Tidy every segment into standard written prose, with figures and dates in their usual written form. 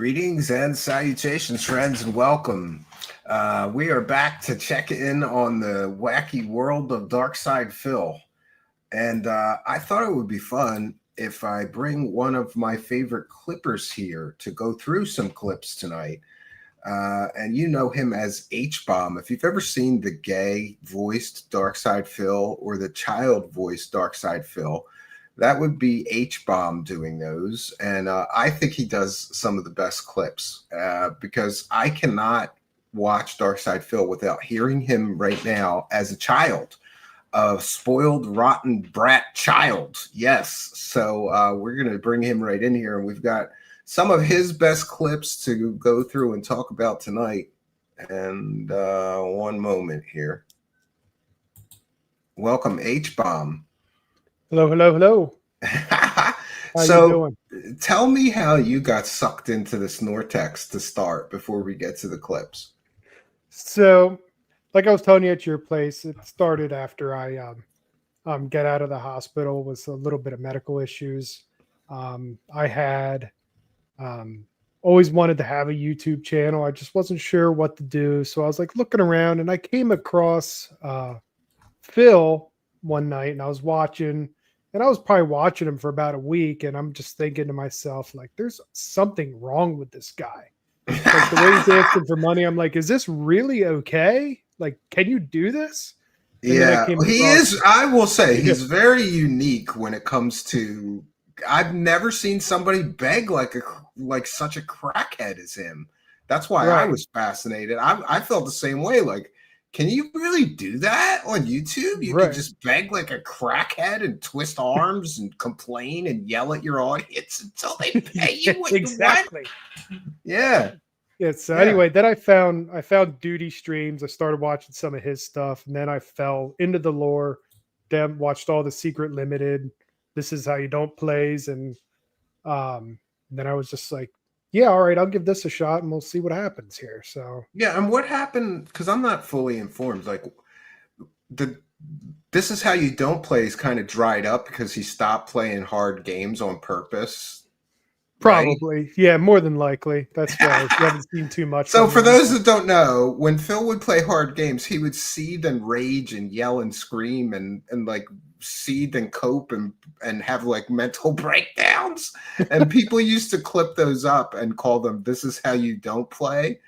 Greetings and salutations, friends, and welcome. We are back to check in on the wacky world of Darksydephil. And I thought it would be fun if I bring one of my favorite clippers here to go through some clips tonight. And you know him as H-Bomb. If you've ever seen the gay-voiced Darksydephil or the child-voiced Darksydephil, that would be H-Bomb doing those. And I think he does some of the best clips because I cannot watch Darksydephil without hearing him right now as a child, a spoiled, rotten brat child. Yes. So we're going to bring him right in here. And we've got some of his best clips to go through and talk about tonight. And one moment here. Welcome, H-Bomb. Hello, hello, hello. How you doing? Tell me how you got sucked into the Snortex to start before we get to the clips. So, like I was telling you at your place, it started after I get out of the hospital with a little bit of medical issues. I had always wanted to have a YouTube channel. I just wasn't sure what to do. So I was like looking around and I came across Phil one night and I was watching. And I was probably watching him for about a week, and I'm just thinking to myself, like, there's something wrong with this guy. Like, the way he's asking for money, I'm like, is this really okay? Like, can you do this? And yeah, he is. I will say he's very unique when it comes to. I've never seen somebody beg like such a crackhead as him. That's why I was fascinated. I felt the same way. Like, can you really do that on YouTube? You can just beg like a crackhead and twist arms and complain and yell at your audience until they pay you. Exactly. Yeah. Yeah. So anyway, then I found Duty streams. I started watching some of his stuff, and then I fell into the lore. Then watched all the Secret Limited. This is how you don't plays, and then I was just like, yeah, all right, I'll give this a shot and we'll see what happens here. So yeah, and what happened? Because I'm not fully informed. Like, this is how you don't play is kind of dried up because he stopped playing hard games on purpose. Probably, right? Yeah, more than likely. That's why you haven't seen too much. So for those that don't know, when Phil would play hard games, he would seethe and rage and yell and scream and like seethe and cope and have like mental breakdowns. And people used to clip those up and call them, "This is how you don't play."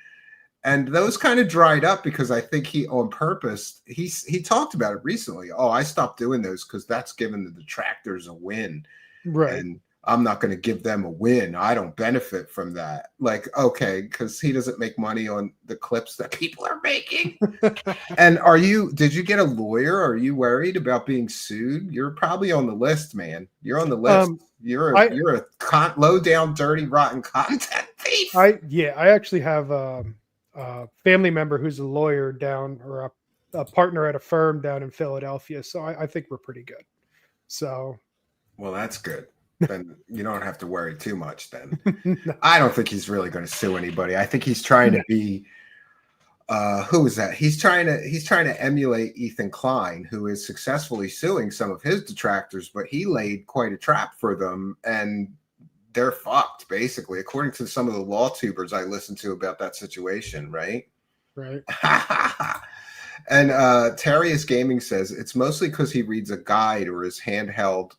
And those kind of dried up because I think he, on purpose, he talked about it recently. Oh, I stopped doing those because that's giving the detractors a win. Right. And I'm not going to give them a win. I don't benefit from that. Like, okay, because he doesn't make money on the clips that people are making. And did you get a lawyer? Are you worried about being sued? You're probably on the list, man. You're on the list. You're a low down, dirty, rotten content thief. I actually have a family member who's a lawyer down, or a partner at a firm down in Philadelphia. So I think we're pretty good. So. Well, that's good. Then you don't have to worry too much then. No. I don't think he's really going to sue anybody. I think he's trying to be who is that? He's trying to emulate Ethan Klein, who is successfully suing some of his detractors, but he laid quite a trap for them and they're fucked, basically, according to some of the law tubers I listened to about that situation, right? Right. And Terrius Gaming says it's mostly because he reads a guide or is handheld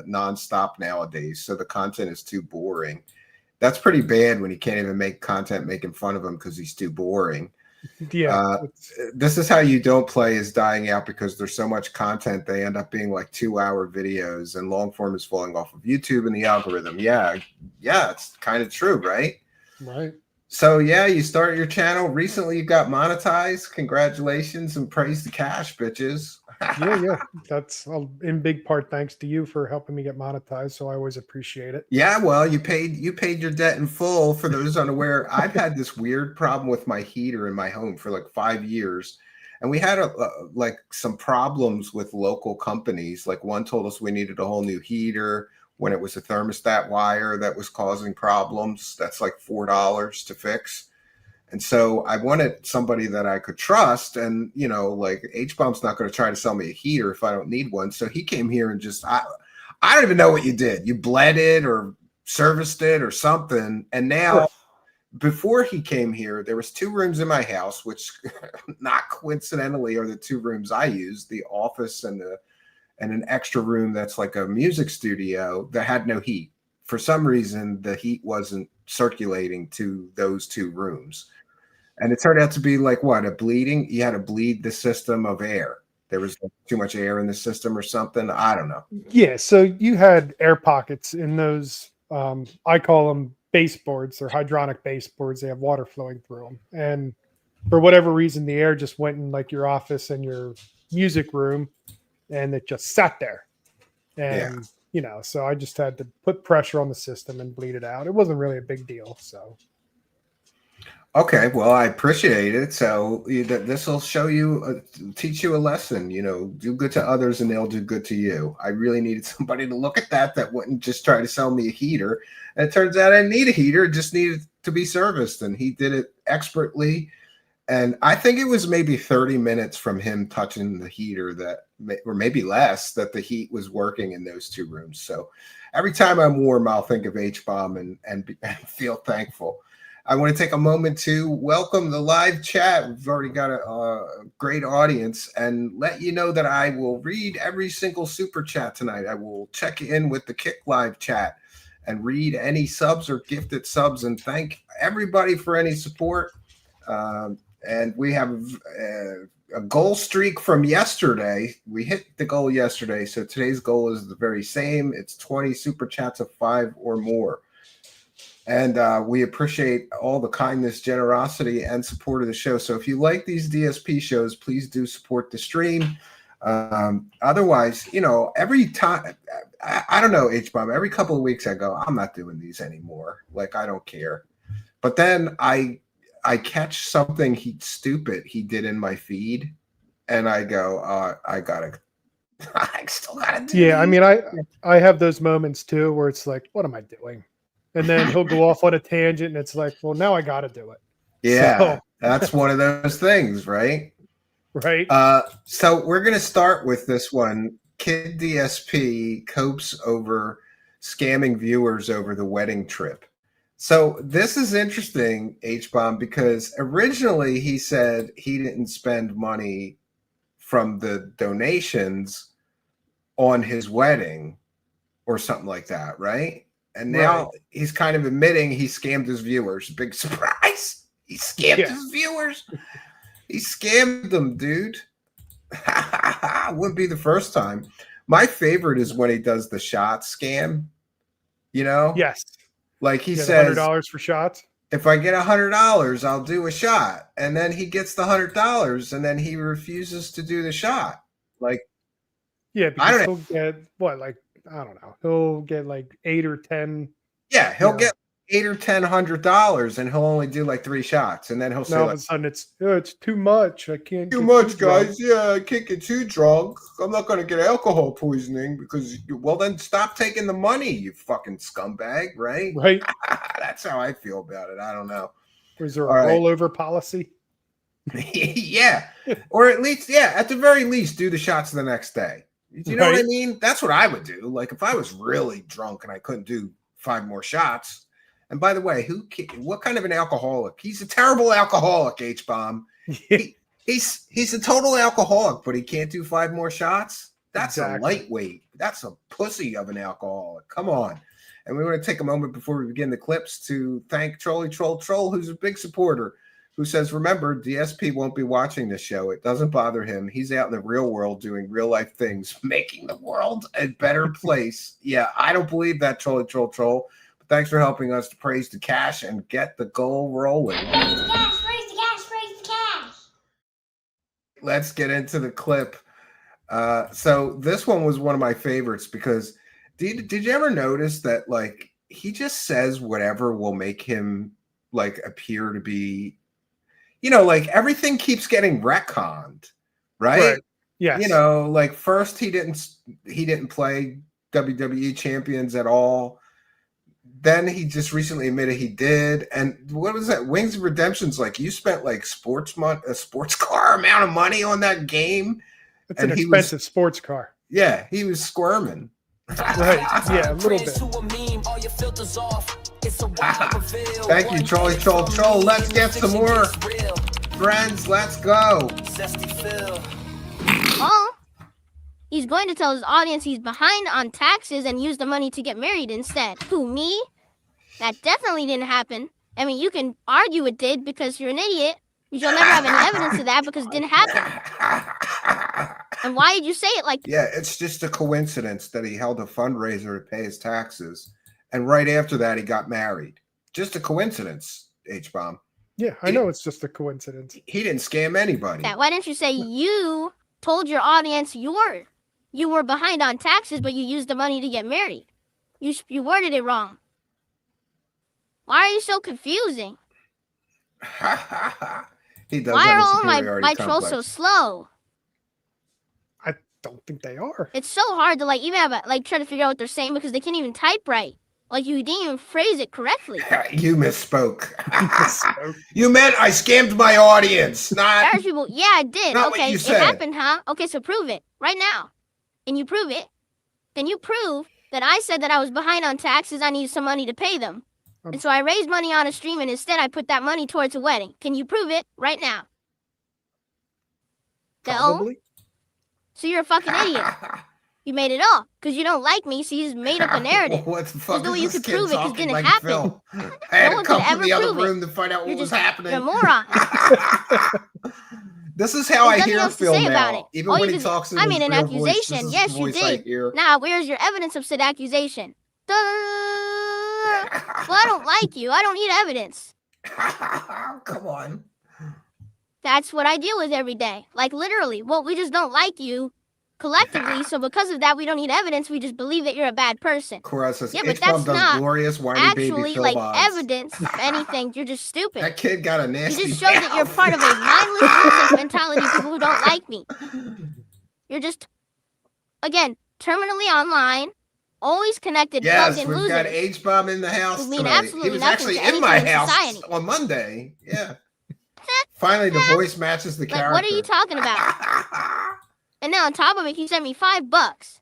nonstop nowadays, so the content is too boring. That's pretty bad when you can't even make content making fun of him because he's too boring. Yeah. This is how you don't play is dying out because there's so much content they end up being like 2-hour videos, and long form is falling off of YouTube and the algorithm. Yeah, it's kind of true, right? Right. So yeah, you started your channel recently. You got monetized. Congratulations and praise the cash, bitches. Yeah. That's in big part thanks to you for helping me get monetized. So I always appreciate it. Yeah, well, you paid your debt in full. For those unaware, I've had this weird problem with my heater in my home for like 5 years. And we had like some problems with local companies. Like one told us we needed a whole new heater when it was a thermostat wire that was causing problems. That's like $4 to fix. And so I wanted somebody that I could trust. And, you know, like H-Bomb's not going to try to sell me a heater if I don't need one. So he came here and just, I don't even know what you did. You bled it or serviced it or something. And now before he came here, there was 2 rooms in my house, which not coincidentally are the 2 rooms I use, the office and an extra room that's like a music studio that had no heat. For some reason, the heat wasn't circulating to those 2 rooms. And it turned out to be like what? You had to bleed the system of air. There was too much air in the system or something. I don't know. Yeah, so you had air pockets in those. I call them baseboards or hydronic baseboards. They have water flowing through them, and for whatever reason, the air just went in like your office and your music room, and it just sat there. And so I just had to put pressure on the system and bleed it out. It wasn't really a big deal. So. Okay, well, I appreciate it. So this will teach you a lesson. Do good to others and they'll do good to you. I really needed somebody to look at that wouldn't just try to sell me a heater. And it turns out I didn't need a heater, it just needed to be serviced. And he did it expertly. And I think it was maybe 30 minutes from him touching the heater or maybe less, that the heat was working in those 2 rooms. So every time I'm warm, I'll think of H-Bomb and feel thankful. I want to take a moment to welcome the live chat. We've already got a great audience, and let you know that I will read every single super chat tonight. I will check in with the Kick live chat and read any subs or gifted subs and thank everybody for any support. And we have a goal streak from yesterday. We hit the goal yesterday, so today's goal is the very same. It's 20 super chats of 5 or more. And we appreciate all the kindness, generosity, and support of the show. So if you like these DSP shows, please do support the stream. Otherwise, every time, I don't know, H-Bomb, every couple of weeks I go, I'm not doing these anymore. Like, I don't care. But then I catch something stupid he did in my feed, and I go, I still gotta do Yeah, these. I mean, I have those moments too where it's like, what am I doing? And then he'll go off on a tangent, and it's like, well, now I got to do it. Yeah, so, that's one of those things, right? Right. So we're going to start with this one. Kid DSP copes over scamming viewers over the wedding trip. So this is interesting, H-Bomb, because originally he said he didn't spend money from the donations on his wedding or something like that, right? And now he's kind of admitting he scammed his viewers. Big surprise. He scammed his viewers. He scammed them, dude. Wouldn't be the first time. My favorite is when he does the shot scam. Yes. Like he says, $100 for shots. If I get $100, I'll do a shot. And then he gets the $100 and then he refuses to do the shot. Like, yeah, because he'll get I don't know. He'll get like 8 or 10. Yeah, he'll get $800 or $100 and he'll only do like 3 shots. And then he'll say, all of a sudden it's too much. I can't too much, guys. Yeah, I can't get too drunk. I'm not going to get alcohol poisoning because, well, then stop taking the money, you fucking scumbag, right? Right. That's how I feel about it. I don't know. Is there a rollover policy? Yeah. Or at least, at the very least, do the shots the next day. Do you know what I mean? That's what I would do. Like if I was really drunk and I couldn't do 5 more shots. And by the way, what kind of an alcoholic? He's a terrible alcoholic, H-Bomb. He's a total alcoholic, but he can't do 5 more shots. That's a lightweight. That's a pussy of an alcoholic. Come on. And we want to take a moment before we begin the clips to thank Trolly Troll, who's a big supporter, who says, remember, DSP won't be watching this show. It doesn't bother him. He's out in the real world doing real life things, making the world a better place. Yeah, I don't believe that, Trolly Troll. But thanks for helping us to praise the cash and get the goal rolling. Praise the cash, praise the cash, praise the cash. Let's get into the clip. So this one was one of my favorites because did you ever notice that like he just says whatever will make him like appear to be, like everything keeps getting retconned, right? Yes. Like first he didn't play WWE champions at all. Then he just recently admitted he did. And what was that? Wings of Redemption's like you spent like a sports car amount of money on that game. It's an expensive sports car. Yeah, he was squirming. Right. Yeah, a little bit. Thank you, Trolly Troll Troll. Let's get some more friends. Let's go. Oh, he's going to tell his audience he's behind on taxes and use the money to get married instead. Who, me? That definitely didn't happen. I mean, you can argue it did because you're an idiot. But you'll never have any evidence of that because it didn't happen. And why did you say it like that? Yeah, it's just a coincidence that he held a fundraiser to pay his taxes. And right after that, he got married. Just a coincidence, H-Bomb. Yeah, I know it's just a coincidence. He didn't scam anybody. Why didn't you say you told your audience you were behind on taxes, but you used the money to get married? You worded it wrong. Why are you so confusing? He does. Why have are a all my superiority trolls so complex. slow? I don't think they are. It's so hard to even have try to figure out what they're saying because they can't even type right. Like you didn't even phrase it correctly. You misspoke. You meant I scammed my audience, not. There's people. Yeah, I did. Not what Okay, you it said. happened, huh? Okay, so prove it right now. And you prove it. Then you prove that I said that I was behind on taxes. I needed some money to pay them. And so I raised money on a stream, and instead I put that money towards a wedding. Can you prove it right now? No? Probably. So you're a fucking idiot. You made it up because you don't like me, so you just made up a narrative. What the fuck? There's no way is you this could kid prove it 'cause it talking didn't like happen. Phil? I had No to one come could to ever the other prove it. room to find out what You're was just happening. you're a moron. This is how I There's nothing hear else to Phil say now. about it. Even All when you he could- talks in I his made an real voice, accusation. this is Yes, the you voice did. I hear. Now, where's your evidence of said accusation? Well, I don't like you. I don't need evidence. Come on. That's what I deal with every day. Like, literally. Well, we just don't like you collectively, so because of that, we don't need evidence. We just believe that you're a bad person. Cora says, Yeah, but H-Bomb that's does not glorious whiny baby Actually, Phil like, Bonds. evidence of anything. You're just stupid. That kid got a You nasty just showed that you're mouth. part of a mindless groupthink mentality of people who don't like me. You're just, again, terminally online, always connected, Yes, plugged in we've losers. got H-Bomb in the house Who mean tonight. He absolutely was nothing actually to in my anything in house society. on Monday. Yeah. Finally, the voice matches the Like, character. what are you talking about? And then on top of it, he sent me $5.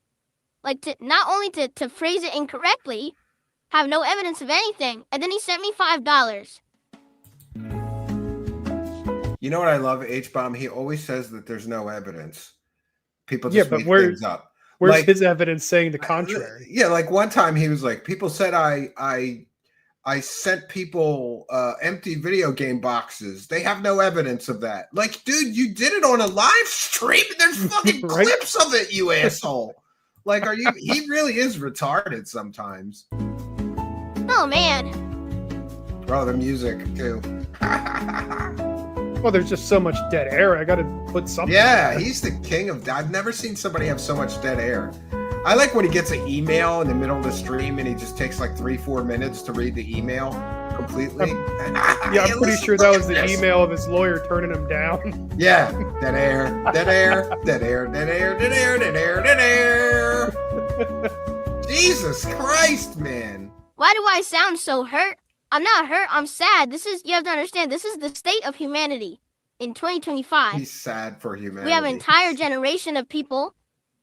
Like, not only to phrase it incorrectly, have no evidence of anything, and then he sent me $5. You know what I love, H-Bomb? He always says that there's no evidence. People Yeah, just but make where- things up. Where's Like- his evidence saying the contrary? Yeah, like one time he was like, people said I sent people empty video game boxes. They have no evidence of that. Like, dude, you did it on a live stream. There's fucking Right? clips of it, you asshole. Like, are you? He really is retarded sometimes. Oh, man. Bro, the music too. Well, there's just so much dead air. I got to put something. Yeah, he's the king of. I've never seen somebody have so much dead air. I like when he gets an email in the middle of the stream and he just takes like 3-4 minutes to read the email completely. Yeah, I'm pretty sure that was the email of his lawyer turning him down. Yeah, dead air, dead air, dead air, dead air, dead air, dead air, dead air. Jesus Christ, man. Why do I sound so hurt? I'm not hurt. I'm sad. You have to understand, this is the state of humanity in 2025. He's sad for humanity. We have an entire generation of people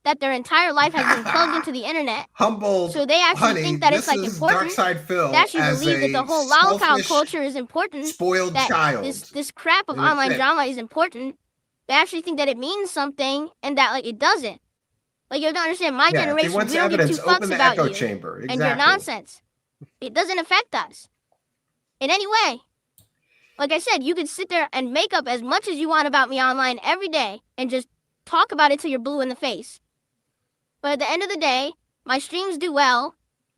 that their entire life has been plugged into the internet. Humble. So they actually honey, think that it's this like is important. Darksydephil They actually as believe that a the whole lollipop selfish, culture is important. spoiled That child. this crap of And that's online it. drama is important. They actually think that it means something and that like it doesn't. Like you have to understand, my Yeah, if he generation, wants we don't give two evidence, open fucks the about echo you chamber. Exactly. and your nonsense. It doesn't affect us in any way. Like I said, you could sit there and make up as much as you want about me online every day and just talk about it till you're blue in the face. But at the end of the day, my streams do well.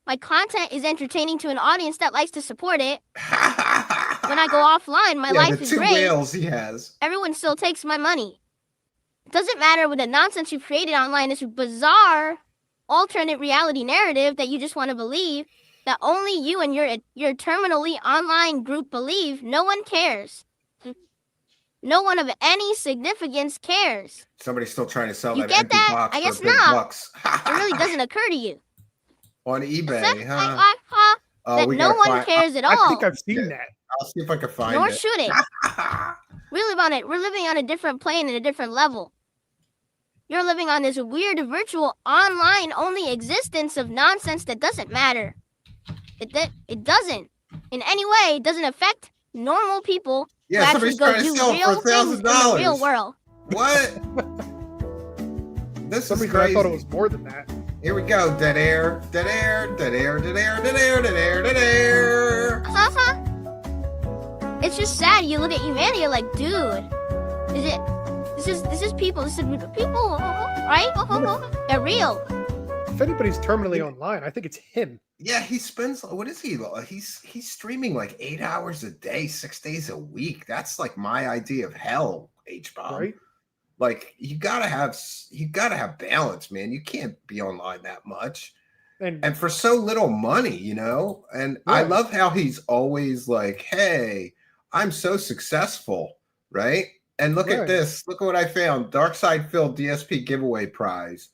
My content is entertaining to an audience that likes to support it. When I go offline, my life the is two great. whales he has. Everyone still takes my money. It doesn't matter what the nonsense you've created online, this bizarre alternate reality narrative that you just want to believe, that only you and your terminally online group believe. No one cares. No one of any significance cares. Somebody's still trying to sell You that get empty that? box I for guess big not. bucks. It really doesn't occur to you. On eBay, huh? Oh, That we no gotta one find- cares at I all. think I've seen Yeah. that. I'll see if I can find Nor it. should it. We live on it. We're living on a different plane and a different level. You're living on this weird virtual online only existence of nonsense that doesn't matter. It doesn't. in any way doesn't affect normal people who Yeah, actually somebody's go trying to do sell it real for things in the real $1,000. world. What? This Some is reason I crazy. thought it was more than that. Here we go. Dead air, dead air, dead air, dead air, dead air, dead air, dead air. It's just sad. You look at humanity, you're like, dude, this is people. This is people, right? They're real. If anybody's terminally online, I think it's him. Yeah, he spends, what is he? He's streaming like 8 hours a day, 6 days a week. That's like my idea of hell, H-Bomb. Right? Like you gotta have balance, man. You can't be online that much. And for so little money, you know? And I Yeah. love how he's always like, hey, I'm so successful, right? And look at Right. this. Look at what I found. Darksydephil DSP giveaway prize.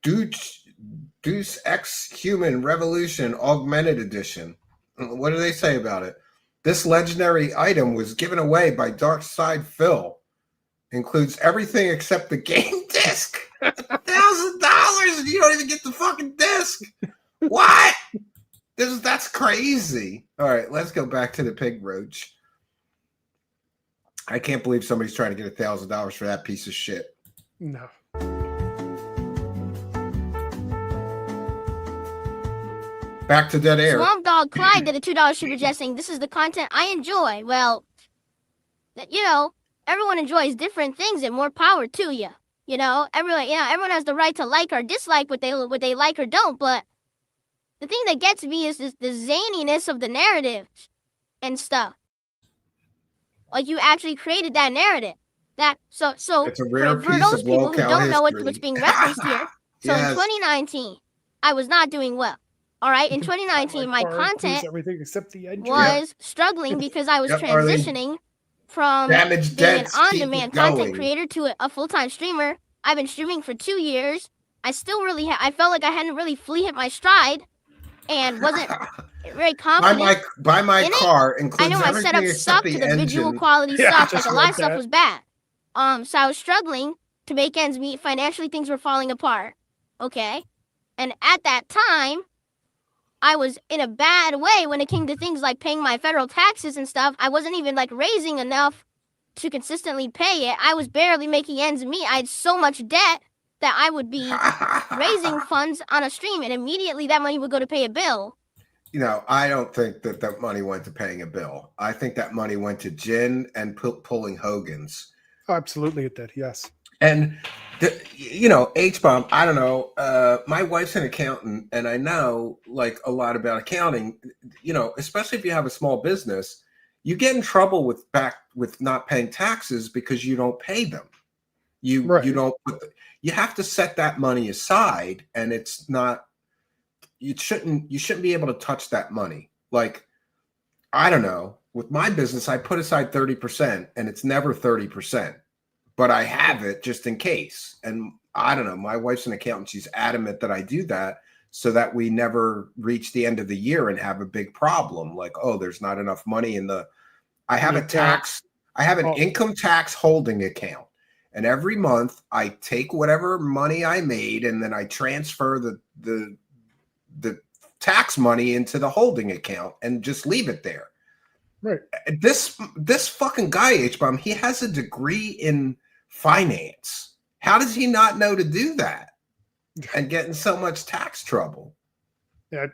Deuce X Human Revolution Augmented Edition. What do they say about it? This legendary item was given away by Darksydephil. Includes everything except the game disc. $1,000 and you don't even get the fucking disc. What? That's crazy. All right, let's go back to the pig roach. I can't believe somebody's trying to get $1,000 for that piece of shit. No. Back to dead air. Swamp Dog Clyde did a $2 super chat saying, "This is the content I enjoy." Well, you know, everyone enjoys different things, and more power to you. You know, everyone has the right to like or dislike what they like or don't. But the thing that gets me is the zaniness of the narrative and stuff. Like you actually created that narrative. So It's a rare for piece those of people who locale don't know history. what's being referenced here. So Yes. in 2019, I was not doing well. All right, in My 2019, my car includes content everything except the engine. was struggling because I was Yep, Arlene. transitioning from Damaged being an Deads, keep on-demand it content going. creator to a full-time streamer. I've been streaming for 2 years. I still really, I felt like I hadn't really fully hit my stride, and wasn't very confident. Buy my in it. car I includes know my everything setup except sucked. the The visual engine. quality Yeah, sucked. Like just a lot read of stuff that. was bad. So I was struggling to make ends meet. Financially, things were falling apart. Okay, and at that time, I was in a bad way when it came to things like paying my federal taxes and stuff. I wasn't even like raising enough to consistently pay it. I was barely making ends meet. I had so much debt that I would be raising funds on a stream, and immediately that money would go to pay a bill. You know, I don't think that money went to paying a bill. I think that money went to gin and pulling Hogan's. Oh, absolutely, it did. Yes. And, you know, H-Bomb, I don't know. My wife's an accountant, and I know, like, a lot about accounting. You know, especially if you have a small business, you get in trouble with not paying taxes because you don't pay them. You don't you have to set that money aside, and it's not. You shouldn't be able to touch that money. Like, I don't know. With my business, I put aside 30%, and it's never 30%. But I have it just in case. And I don't know. My wife's an accountant. She's adamant that I do that so that we never reach the end of the year and have a big problem. Like, oh, there's not enough money in the. I have an income tax holding account. And every month I take whatever money I made and then I transfer the tax money into the holding account and just leave it there. Right. This fucking guy, H-Bomb, he has a degree in finance. How does he not know to do that and get in so much tax trouble? Yeah,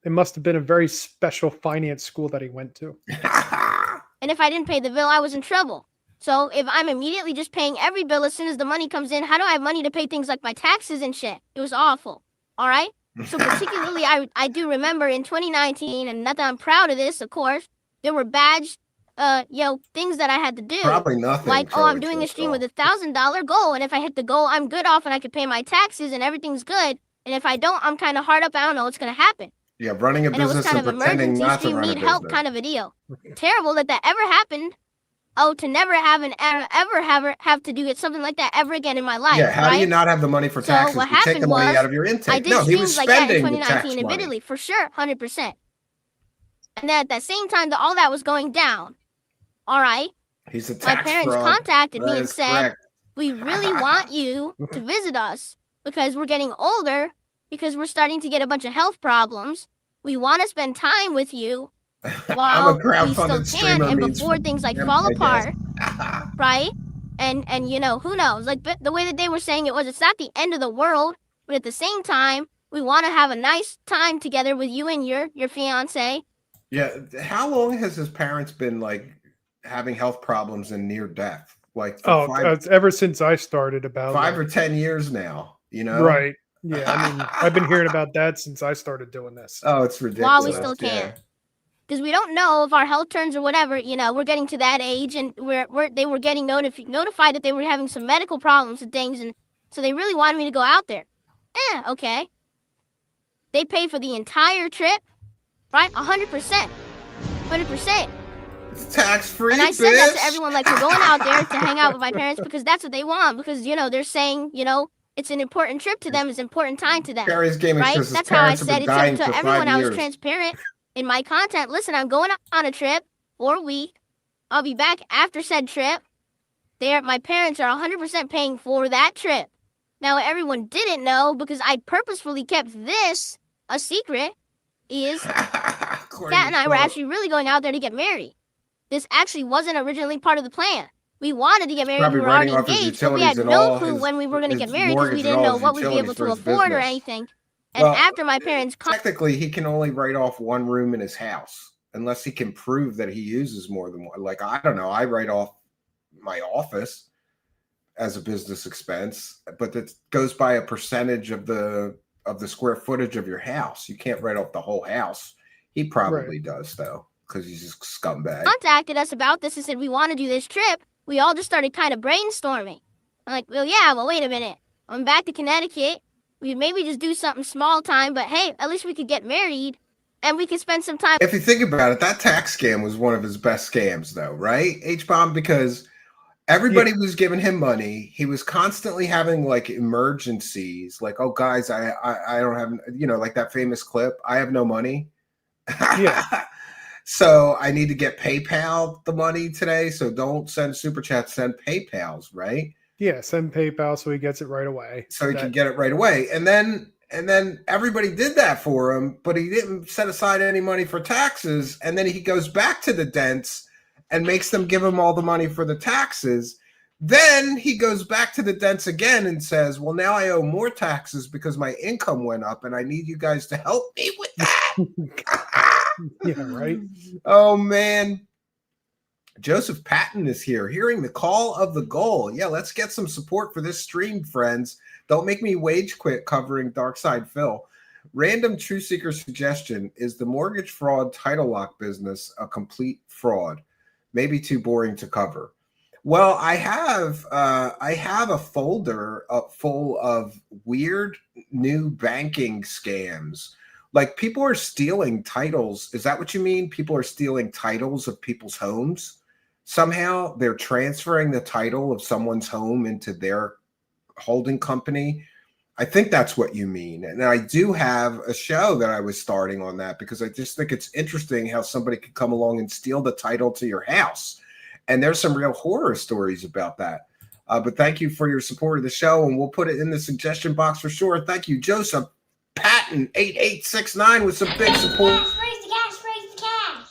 it must have been a very special finance school that he went to. And if I didn't pay the bill, I was in trouble. So if I'm immediately just paying every bill as soon as the money comes in, how do I have money to pay things like my taxes and shit? It was awful. All right. So particularly, I do remember in 2019, and not that I'm proud of this, of course, there were badge, things that I had to do. Probably nothing. Like, I'm doing a stream with $1,000 goal, and if I hit the goal, I'm good off, and I can pay my taxes, and everything's good. And if I don't, I'm kind of hard up. I don't know what's gonna happen. Yeah, running a And it was business kind and of pretending emergency not to stream, run a need business. help kind of a deal. Terrible that ever happened. Oh, to never have have to do something like that ever again in my life. Yeah, how right? do you not have the money for So taxes? what You take the happened money was, out of your intake. I did No, he was streams like that in spending the tax 2019, money. admittedly, for sure, 100%. And then at that same time that all that was going down, all right, He's a my tax parents fraud. contacted me That and is said, correct. "We really want you to visit us because we're getting older, because we're starting to get a bunch of health problems. We want to spend time with you I'm while a we crowdfunded still can, streamer and means before things like him, fall I guess. apart, right? And you know, who knows? Like the way that they were saying it was, it's not the end of the world, but at the same time, we want to have a nice time together with you and your fiance. Yeah. How long has his parents been like having health problems and near death? Like for Ever since I started about 5 or 10 years now, you know? Right. Yeah, I mean, I've been hearing about that since I started doing this. Oh, it's ridiculous. While we still can. Because we don't know if our health turns or whatever, you know, we're getting to that age, and they were getting notified that they were having some medical problems and things, and so they really wanted me to go out there. Okay. They paid for the entire trip, right? 100%. 100%. It's tax-free, and I said that to everyone, like, we're going out there to hang out with my parents because that's what they want, because, you know, they're saying, you know, it's an important trip to them, it's an important time to them. Gary's Gaming right? says his That's how I parents have said been it dying to for everyone. 5 I was years. transparent in my content. Listen, I'm going on a trip for a week. I'll be back after said trip. My parents are 100% paying for that trip. Now, what everyone didn't know, because I purposefully kept this a secret, is Kat and I were actually really going out there to get married. This actually wasn't originally part of the plan. We wanted to get married. Probably We were already writing off his engaged, but we utilities had and no all clue his- when we were going to his get married because mortgage we and didn't all know his what we'd be able utilities to for his afford or business. anything. And Well, after my parents technically, he can only write off one room in his house unless he can prove that he uses more than one. Like, I don't know. I write off my office as a business expense, but that goes by a percentage of the square footage of your house. You can't write off the whole house. He probably does, though, because he's a scumbag. contacted us about this and said, we want to do this trip, we all just started kind of brainstorming. I'm like, well, wait a minute. I'm back to Connecticut. We maybe just do something small time, but hey, at least we could get married and we could spend some time. If you think about it, that tax scam was one of his best scams, though, right? H-Bomb, because everybody was giving him money. He was constantly having like emergencies, like, oh, guys, I don't have, you know, like that famous clip, I have no money. Yeah. So I need to get PayPal the money today. So don't send super chats, send PayPals, right? Yeah, send PayPal so he gets it right away. So he can get it right away. And then everybody did that for him, but he didn't set aside any money for taxes. And then he goes back to the dents and makes them give him all the money for the taxes. Then he goes back to the dents again and says, well, now I owe more taxes because my income went up and I need you guys to help me with that. Yeah, right. Oh, man. Joseph Patton is here, hearing the call of the goal. Yeah, let's get some support for this stream, friends. Don't make me wage quit covering Darksydephil. Random True Seeker suggestion: is the mortgage fraud title lock business a complete fraud? Maybe too boring to cover. Well, I have a folder full of weird new banking scams. Like, people are stealing titles. Is that what you mean? People are stealing titles of people's homes. Somehow they're transferring the title of someone's home into their holding company. I think that's what you mean. And I do have a show that I was starting on that because I just think it's interesting how somebody could come along and steal the title to your house. And there's some real horror stories about that. But thank you for your support of the show, and we'll put it in the suggestion box for sure. Thank you, Joseph Patton 8869 with some big support. Raise the cash, raise the cash.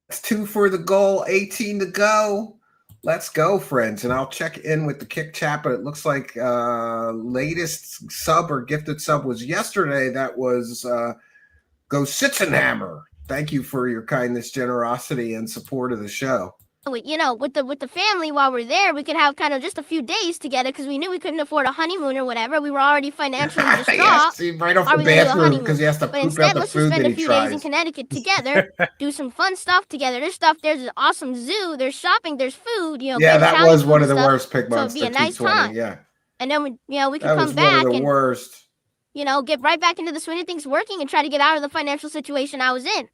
That's 2 for the goal, 18 to go. Let's go, friends. And I'll check in with the Kick Chat, but it looks like latest sub or gifted sub was yesterday. That was Go Sitzenhammer. Thank you for your kindness, generosity, and support of the show. You know, with the family while we're there, we could have kind of just a few days together because we knew we couldn't afford a honeymoon or whatever. We were already financially distraught. Yeah, see, right off the bathroom because he has to But poop instead, out the let's just food spend that a he few days in tries. Connecticut together, do some fun stuff together. There's an awesome zoo, there's shopping, there's food. You know, Yeah, good that Italian was food one and of the stuff. worst Pig So it'd Monster be a nice 220. time. Yeah, And then we could that was come one of back the and worst. get right back into the swing of things, working and try to get out of the financial situation I was in.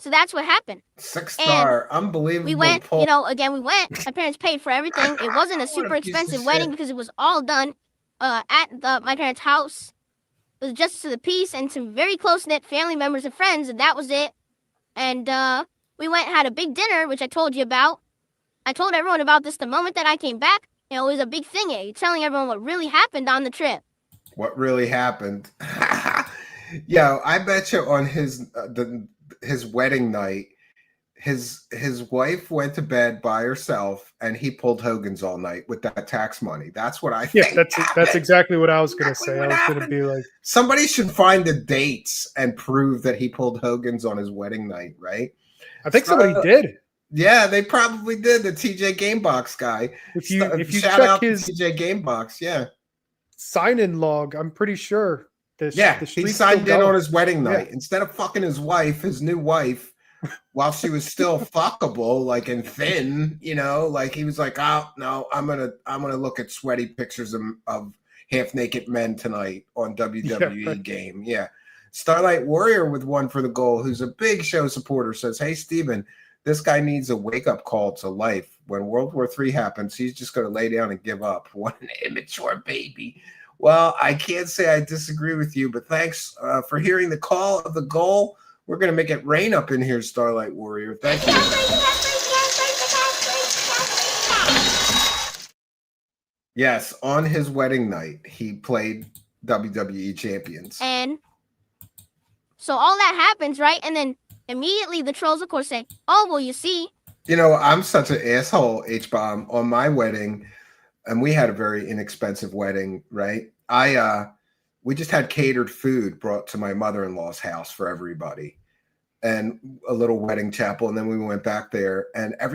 So that's what happened. 6-star, unbelievable. We went, pull. again, we went. My parents paid for everything. It wasn't a What super a piece of expensive wedding shit. because it was all done at my parents' house. It was just to the piece and some very close-knit family members and friends, and that was it. And we went and had a big dinner, which I told you about. I told everyone about this the moment that I came back. You know, it was a big thing. Telling everyone what really happened on the trip. What really happened? Yeah, I bet you on his wedding night, his wife went to bed by herself, and he pulled Hogan's all night with that tax money. That's what I Yeah, think. that's exactly what I was going to Exactly say. I what was going to happened. be like, Somebody should find the dates and prove that he pulled Hogan's on his wedding night, right? I think So, somebody did. Yeah, they probably did. The TJ Gamebox guy. If you Shout check out to his TJ Gamebox. Yeah. sign-in log, I'm pretty sure Yeah, the he streak's still signed in on going. his wedding Yeah. night. Instead of fucking his wife, his new wife, while she was still fuckable, like and thin, like he was like, oh no, I'm gonna look at sweaty pictures of half naked men tonight on WWE right. Game. Yeah. Starlight Warrior with one for the goal, who's a big show supporter, says, hey Steven, this guy needs a wake-up call to life. When World War III happens, he's just gonna lay down and give up. What an immature baby. Well, I can't say I disagree with you, but thanks for hearing the call of the goal. We're going to make it rain up in here, Starlight Warrior. Thank you. Yes, on his wedding night, he played WWE Champions. And so all that happens, right? And then immediately the trolls, of course, say, oh, well, you see. I'm such an asshole, H-Bomb. On my wedding, and we had a very inexpensive wedding, right? We just had catered food brought to my mother-in-law's house for everybody, and a little wedding chapel. And then we went back there, and I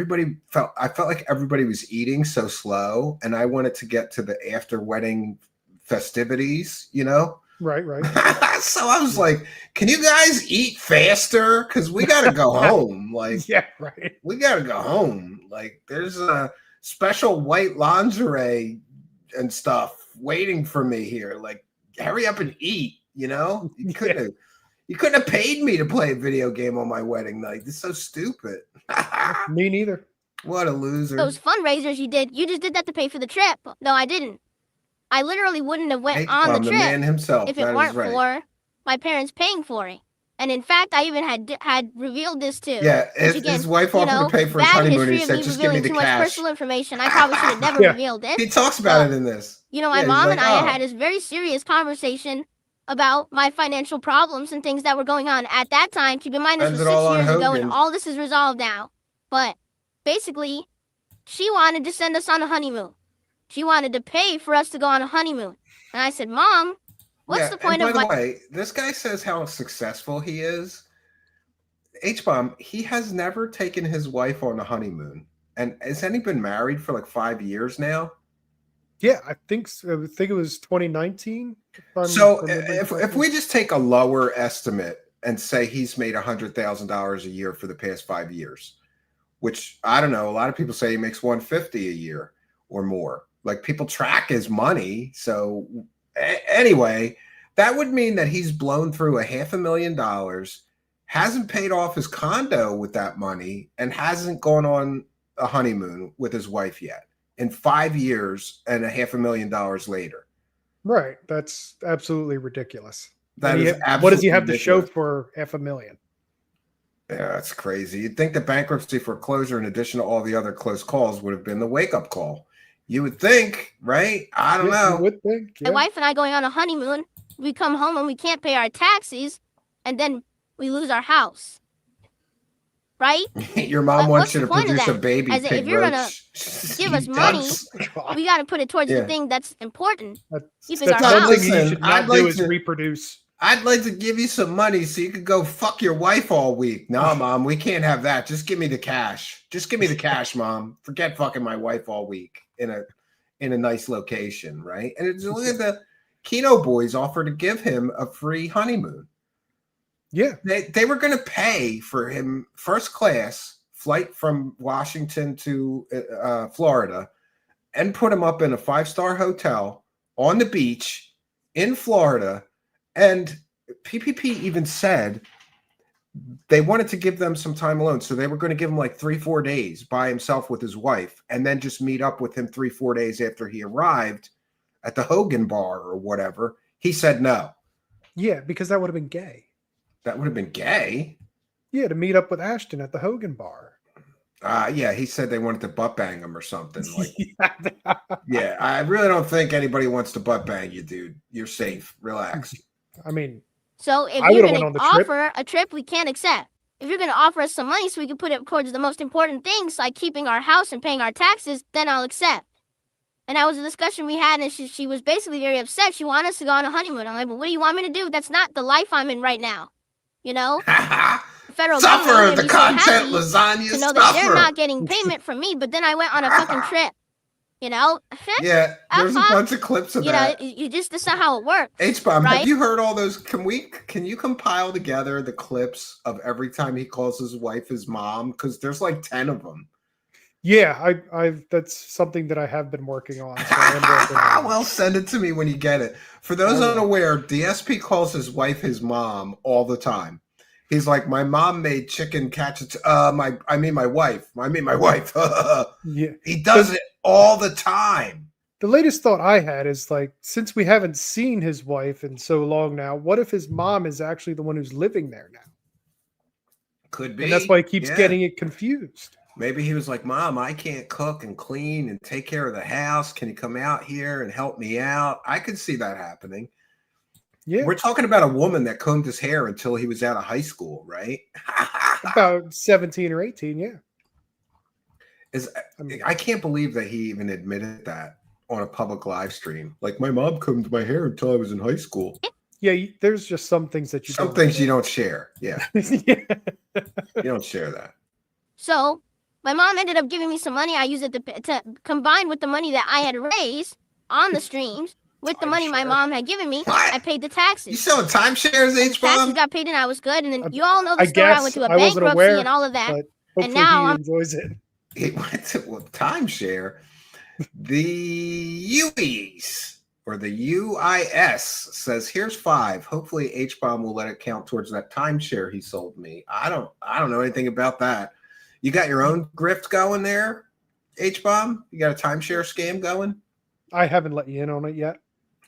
felt like everybody was eating so slow, and I wanted to get to the after wedding festivities, Right. So I was like, can you guys eat faster? Because we got to go home. Like, yeah, right. We got to go home. Like, there's a special white lingerie and stuff waiting for me here. Like, hurry up and eat, You couldn't have paid me to play a video game on my wedding night. This is so stupid. Me neither. What a loser. Those fundraisers you just did that to pay for the trip. No, I didn't. I literally wouldn't have went on the trip man himself, if it weren't for my parents paying for it. And in fact, I even had revealed this too. Yeah, his wife offered to pay for his honeymoon. He said, "Just give me the too cash." Much personal information. I probably should have never revealed it. He talks about it in this. My mom and I had this very serious conversation about my financial problems and things that were going on at that time. Keep in mind, this was 6 years ago, and all this is resolved now. But basically, she wanted to send us on a honeymoon. She wanted to pay for us to go on a honeymoon. And I said, Mom, what's the point of by the way, this guy says how successful he is. H-Bomb, he has never taken his wife on a honeymoon. And hasn't he been married for like 5 years now? Yeah, I think so. I think it was 2019. So if we just take a lower estimate and say he's made $100,000 a year for the past 5 years, which I don't know, a lot of people say he makes $150 a year or more. Like, people track his money. So anyway, that would mean that he's blown through $500,000, hasn't paid off his condo with that money, and hasn't gone on a honeymoon with his wife yet in 5 years and $500,000 later. Right. That's absolutely ridiculous. That is absolutely what does he have ridiculous. to show for $500,000? Yeah, that's crazy. You'd think the bankruptcy, foreclosure, in addition to all the other close calls, would have been the wake-up call. You would think, right? I don't know. You would think. Yeah. My wife and I going on a honeymoon, we come home and we can't pay our taxes, and then we lose our house. Right? Your mom wants you to produce a baby. As if you're gonna give us money, we got to put it towards the thing that's important. That's one thing you should not do is reproduce. I'd like to give you some money so you could go fuck your wife all week. No, Mom, we can't have that. Just give me the cash. Just give me the cash, Mom. Forget fucking my wife all week in a nice location, right? And it's look at the Keno boys offer to give him a free honeymoon. Yeah. They were going to pay for him first class flight from Washington to Florida and put him up in a 5-star hotel on the beach in Florida. And PPP even said they wanted to give them some time alone. So they were going to give him like 3-4 days by himself with his wife, and then just meet up with him 3-4 days after he arrived at the Hogan bar or whatever. He said no. Yeah, because that would have been gay. That would have been gay. Yeah, to meet up with Ashton at the Hogan bar. Yeah, he said they wanted to butt bang him or something. Like, yeah, I really don't think anybody wants to butt bang you, dude. You're safe. Relax. I mean, So if I you're would've going went to on the trip. offer a trip, we can't accept. If you're going to offer us some money so we can put it towards the most important things, like keeping our house and paying our taxes, then I'll accept. And that was a discussion we had, and she was basically very upset. She wanted us to go on a honeymoon. I'm like, well, what do you want me to do? That's not the life I'm in right now. You know? The federal government Suffer made the me so content, happy lasagna. to know that they're Suffer. not getting payment from me, but then I went on a fucking trip. You know? Yeah, there's a bunch of clips of You that. know, that's not how it works. H-Bomb, right? have you heard all those? Can you compile together the clips of every time he calls his wife his mom? Because there's like 10 of them. Yeah, I've that's something that I have been working on. So I am working on it. Well, send it to me when you get it. For those I will. unaware, DSP calls his wife his mom all the time. He's like, my mom made chicken catch. My wife. Yeah. He does it all the time. The latest thought I had is like, since we haven't seen his wife in so long now, what if his mom is actually the one who's living there now? Could be. And that's why he keeps Yeah. getting it confused. Maybe he was like, Mom, I can't cook and clean and take care of the house. Can you come out here and help me out? I could see that happening. Yeah. We're talking about a woman that combed his hair until he was out of high school, right? About 17 or 18, yeah. I can't believe that he even admitted that on a public live stream. Like, my mom combed my hair until I was in high school. Yeah, there's just some things that you Some things you don't share. Yeah. Yeah. You don't share that. So my mom ended up giving me some money. I used it to combine with the money that I had raised on the streams. With the money my mom had given me, What? I paid the You taxes. selling timeshares, And the taxes H-Bomb? got paid and I was good. And then you all know the I story. I guess went to a I wasn't bankruptcy aware, and all of that. but hopefully now he I'm- enjoys it. He went to timeshare. The UEs or the UIS says, here's 5. Hopefully H-Bomb will let it count towards that timeshare he sold me. I don't know anything about that. You got your own grift going there, H-Bomb? You got a timeshare scam going? I haven't let you in on it yet.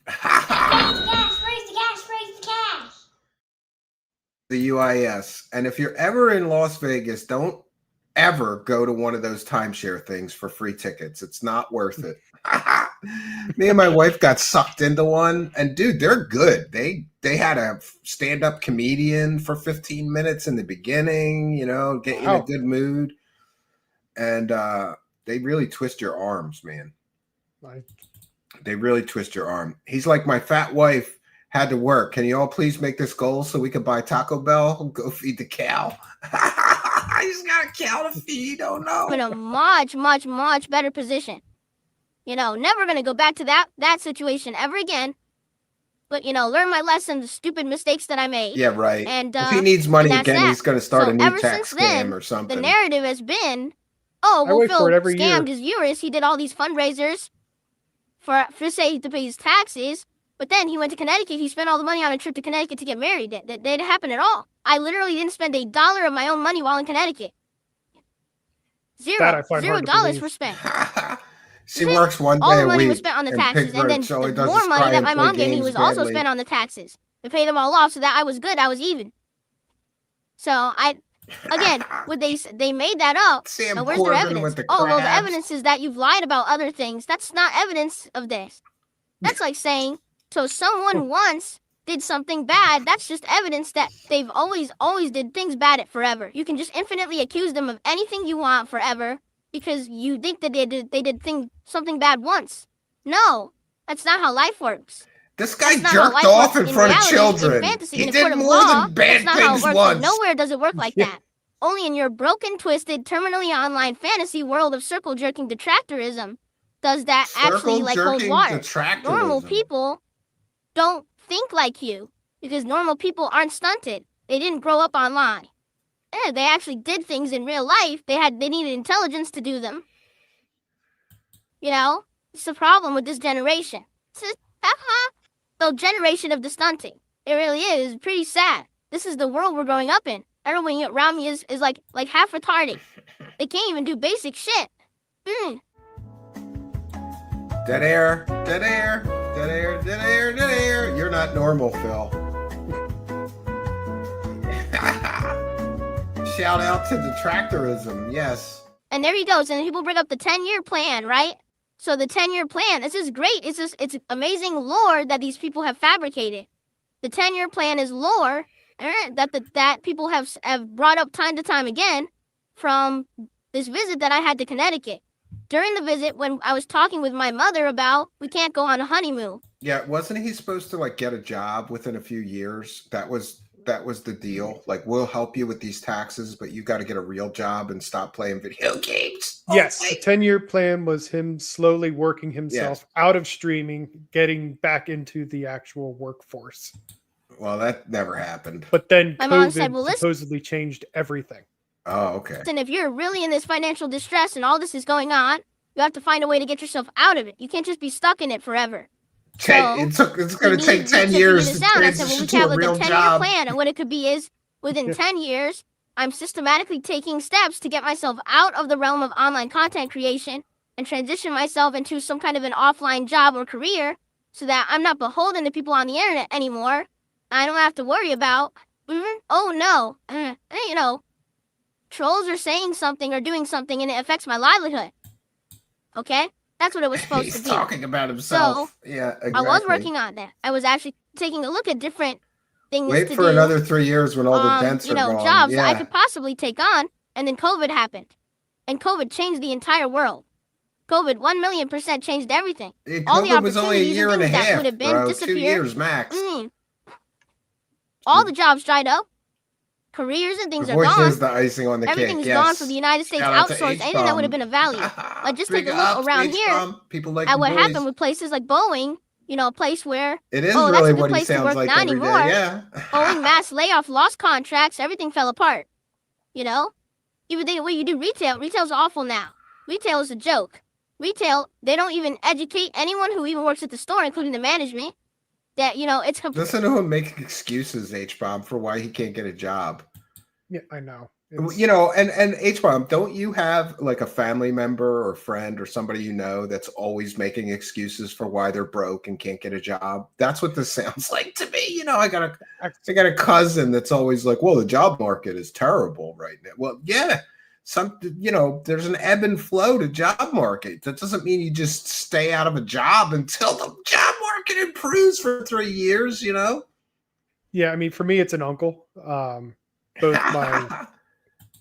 Gas, gas, raise the gas, raise the cash. The UIS. And if you're ever in Las Vegas, don't ever go to one of those timeshare things for free tickets. It's not worth it. Me and my wife got sucked into one, and dude, they're good. They had a stand-up comedian for 15 minutes in the beginning, you know, get you in a good mood. And they really twist your arms, man. They really twist your arm. He's like, my fat wife had to work. Can you all please make this goal so we can buy Taco Bell? Go feed the cow. He's got a cow to feed. Oh no. I'm in a much, much, much better position. You know, never going to go back to that situation ever again. But, you know, learn my lesson, the stupid mistakes that I made. Yeah, right. And if he needs money that's again, that. he's going to start So a new ever tax since then, scam or something. The narrative has been, oh, I well, wait Phil for it every scammed year. his viewers. He did all these fundraisers for say to pay his taxes. But then he went to Connecticut. He spent all the money on a trip to Connecticut to get married. That didn't happen at all. I literally didn't spend $1 of my own money while in Connecticut. That I find hard to $0 believe. were spent. She works one All day the a money week. was spent on the and taxes, and then Pigroast only the does more is money cry that and my play mom gave me games was also badly. spent on the taxes to pay them all off, so that I was good, I was even. So again, they made that up. Sam But where's their Corbin evidence? with the Oh, well, the crabs. evidence is that you've lied about other things. That's not evidence of this. That's like saying, so someone once did something bad. That's just evidence that they've always did things bad at forever. You can just infinitely accuse them of anything you want forever because you think that they did something bad once. No, that's not how life works. This guy That's not how jerked life off works in front of reality, children. In fantasy, He in a did court of more law, than bad that's not how it things works. once. Nowhere does it work like Yeah. that. Only in your broken, twisted, terminally online fantasy world of circle jerking detractorism does that actually like hold Circle-jerking water. detractorism. Normal people don't think like you because normal people aren't stunted. They didn't grow up online. Yeah, they actually did things in real life. They needed intelligence to do them. You know, it's the problem with this generation. It's just, the generation of the stunting. It really is. It's pretty sad. This is the world we're growing up in. Everyone around me is like half retarded. They can't even do basic shit. Dead air, dead air, dead air, dead air, dead air. You're not normal, Phil. Shout out to detractorism. Yes. And there he goes. And people bring up the 10-year plan, right? So the 10-year plan, this is great. It's amazing lore that these people have fabricated. the 10-year plan is lore that people have brought up time to time again from this visit that I had to Connecticut. During the visit, when I was talking with my mother about we can't go on a honeymoon. Yeah, wasn't he supposed to like get a job within a few years? That was the deal. Like, we'll help you with these taxes, but you got to get a real job and stop playing video games. Yes, Oh, the 10-year plan was him slowly working himself out of streaming, getting back into the actual workforce. well, that never happened. But then My mom COVID said, well, listen, supposedly changed everything. Oh, okay. and if you're really in this financial distress and all this is going on, you have to find a way to get yourself out of it. You can't just be stuck in it forever. It's going to take 10 years to I said, well, we transition can have to a like real a 10-year job. plan. And what it could be is within 10 years, I'm systematically taking steps to get myself out of the realm of online content creation and transition myself into some kind of an offline job or career so that I'm not beholden to people on the internet anymore. I don't have to worry about, oh no, you know, trolls are saying something or doing something and it affects my livelihood. Okay? That's what it was supposed to He's be. talking about himself. So, yeah, exactly. I was working on that. I was actually taking a look at different things Wait to for do, another 3 years when all the dents are gone. jobs yeah. that I could possibly take on, and then COVID happened. And COVID changed the entire world. COVID 1,000,000% changed everything. All the COVID was only a opportunities year and a things that half, would have been bro. 2 disappeared. years max. All the jobs dried up. Careers and things The are voice gone. is the icing on the Everything cake. is gone from the United States. Shout out to Outsourced anything that H-Bomb. would have been of value. Like, just take Big a look ups, around here H-Bomb. People like at the what boys. happened with places like Boeing. You know, a place where It is that's really a good what he place to sounds work like not every day. anymore. Yeah. Boeing mass layoff, lost contracts, everything fell apart. You know, even the way you do retail's awful now. Retail is a joke. Retail, they don't even educate anyone who even works at the store, including the management, that, you know, it's Listen to him making excuses, H-Bomb, for why he can't get a job. Yeah, I know. You know, and H-Bomb, don't you have like a family member or friend or somebody you know that's always making excuses for why they're broke and can't get a job? That's what this sounds like to me. You know, I got a cousin that's always like, well, the job market is terrible right now. Well, yeah, you know, there's an ebb and flow to job market. That doesn't mean you just stay out of a job until the job market improves for 3 years, you know? Yeah, I mean, for me, it's an uncle. Both my...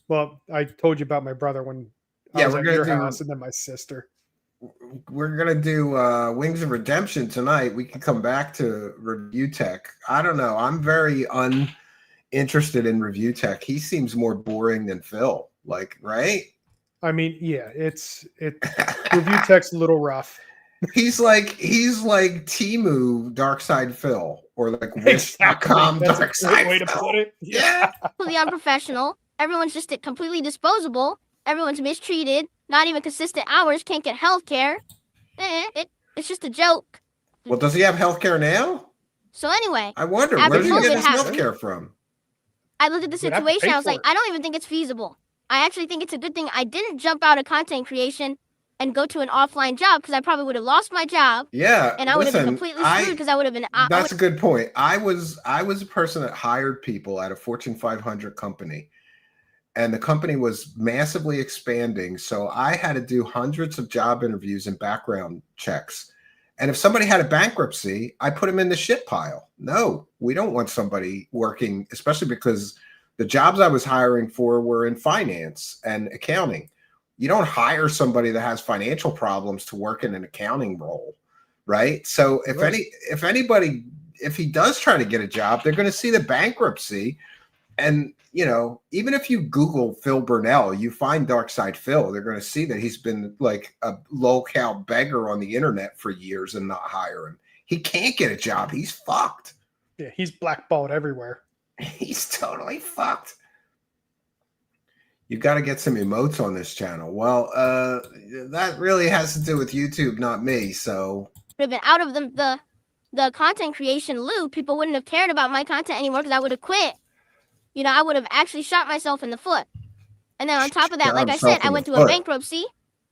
Well, I told you about my brother when I was at your house, and then my sister. We're going to do Wings of Redemption tonight. We can come back to Review Tech. I don't know. I'm very uninterested in Review Tech. He seems more boring than Phil, like, right? I mean, yeah, it's Review Tech's a little rough. He's like Temu Darksydephil, or like Wish.com That's a great way to Darksydephil. put it. Yeah. completely unprofessional. Everyone's just completely disposable. Everyone's mistreated. Not even consistent hours. Can't get health care. It's just a joke. Well, does he have health care now? So anyway, I wonder, after where does he get COVID his happened, health care from? I looked at the You'd have to situation. pay I was for like, it. I don't even think it's feasible. I actually think it's a good thing I didn't jump out of content creation and go to an offline job, because I probably would have lost my job. Yeah, And I would have been completely screwed, because I would have been. That's a good point. I was a person that hired people at a Fortune 500 company, and the company was massively expanding. So I had to do hundreds of job interviews and background checks. And if somebody had a bankruptcy, I put them in the shit pile. No, we don't want somebody working, especially because the jobs I was hiring for were in finance and accounting. You don't hire somebody that has financial problems to work in an accounting role, right? So if he does try to get a job, they're going to see the bankruptcy. And, you know, even if you Google Phil Burnell, you find Darksydephil, they're going to see that he's been like a low-cal beggar on the internet for years and not hire him. He can't get a job. He's fucked. Yeah, he's blackballed everywhere. He's totally fucked. You got to get some emotes on this channel. Well, that really has to do with YouTube, not me. So Would have been out of the content creation loop. People wouldn't have cared about my content anymore, because I would have quit. You know, I would have actually shot myself in the foot. And then on top of that, like I said, I went through a bankruptcy.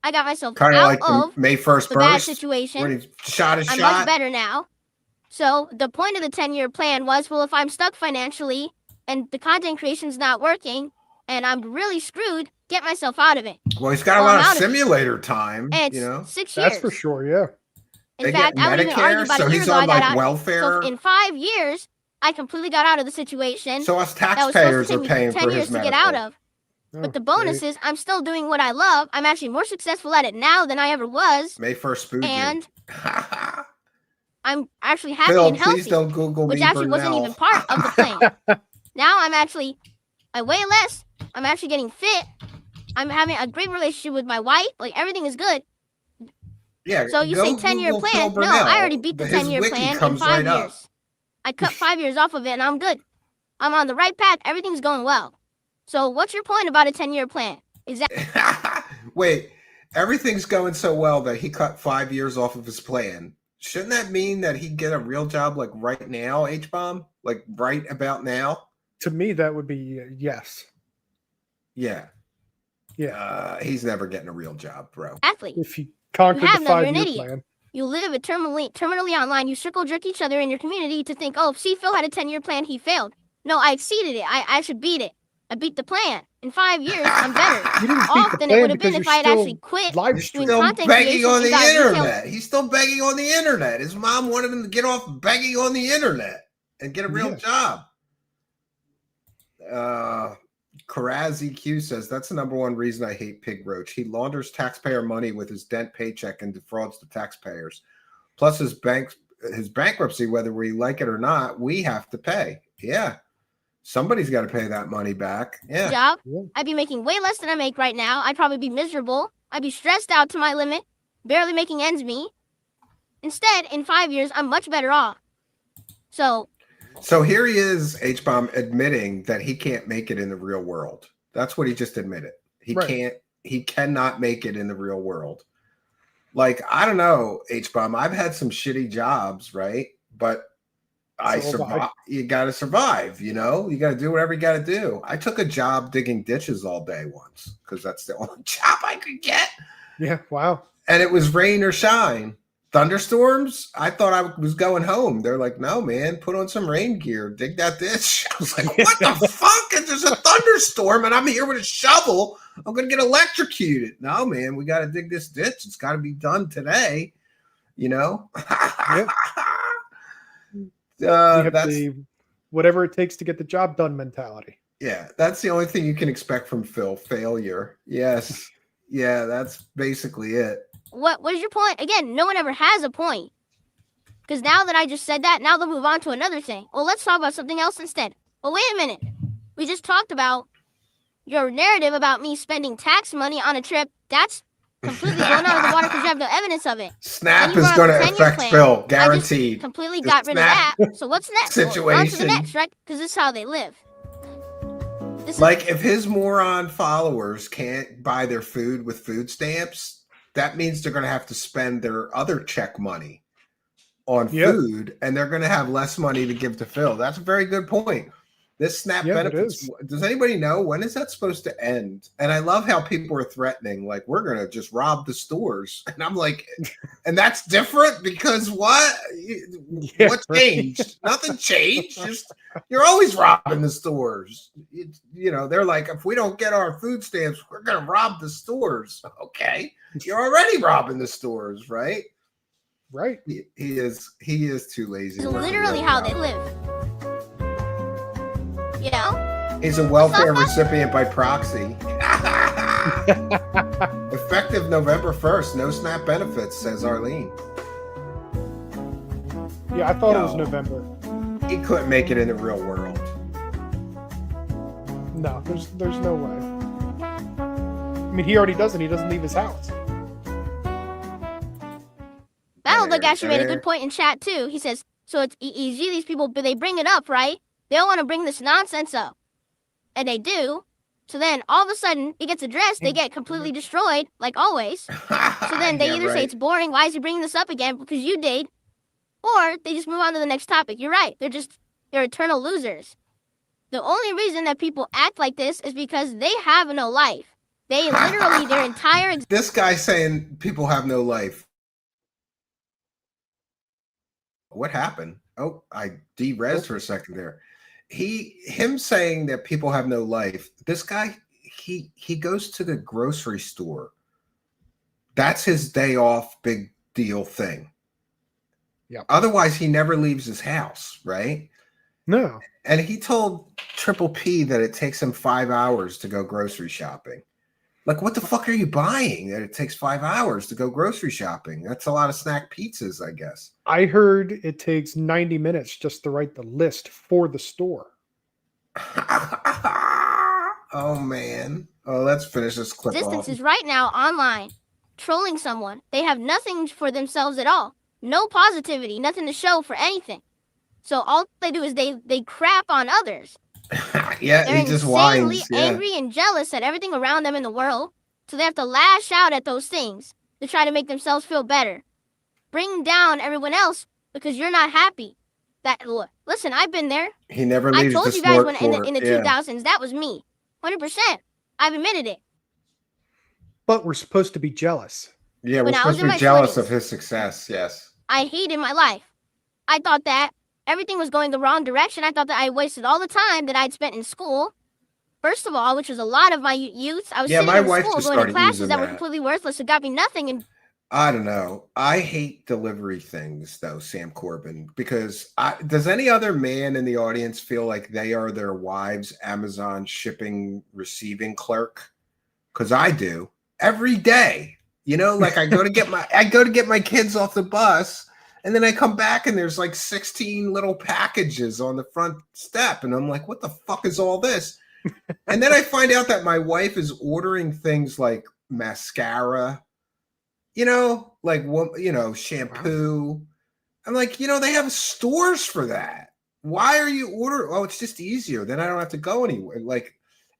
I got myself kind out of like of the May 1st the bad burst situation. when he shot his I'm shot. much better now. So the point of the 10-year plan was, well, if I'm stuck financially and the content creation's not working and I'm really screwed, get myself out of it. Well, he's got a lot of simulator time. And it's you know, 6 years. That's for sure. Yeah. In fact, I would even argue about so a year he's ago I on got like out. welfare. So in 5 years, I completely got out of the situation So us that was supposed taxpayers to are take me paying 10 for years his to medical. get out of. Oh, But the bonus is I'm still doing what I love. I'm actually more successful at it now than I ever was. May 1st spoon And you. I'm actually happy Phil, and healthy, please don't Google which me actually wasn't even part of the plan. Now I weigh less. I'm actually getting fit. I'm having a great relationship with my wife. Like, everything is good. Yeah. So you go say 10-year Google plan. Phil No, I Burnell. already beat the His 10-year wiki plan in comes 5 right years. up. I cut 5 years off of it, and I'm good. I'm on the right path. Everything's going well. So what's your point about a 10-year plan? Wait, everything's going so well that he cut 5 years off of his plan. Shouldn't that mean that he'd get a real job like right now, H-Bomb? Like right about now? To me, that would be yes. Yeah. Yeah. He's never getting a real job, bro. Athlete. If he conquered have the none, you're an 5-year idiot. plan. You live it terminally online. You circle jerk each other in your community to think, oh, see, Phil had a 10-year plan. He failed. No, I exceeded it. I should beat it. I beat the plan. In 5 years, I'm better You didn't beat off the than it plan would have been because if I had you're actually still quit live He's doing still content begging creation on and the got retail. internet. He's still begging on the internet. His mom wanted him to get off begging on the internet and get a real job. Karaz EQ says that's the number one reason I hate Pig Roach. He launders taxpayer money with his dent paycheck and defrauds the taxpayers. Plus his bankruptcy, whether we like it or not, we have to pay. Yeah. Somebody's got to pay that money back. Yeah. Job. I'd be making way less than I make right now. I'd probably be miserable. I'd be stressed out to my limit, barely making ends meet. Instead, in 5 years, I'm much better off. So here he is, H-Bomb, admitting that he can't make it in the real world. That's what he just admitted. He cannot make it in the real world. Like, I don't know, H-Bomb, I've had some shitty jobs, right? But I survive. You got to survive, you know? You got to do whatever you got to do. I took a job digging ditches all day once because that's the only job I could get. Yeah, wow. And it was rain or shine. Thunderstorms, I thought I was going home. They're like, no, man, put on some rain gear. Dig that ditch. I was like, what the fuck? There's a thunderstorm and I'm here with a shovel. I'm going to get electrocuted. No, man, we got to dig this ditch. It's got to be done today, you know? Yep. That's whatever it takes to get the job done mentality. Yeah, that's the only thing you can expect from Phil. Failure. Yes. Yeah, that's basically it. What is your point? Again, no one ever has a point. Because now that I just said that, now they'll move on to another thing. Well, let's talk about something else instead. Well, wait a minute. We just talked about your narrative about me spending tax money on a trip. That's completely blown out of the water because you have no evidence of it. Snap is going to affect Phil, guaranteed. I just completely got rid of that. So what's next? Situation. Well, on to the next, right? Because this is how they live. If his moron followers can't buy their food with food stamps, that means they're going to have to spend their other check money on food, and they're going to have less money to give to Phil. That's a very good point. This SNAP benefits, does anybody know when is that supposed to end? And I love how people are threatening, like, we're going to just rob the stores. And I'm like, and that's different because what? What changed? Nothing changed. Just you're always robbing the stores. You know, they're like, if we don't get our food stamps, we're going to rob the stores. Okay. You're already robbing the stores, right? Right. He is too lazy. It's literally how they live. You know? He's a welfare recipient by proxy. Effective November 1st, no SNAP benefits, says Arlene. Yeah, I thought it was November. He couldn't make it in the real world. No, there's no way. I mean, he already doesn't. He doesn't leave his house. Battleduck actually made a good point in chat too. He says, so it's easy. These people, but they bring it up, right? They don't want to bring this nonsense up. And they do. So then all of a sudden it gets addressed. They get completely destroyed, like always. So then they either say it's boring. Why is he bringing this up again? Because you did. Or they just move on to the next topic. You're right. They're eternal losers. The only reason that people act like this is because they have no life. They literally, their entire... This guy saying people have no life. What happened? Oh, I de-res for a second there. Him saying that people have no life. This guy, he goes to the grocery store. That's his day off, big deal thing. Yeah. Otherwise, he never leaves his house, right? No. And he told Triple P that it takes him 5 hours to go grocery shopping. Like, what the fuck are you buying that it takes 5 hours to go grocery shopping? That's a lot of snack pizzas, I guess. I heard it takes 90 minutes just to write the list for the store. Oh, man. Oh, let's finish this clip Existence off. is right now online, trolling someone. They have nothing for themselves at all. No positivity, nothing to show for anything. So all they do is they crap on others. Yeah, They're he just insanely whines. Yeah. angry and jealous at everything around them in the world. So they have to lash out at those things to try to make themselves feel better. Bring down everyone else because you're not happy. Listen, I've been there. He never I leaves told the you guys snort when for in the 2000s, that was me. 100%. I've admitted it. But we're supposed to be jealous. Yeah, we're When I was supposed to in be my jealous 20s. of his success. Yes. I hated my life. I thought that everything was going the wrong direction. I thought that I wasted all the time that I'd spent in school. First of all, which was a lot of my youth, I was Yeah, sitting my in wife school just going to started classes using that were that. completely worthless. It got me nothing. And I don't know. I hate delivery things, though, Sam Corbin, because does any other man in the audience feel like they are their wives' Amazon shipping receiving clerk? Because I do every day. You know, like I go to get my kids off the bus, and then I come back and there's like 16 little packages on the front step, and I'm like, what the fuck is all this? And then I find out that my wife is ordering things like mascara, like shampoo. I'm like, they have stores for that. Why are you ordering? Oh, it's just easier. Then I don't have to go anywhere. Like,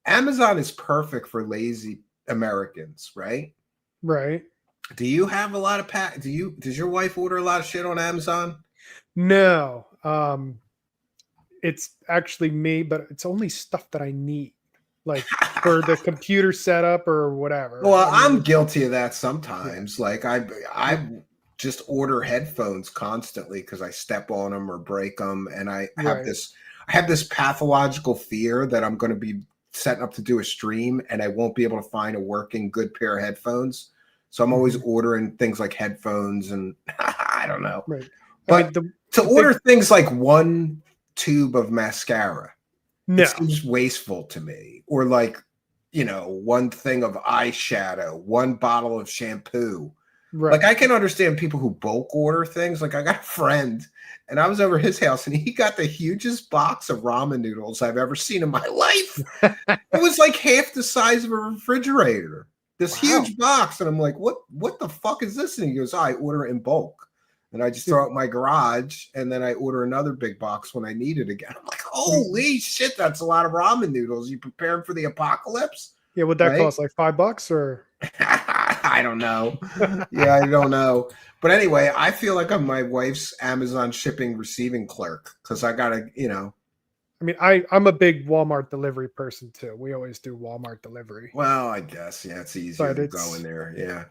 Amazon is perfect for lazy Americans, right? Right. Do you have a lot of does your wife order a lot of shit on Amazon? No. It's actually me, but it's only stuff that I need. Like for the computer setup or whatever. Well, I mean, I'm guilty of that sometimes. Yeah. Like I just order headphones constantly because I step on them or break them, and I have this pathological fear that I'm going to be setting up to do a stream and I won't be able to find a working good pair of headphones. So I'm always ordering things like headphones and I don't know. Right. But to order things like one tube of mascara, no. it seems wasteful to me. Or like, one thing of eyeshadow, one bottle of shampoo. Right. Like I can understand people who bulk order things. Like I got a friend and I was over his house and he got the hugest box of ramen noodles I've ever seen in my life. It was like half the size of a refrigerator. This huge box. And I'm like, what the fuck is this? And he goes, I order it in bulk. And I just throw it in my garage, and then I order another big box when I need it again. I'm like, holy shit, that's a lot of ramen noodles. You preparing for the apocalypse? Yeah, would that cost like $5 or? I don't know. Yeah, I don't know. But anyway, I feel like I'm my wife's Amazon shipping receiving clerk because I gotta, I mean, I'm a big Walmart delivery person too. We always do Walmart delivery. Well, I guess it's easier to go in there. Yeah,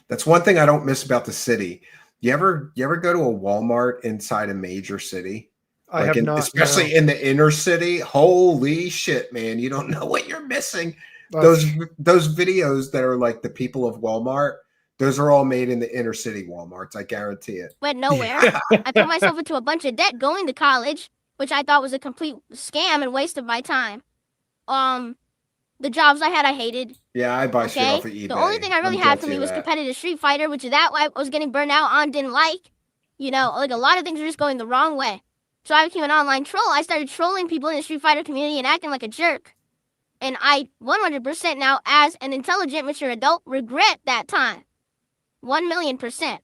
that's one thing I don't miss about the city. You ever go to a Walmart inside a major city? I have not, especially in the inner city. Holy shit, man! You don't know what you're missing. Those videos that are like the people of Walmart, those are all made in the inner city Walmarts. I guarantee it. Went nowhere. I put myself into a bunch of debt going to college, which I thought was a complete scam and waste of my time. The jobs I had, I hated. Yeah, I buy shit off of eBay. The only thing I really had for me was competitive Street Fighter, which is that I was getting burned out on, didn't like. Like a lot of things were just going the wrong way. So I became an online troll. I started trolling people in the Street Fighter community and acting like a jerk. And I 100% now, as an intelligent, mature adult, regret that time. 1,000,000%.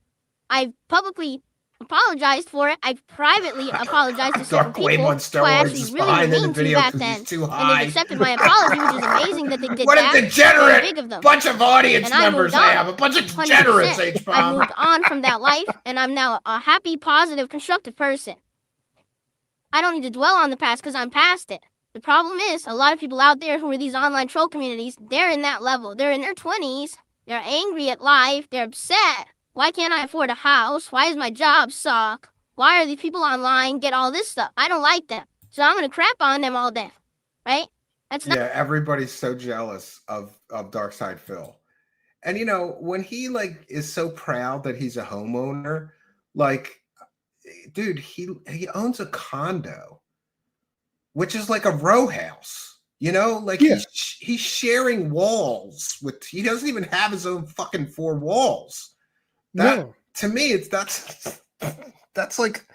I've publicly apologized for it. I've privately apologized to certain people who I actually really mean to back then. And they've accepted my apology, which is amazing that they did what that. What a degenerate bunch of audience members I have. A bunch of degenerates, H-Bomb. I moved on from that life, and I'm now a happy, positive, constructive person. I don't need to dwell on the past because I'm past it. The problem is, a lot of people out there who are these online troll communities, they're in that level. They're in their 20s. They're angry at life. They're upset. Why can't I afford a house? Why does my job suck? Why are these people online get all this stuff? I don't like them. So I'm going to crap on them all day. Right? That's not. Yeah, everybody's so jealous of Darksydephil. And, when he, is so proud that he's a homeowner, dude, he owns a condo. which is like a row house. You know, like Yeah. he's sharing walls with. He doesn't even have his own fucking 4 walls. That No. to me, that's like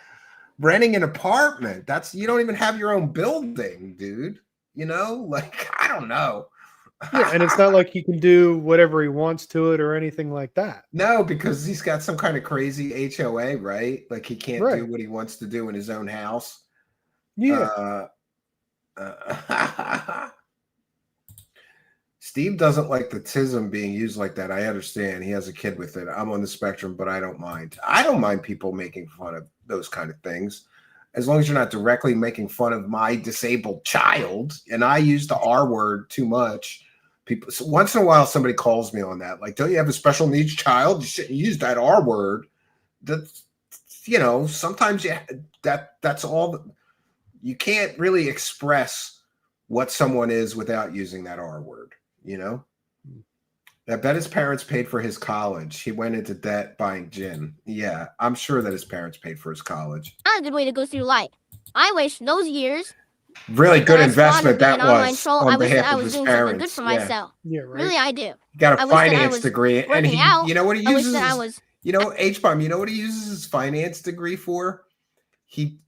renting an apartment. You don't even have your own building, dude. You know, like I don't know. Yeah, and it's not like he can do whatever he wants to it or anything like that. No, because he's got some kind of crazy HOA, right? Like he can't Right. do what he wants to do in his own house. Yeah. Steve doesn't like the tism being used like that. I understand. He has a kid with it. I'm on the spectrum, but I don't mind. I don't mind people making fun of those kind of things, as long as you're not directly making fun of my disabled child. And I use the R word too much. People, so once in a while, somebody calls me on that. Like, don't you have a special needs child? You shouldn't use that R word. That's, you know, sometimes that's all. You can't really express what someone is without using that R word, you know? I bet his parents paid for his college. He went into debt buying gin. Yeah, I'm sure that his parents paid for his college. Not a good way to go through life. I wish those years Really good that I investment squandered being that an online was troll, on I wish that behalf I of was his doing something parents. good for Yeah. myself. Yeah, right. Really, I do. He got I a wish that I finance was degree, and working out. you know what he I wish uses? that I was. You know, H-bomb. You know what he uses his finance degree for? He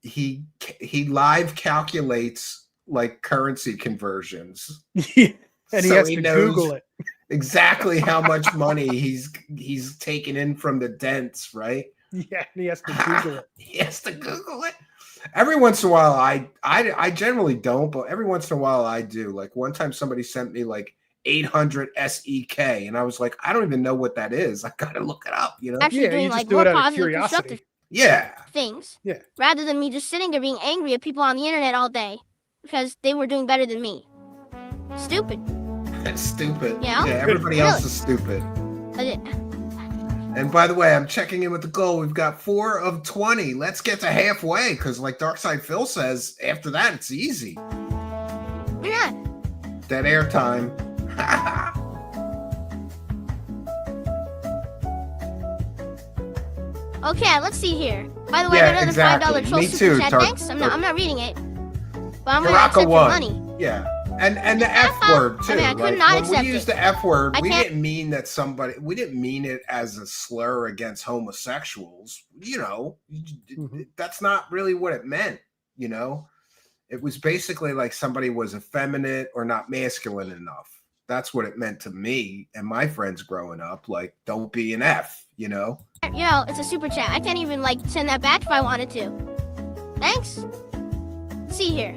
live calculates like currency conversions. Yeah. And he So has he to knows Google it. exactly how much money he's taken in from the dents, right? Yeah, and he has to Google it. He has to Google it. Every once in a while, I generally don't, but every once in a while I do. Like one time, somebody sent me like 800 SEK, and I was like, I don't even know what that is. I gotta look it up. You know? Actually Yeah, doing you just like do more it out of positive, constructive curiosity. Yeah. things. Yeah. Rather than me just sitting there being angry at people on the internet all day because they were doing better than me. Stupid. That's stupid. Yeah? Yeah, everybody else is stupid. And by the way, I'm checking in with the goal. We've got 4 of 20. Let's get to halfway, because like Darksydephil says, after that, it's easy. Yeah. Dead air time. Okay, let's see here. By the way, Yeah, I got another exactly. $5 troll Me super too, chat. Dark- Thanks. I'm not reading it. But I'm gonna Baraka accept your won. money. Yeah. And the F word too. I mean, I could like, not when accept we used it. the F word, I we can't- didn't mean that we didn't mean it as a slur against homosexuals. You know, that's not really what it meant. You know, it was basically like somebody was effeminate or not masculine enough. That's what it meant to me and my friends growing up. Like, don't be an F, you know? You know, it's a super chat. I can't even like send that back if I wanted to. Thanks. Let's see here.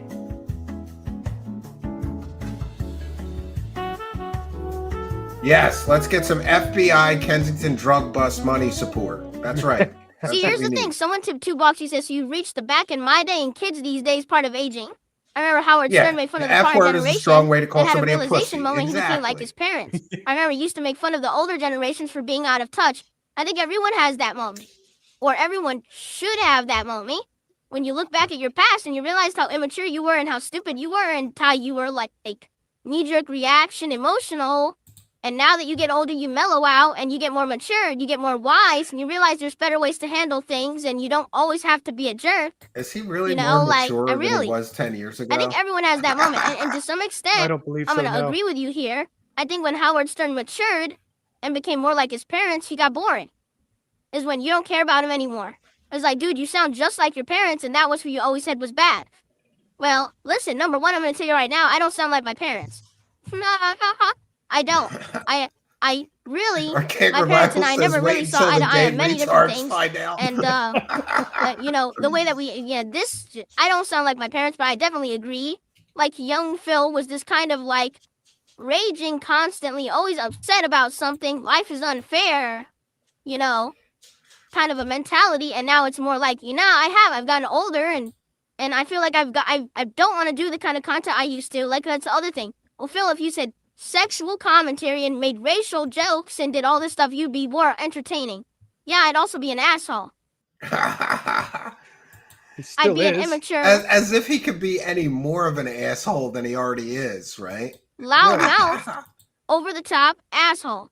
Yes, let's get some FBI Kensington drug bust money support. That's right. That's See, what here's we the thing. need. Someone tipped $2. He says, so you reached the back in my day and kids these days part of aging. I remember Howard Yeah, Stern made fun of the the F prior word is a generation strong way to call and had a somebody a realization pussy. moment he became like Exactly. his parents. I remember he used to make fun of the older generations for being out of touch. I think everyone has that moment. Or everyone should have that moment when you look back at your past and you realize how immature you were and how stupid you were and how you were like knee-jerk reaction, emotional. And now that you get older, you mellow out and you get more mature, you get more wise, and you realize there's better ways to handle things and you don't always have to be a jerk. Is he really You know, more like, mature I than really- he was 10 years ago? I think everyone has that moment. And to some I extent, don't believe I'm so. going to No. agree with you here. I think when Howard Stern matured and became more like his parents, he got boring. Is when you don't care about him anymore. It's like, dude, you sound just like your parents, and that was who you always said was bad. Well, listen, number one, I'm going to tell you right now, I don't sound like my parents. I don't. I really, Our king my parents and I Revival never says, really "Wait saw until eye to the eye day on many different retards things. find out." And, but, you know, the way that I don't sound like my parents, but I definitely agree. Like, young Phil was this kind of, like, raging constantly, always upset about something. Life is unfair, you know, kind of a mentality. And now it's more like, you know, I've gotten older and I feel like I don't want to do the kind of content I used to. Like, that's the other thing. Well, Phil, if you said sexual commentary and made racial jokes and did all this stuff, you'd be more entertaining. Yeah, I'd also be an asshole. He still I'd be an is. immature, as if he could be any more of an asshole than he already is, right? loud mouth, over the top asshole,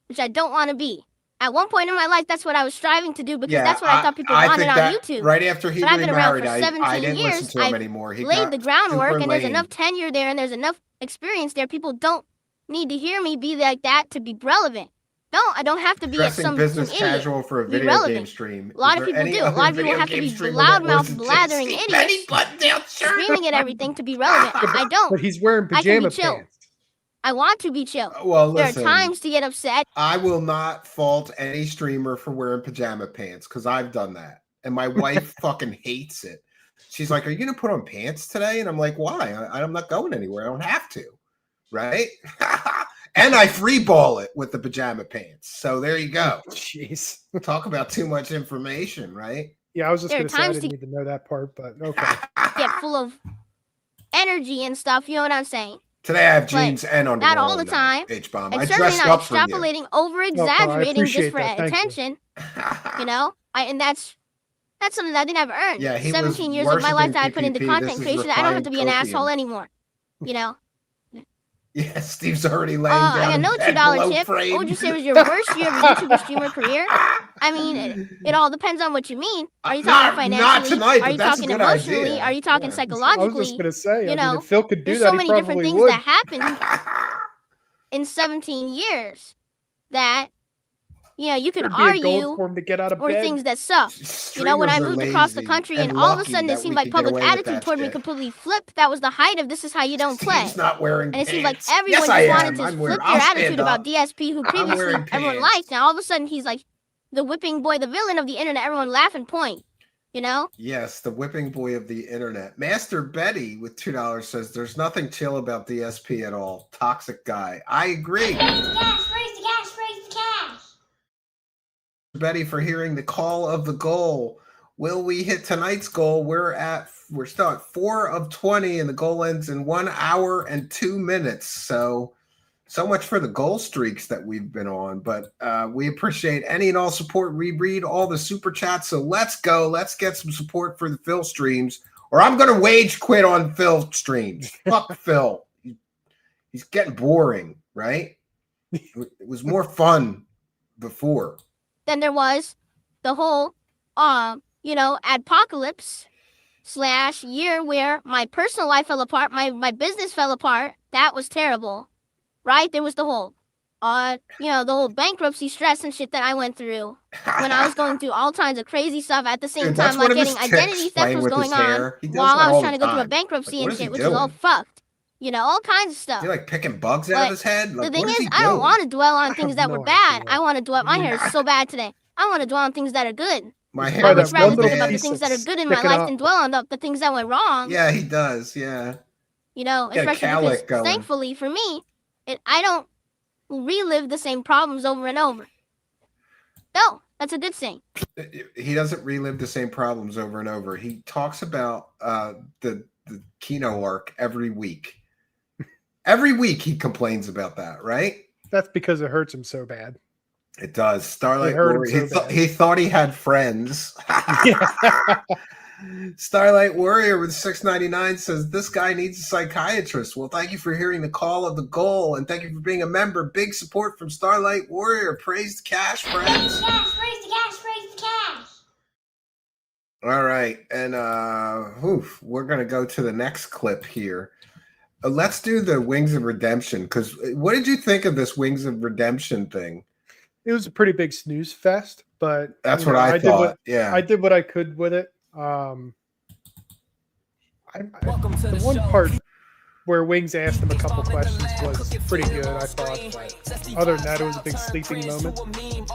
which I don't want to be. At one point in my life, that's what I was striving to do because Yeah, that's what I thought people wanted think on that YouTube. right after he But I've been around remarried, for I 17 didn't listen years. to him I've anymore. He laid got the groundwork, super and there's lame. enough tenure there, and there's enough experience there. People don't need to hear me be like that to be relevant. No, I don't have to be Dressing some business idiot. casual for a Be video relevant. game stream. A lot Is of there people any do. A other lot of people video have to game be streamer that wears loudmouth a blathering Steve Benny idiots, button-down shirt? screaming at everything to be relevant. I don't. But he's wearing I can be pajama chill. pants. I want to be chill. Well, There are listen. times to get upset. I will not fault any streamer for wearing pajama pants because I've done that. And my wife fucking hates it. She's like, "Are you going to put on pants today?" And I'm like, "Why? I'm not going anywhere. I don't have to." Right? And I free ball it with the pajama pants. So there you go. Jeez. Talk about too much information, right? Yeah, I was just There are going to say I times didn't to even know that part, but okay. get full of energy and stuff. You know what I'm saying? Today I have jeans and underwear. Not all the time. H-bomb. And I certainly dressed not up for you. extrapolating, over exaggerating just appreciate for that. Thank you. attention. You know, and that's something that I didn't have earned. Yeah, he 17 was years of my life that I worshiping put into PPP. content This is creation. I don't have to be an refined asshole copium. anymore. You know. Yeah, Steve's already laying I down. got no in bed $2 below tip. frame. What would you say was your worst year of your YouTuber streamer career? I mean, it all depends on what you mean. Are you talking financially? Not tonight, Are but you that's a talking good emotionally? idea. Are you talking Yeah. I was psychologically? just going to say, You I mean, know, if Phil could do There's that, so he many probably different things would. that happened in 17 years that, you know, you could There'd be a goal argue for him to get out of or bed. things that suck. You know, when I Streamers are moved across the lazy country and all of a lucky sudden that it seemed we like could get public away with attitude that toward me shit. completely flipped. That was the height of this is how you don't play. Steve's not wearing And it seemed like pants. everyone Yes, I just wanted am. to I'm flip wearing, their I'll stand attitude about up. DSP, who I'm previously wearing everyone pants. liked. Now all of a sudden he's like the whipping boy, the villain of the internet. Everyone laugh and point. You know? Yes, the whipping boy of the internet. Master Betty with $2 says there's nothing chill about DSP at all. Toxic guy. I agree. Raise the cash, raise the cash, raise the cash. Betty for hearing the call of the goal. Will we hit tonight's goal? We're still at 4 of 20 and the goal ends in 1 hour and 2 minutes. So much for the goal streaks that we've been on, but we appreciate any and all support. We read all the super chats. So let's go. Let's get some support for the Phil streams, or I'm going to wage quit on Phil streams. Fuck Phil. He's getting boring, right? It was more fun before. Then there was the whole, you know, adpocalypse / year where my personal life fell apart, my business fell apart. That was terrible, right? There was the whole, you know, the whole bankruptcy stress and shit that I went through when I was going through all kinds of crazy stuff at the same Dude, that's time. one Like of his getting tics, identity theft playing was with his going on hair. He does while that I all was trying the to go through a time. bankruptcy Like, what and is he shit, which was all doing? fucked. You know, all kinds of stuff. Is he like picking bugs out But of his head? Like, The thing what is, he I don't doing? want to dwell on things have that were no bad. idea. I want to dwell. My hair is so bad today. I want to dwell on things that are good. My It's hair I probably was would that one rather so little think about the bad. piece things that are that's good in my sticking life up. than dwell on the things that went wrong. Yeah, he does. Yeah. You know, Get a especially because cowlick going. thankfully for me, I don't relive the same problems over and over. No, that's a good thing. He doesn't relive the same problems over and over. He talks about the Kino arc every week. Every week he complains about that, right? That's because it hurts him so bad. It does. Starlight It hurt him Warrior. so bad. He thought he had friends. Starlight Warrior with $6.99 says this guy needs a psychiatrist. Well, thank you for hearing the call of the goal, and thank you for being a member. Big support from Starlight Warrior. Praise the cash, Raise friends. the cash, raise the cash, raise the cash. All right, and we're gonna go to the next clip here. Let's do the Wings of Redemption, because what did you think of this Wings of Redemption thing? It was a pretty big snooze fest, but That's you what know, I thought. I did what I could with it. The one part where Wings asked him a couple questions was pretty good, I thought. But other than that, it was a big sleeping moment.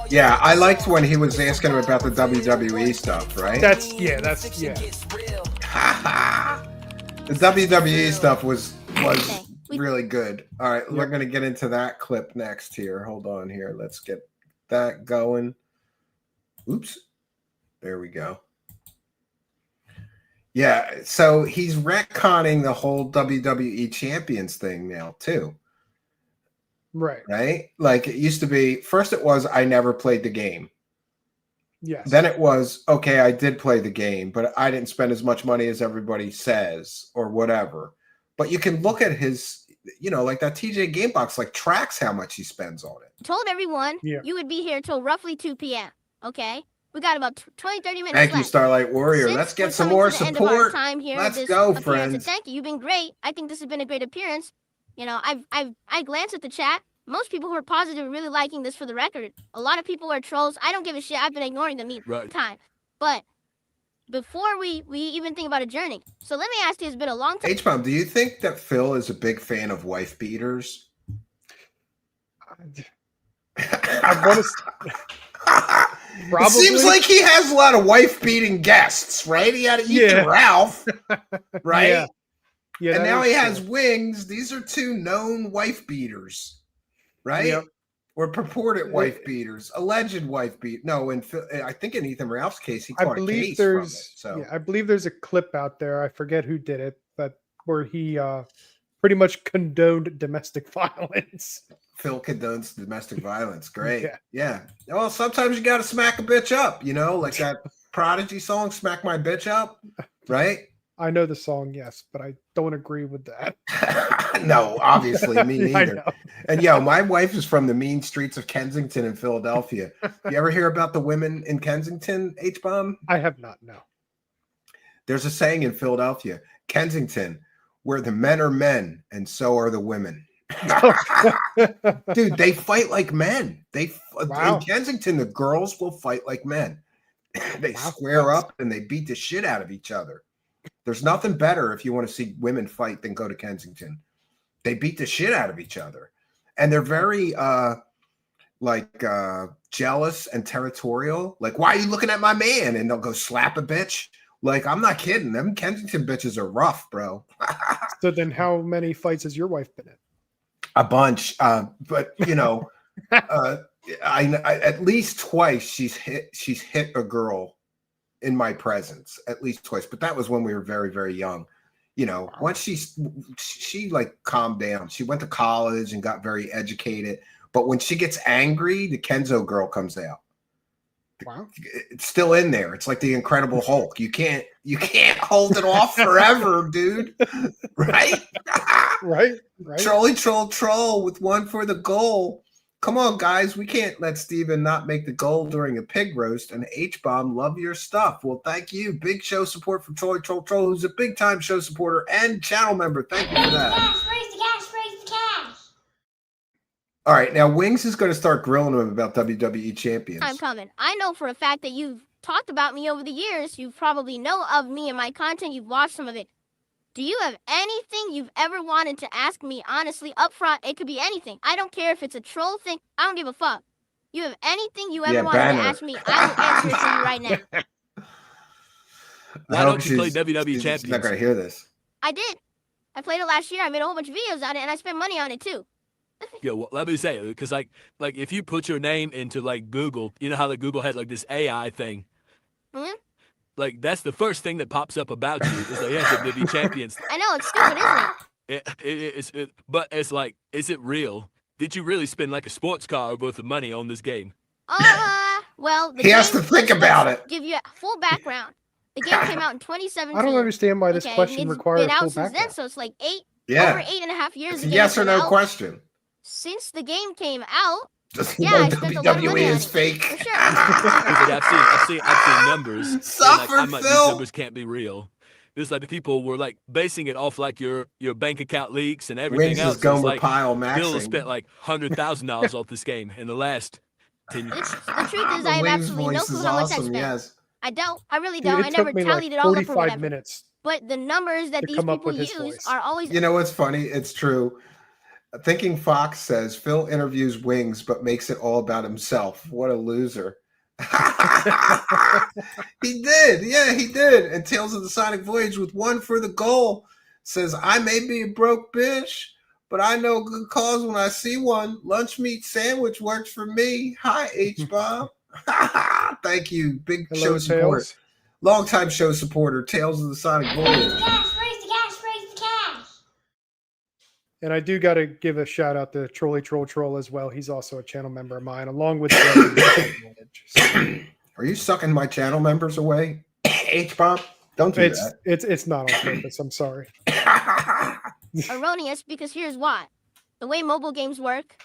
Yeah, I liked when he was asking him about the WWE stuff, right? That's yeah. The WWE stuff was Okay. really good. All right, we're Yep. gonna get into that clip next here. Hold on here. Let's get that going. Oops. There we go. Yeah, so he's retconning the whole WWE champions thing now too, right? Like it used to be, first it was I never played the game. Yes. Then it was, okay, I did play the game, but I didn't spend as much money as everybody says or whatever. But you can look at his like that TJ Gamebox, like tracks how much he spends on it. Told everyone Yeah. you would be here till roughly 2 p.m. Okay? We got about 20, 30 minutes Thank you, left. Starlight Warrior. Since Let's we're get some coming more to the end of our support. time here, Let's this go, appearance, friends. and thank you. You've been great. I think this has been a great appearance. You know, I glanced at the chat. Most people who are positive are really liking this for the record. A lot of people are trolls. I don't give a shit. I've been ignoring them the Right. time. But before we even think about adjourning, so let me ask you, it's been a long time. H-Bomb, do you think that Phil is a big fan of wife beaters? I want to. It seems like he has a lot of wife-beating guests, right? He had Ethan Ralph, right? Yeah, and now he has Wings. These are two known wife beaters, right? Yep. Or purported wife beaters, alleged wife beat. No, I think in Ethan Ralph's case, he caught a case from it. So yeah, I believe there's a clip out there. I forget who did it, but where he pretty much condoned domestic violence. Phil condones domestic violence. Great. Yeah. Yeah. Well, sometimes you got to smack a bitch up, like that Prodigy song, Smack My Bitch Up, right? I know the song, yes, but I don't agree with that. No, obviously, me I neither. know. And my wife is from the mean streets of Kensington in Philadelphia. You ever hear about the women in Kensington, H-Bomb? I have not, no. There's a saying in Philadelphia, Kensington, where the men are men and so are the women. Dude, they fight like men. Wow. In Kensington, the girls will fight like men. They square up and they beat the shit out of each other. There's nothing better if you want to see women fight than go to Kensington. They beat the shit out of each other. And they're very jealous and territorial. Like, why are you looking at my man? And they'll go slap a bitch. Like, I'm not kidding. Them Kensington bitches are rough, bro. So then how many fights has your wife been in? A bunch. But I at least twice she's hit a girl in my presence, at least twice. But that was when we were very, very young. Once she like calmed down. She went to college and got very educated. But when she gets angry, the Kenzo girl comes out. Wow. It's still in there. It's like the Incredible Hulk. You can't hold it off forever, dude. Right? Right. Trolly troll with one for the goal. Come on, guys. We can't let Steven not make the goal during a pig roast. And H-Bomb, love your stuff. Well, thank you. Big show support from Trolly Troll, who's a big-time show supporter and channel member. Thank you for that. Raise the cash, raise the cash. All right, now Wings is going to start grilling him about WWE champions. I'm coming. I know for a fact that you've talked about me over the years. You probably know of me and my content. You've watched some of it. Do you have anything you've ever wanted to ask me honestly up front? It could be anything. I don't care if it's a troll thing. I don't give a fuck. You have anything you ever wanted to ask me? I will answer it for you right now. Why don't you play WWE Champions? She's not going to hear this. I did. I played it last year. I made a whole bunch of videos on it, and I spent money on it too. Yeah, well, let me say, because like if you put your name into like Google, you know how the Google had like this AI thing. Hmm? Like that's the first thing that pops up about you is like, yeah, WWE Champions. I know it's stupid, isn't it? But it's like, is it real? Did you really spend like a sports car worth of money on this game? Well, he has to think about it. Give you a full background. The game came out in 2017. I don't understand why this question requires been out full since background. then, so it's like over 8.5 years. It's a yes or no question. Since the game came out, Just I spent a lot of money WWE on is it. fake. For sure. I've seen numbers. Suffer, I'm like, these Phil. numbers can't be real. It's like the people were like basing it off like your bank account leaks and everything Wings else. is going It's with like pile Bill has maxing. spent like $100,000 off this game in the last 10 years. The truth is, I have absolutely no clue how much I spent. Yes. I don't. I really Dude, don't. it I took never me tallied like it all up or 45 whatever. minutes. But the numbers that to these come up people with his use voice. are always. You know what's funny? It's true. Thinking Fox says Phil interviews Wings but makes it all about himself. What a loser. He did. Yeah, he did. And Tales of the Sonic Voyage with one for the goal says, I may be a broke bitch, but I know good cause when I see one. Lunch meat sandwich works for me. Hi, H-Bomb. Thank you. Big Hello, show support. Tails. Longtime show supporter, Tales of the Sonic Voyage. Raise the cash, raise the cash, raise the cash. And I do got to give a shout out to Trolly Troll as well. He's also a channel member of mine, along with Joey. Are you sucking my channel members away? H-Bomb? Don't do that. It's not on purpose. I'm sorry. erroneous because here's why. The way mobile games work,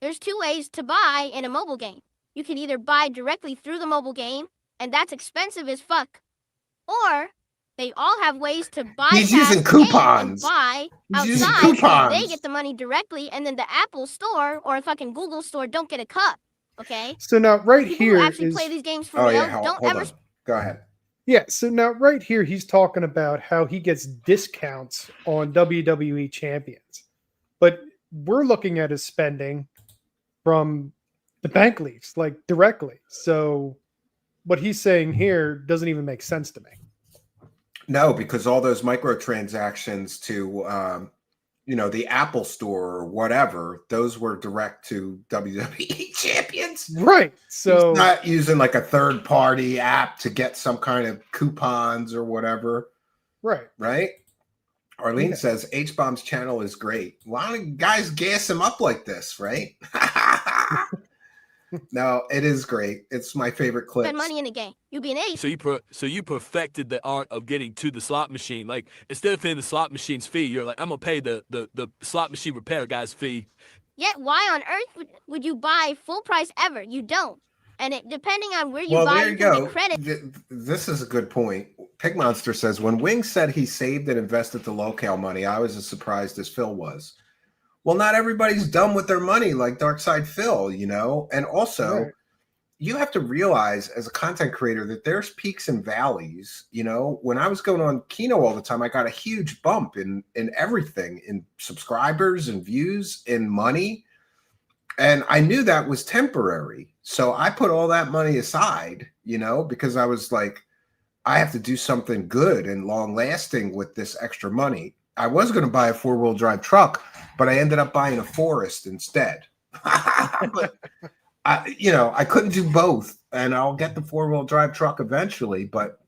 there's two ways to buy in a mobile game. You can either buy directly through the mobile game, and that's expensive as fuck. Or they all have ways to bypass using the game and coupons. buy He's using outside so coupons. they get the money directly, and then the Apple store or a fucking Google store don't get a cut. Okay? So now right People here who actually is play these games for Oh real yeah, don't hold ever on. Go ahead. yeah. So now right here he's talking about how he gets discounts on WWE champions, but we're looking at his spending from the bank leaves, like directly. So what he's saying here doesn't even make sense to me. No, because all those microtransactions to the Apple store or whatever, those were direct to WWE champions. Right. So he's not using like a third party app to get some kind of coupons or whatever. Right. Arlene says H-Bomb's channel is great. Why don't you guys gas him up like this, right? No, it is great. It's my favorite clip. spend money in a game. You be an ace. So you perfected the art of getting to the slot machine. Like instead of paying the slot machine's fee, you're like, I'm gonna pay the slot machine repair guy's fee. Yet why on earth would you buy full price ever? You don't. And it depending on where you Well, buy, there you you can go. get credit. This is a good point. Pig Monster says, when Wings said he saved and invested the locale money, I was as surprised as Phil was. Well, not everybody's dumb with their money like Darksydephil, and also Right. you have to realize as a content creator that there's peaks and valleys. When I was going on Kino all the time, I got a huge bump in everything, in subscribers and views, in money. And I knew that was temporary. So I put all that money aside, because I was like, I have to do something good and long lasting with this extra money. I was going to buy a 4-wheel drive truck, but I ended up buying a Forest instead. But I couldn't do both, and I'll get the 4-wheel drive truck eventually. But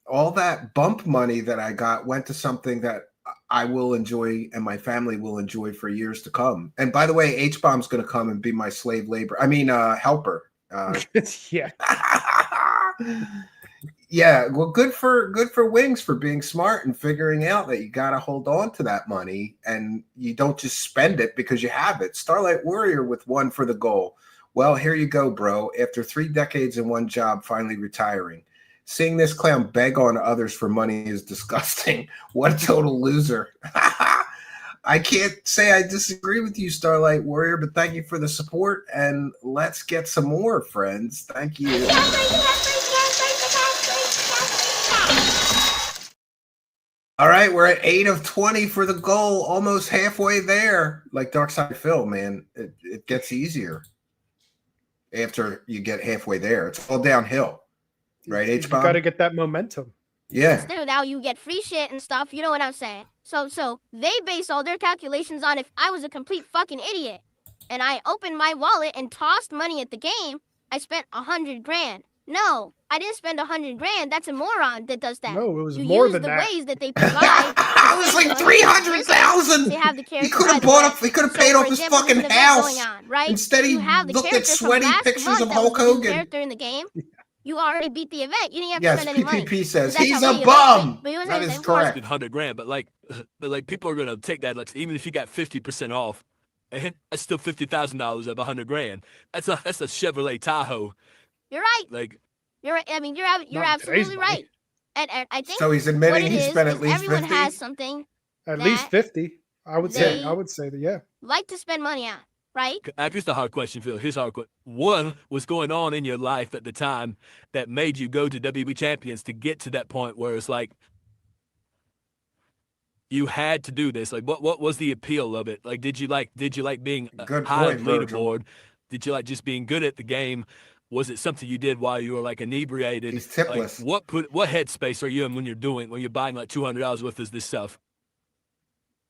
all that bump money that I got went to something that I will enjoy and my family will enjoy for years to come. And by the way, H-Bomb's going to come and be my slave labor. Helper. Yeah. Yeah. Well, good for Wings for being smart and figuring out that you got to hold on to that money and you don't just spend it because you have it. Starlight Warrior with one for the goal. Well, here you go, bro. After 3 decades in one job, finally retiring. Seeing this clown beg on others for money is disgusting. What a total loser. I can't say I disagree with you, Starlight Warrior, but thank you for the support, and let's get some more, friends. Thank you. All right, we're at 8 of 20 for the goal, almost halfway there. Like Darksydephil, man, it gets easier after you get halfway there. It's all downhill. Right, You H-Bomb? got to get that momentum. Yeah. So now you get free shit and stuff. You know what I'm saying? So they base all their calculations on if I was a complete fucking idiot and I opened my wallet and tossed money at the game, I spent 100 grand. No, I didn't spend 100 grand. That's a moron that does that. No, it was you more use than the that. ways that they provide. It was like 300,000. They have the character. He could have by the bought way. up. He could have So, paid for off his example, fucking there's an event house. going on, right? Instead, he You have the looked at character from sweaty last pictures month of that Hulk was the new Hogan. character in the game. You already beat the event. You didn't have to Yes, spend any money. PPP says That's he's how a big it is. bum. But you know what That I'm is saying? correct. 100 grand, but like people are gonna take that. Like even if you got 50% off, and that's still $50,000 of 100 grand. That's a Chevrolet Tahoe. You're right. Like You're right. I mean, you're Not in today's absolutely money. right. And I think So he's what admitting it he is spent at least everyone 50. has something At that least 50. I would say. they- I would say that. Yeah. like to spend money on, right? here's the hard question, Phil. Here's the hard question. What was going on in your life at the time that made you go to WWE Champions to get to that point where it's like you had to do this? Like what was the appeal of it? Like did you like being Good high point, on Virgil. leaderboard? Did you like just being good at the game? Was it something you did while you were like inebriated? He's Like, tipless. what headspace are you in when you're buying like $200 worth of this stuff?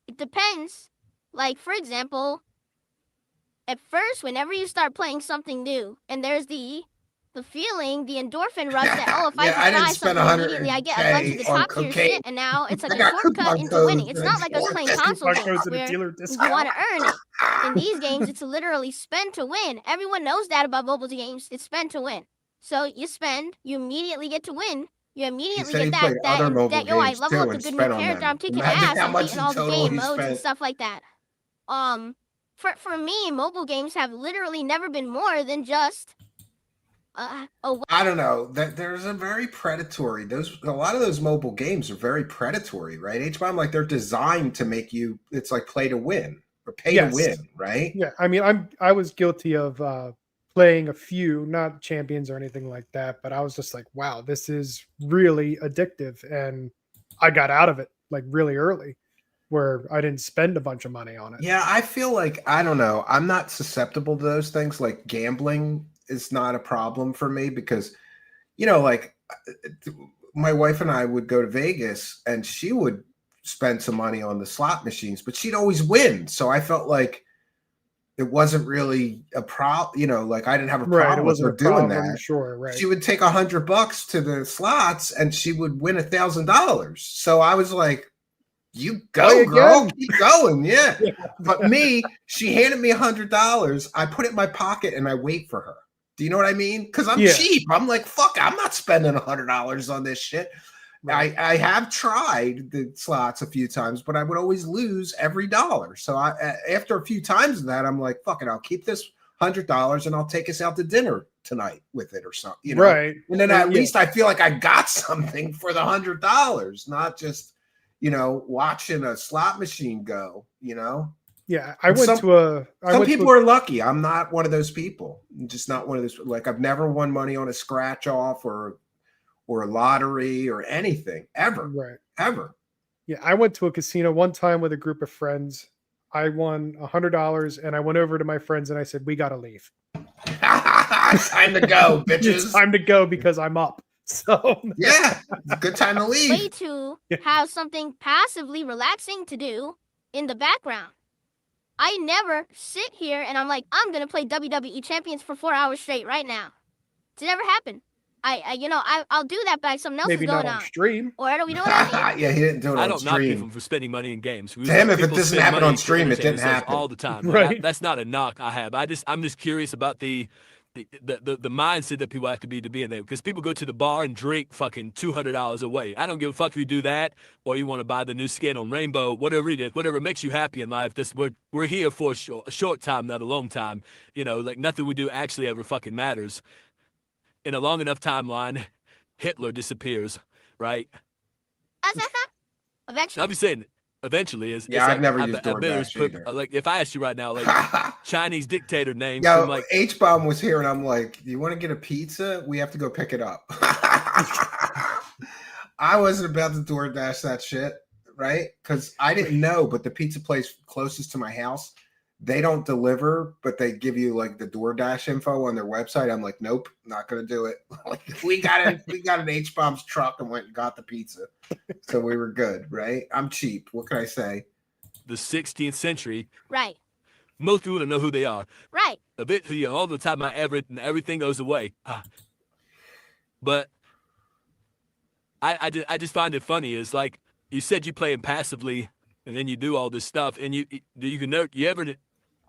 It depends. Like, for example, at first, whenever you start playing something new, and there's the feeling, the endorphin rush that, oh, if I Yeah, I just didn't buy spend something immediately, I get a bunch of the $100K on top tier cocaine. shit, and now it's like I a got shortcut coupon into winning. codes, It's not like us playing console Coupon games codes at a where dealer you discount. want to earn it. In these games, it's literally spend to win. Everyone knows that about mobile games. It's spend to win. So you spend, you immediately get to win, you He immediately said he get played other mobile yo, I games level too up the and good new spent on character, them. I'm kicking Imagine ass, how I'm much beating in all the total game he modes and spent. stuff like that. For me, mobile games have literally never been more than just a I don't know. That there's a very predatory. A lot of those mobile games are very predatory, right? H-Bomb, like they're designed to make you. It's like play to win or pay to Yes. win, right? Yeah, I mean, I was guilty of playing a few, not champions or anything like that, but I was just like, wow, this is really addictive, and I got out of it like really early, where I didn't spend a bunch of money on it. Yeah, I feel like I don't know. I'm not susceptible to those things. Like gambling is not a problem for me because, like my wife and I would go to Vegas and she would spend some money on the slot machines, but she'd always win. So I felt like it wasn't really a problem. Like I didn't have a Right, it problem with her wasn't a doing problem. that. Sure, right. She would take $100 to the slots and she would win $1,000. So I was like, you Play go, girl, again. keep going. Yeah. Yeah. But me, she handed me $100. I put it in my pocket and I wait for her. Do you know what I mean? Because I'm Yeah. cheap. I'm like, fuck, I'm not spending $100 on this shit. Right. I have tried the slots a few times, but I would always lose every dollar. So after a few times of that, I'm like, fuck it, I'll keep this $100 and I'll take us out to dinner tonight with it or something. Right. And then at least I feel like I got something for the $100, not just watching a slot machine go. Yeah, I went to some people are lucky. I'm not one of those people. I'm just not one of those. Like I've never won money on a scratch off or a lottery or anything ever. Right. Ever. Yeah, I went to a casino one time with a group of friends. I won $100, and I went over to my friends and I said, "We got to leave. Time to go, bitches. It's time to go because I'm up." So yeah, it's a good time to leave. way to have something passively relaxing to do in the background. I never sit here and I'm like, I'm gonna play WWE Champions for 4 hours straight right now. It's never happened. I'll do that by something else maybe is going not on on. stream. Or you know what I mean? Yeah, he didn't do it I on don't knock people stream. for spending money in games. To him, if it People doesn't spend happen money on to stream, it entertain didn't themselves happen. all the time. Right. That's not a knock I have. I'm just curious about the mindset that people have to be in there, because people go to the bar and drink fucking $200 away. I don't give a fuck if you do that or you want to buy the new skin on Rainbow, whatever it is, whatever makes you happy in life. We're here for a short time, not a long time. Like nothing we do actually ever fucking matters. In a long enough timeline, Hitler disappears, right? Eventually. I'm just saying, eventually is. Yeah, I've never used I bet DoorDash either. like if I asked you right now, like Chinese dictator names, Yeah, from like H-Bomb was here, and I'm like, "Do you want to get a pizza? We have to go pick it up." I wasn't about to DoorDash that shit, right? Because I didn't know, but the pizza place closest to my house, they don't deliver, but they give you like the DoorDash info on their website. I'm like, nope, not gonna do it. Like, we got an H-Bomb's truck and went and got the pizza, so we were good, right? I'm cheap. What can I say? the 16th century. Right. Most people don't know who they are. Right. A bit, all the time, everything goes away. But I just find it funny. Is like you said, you play passively, and then you do all this stuff, and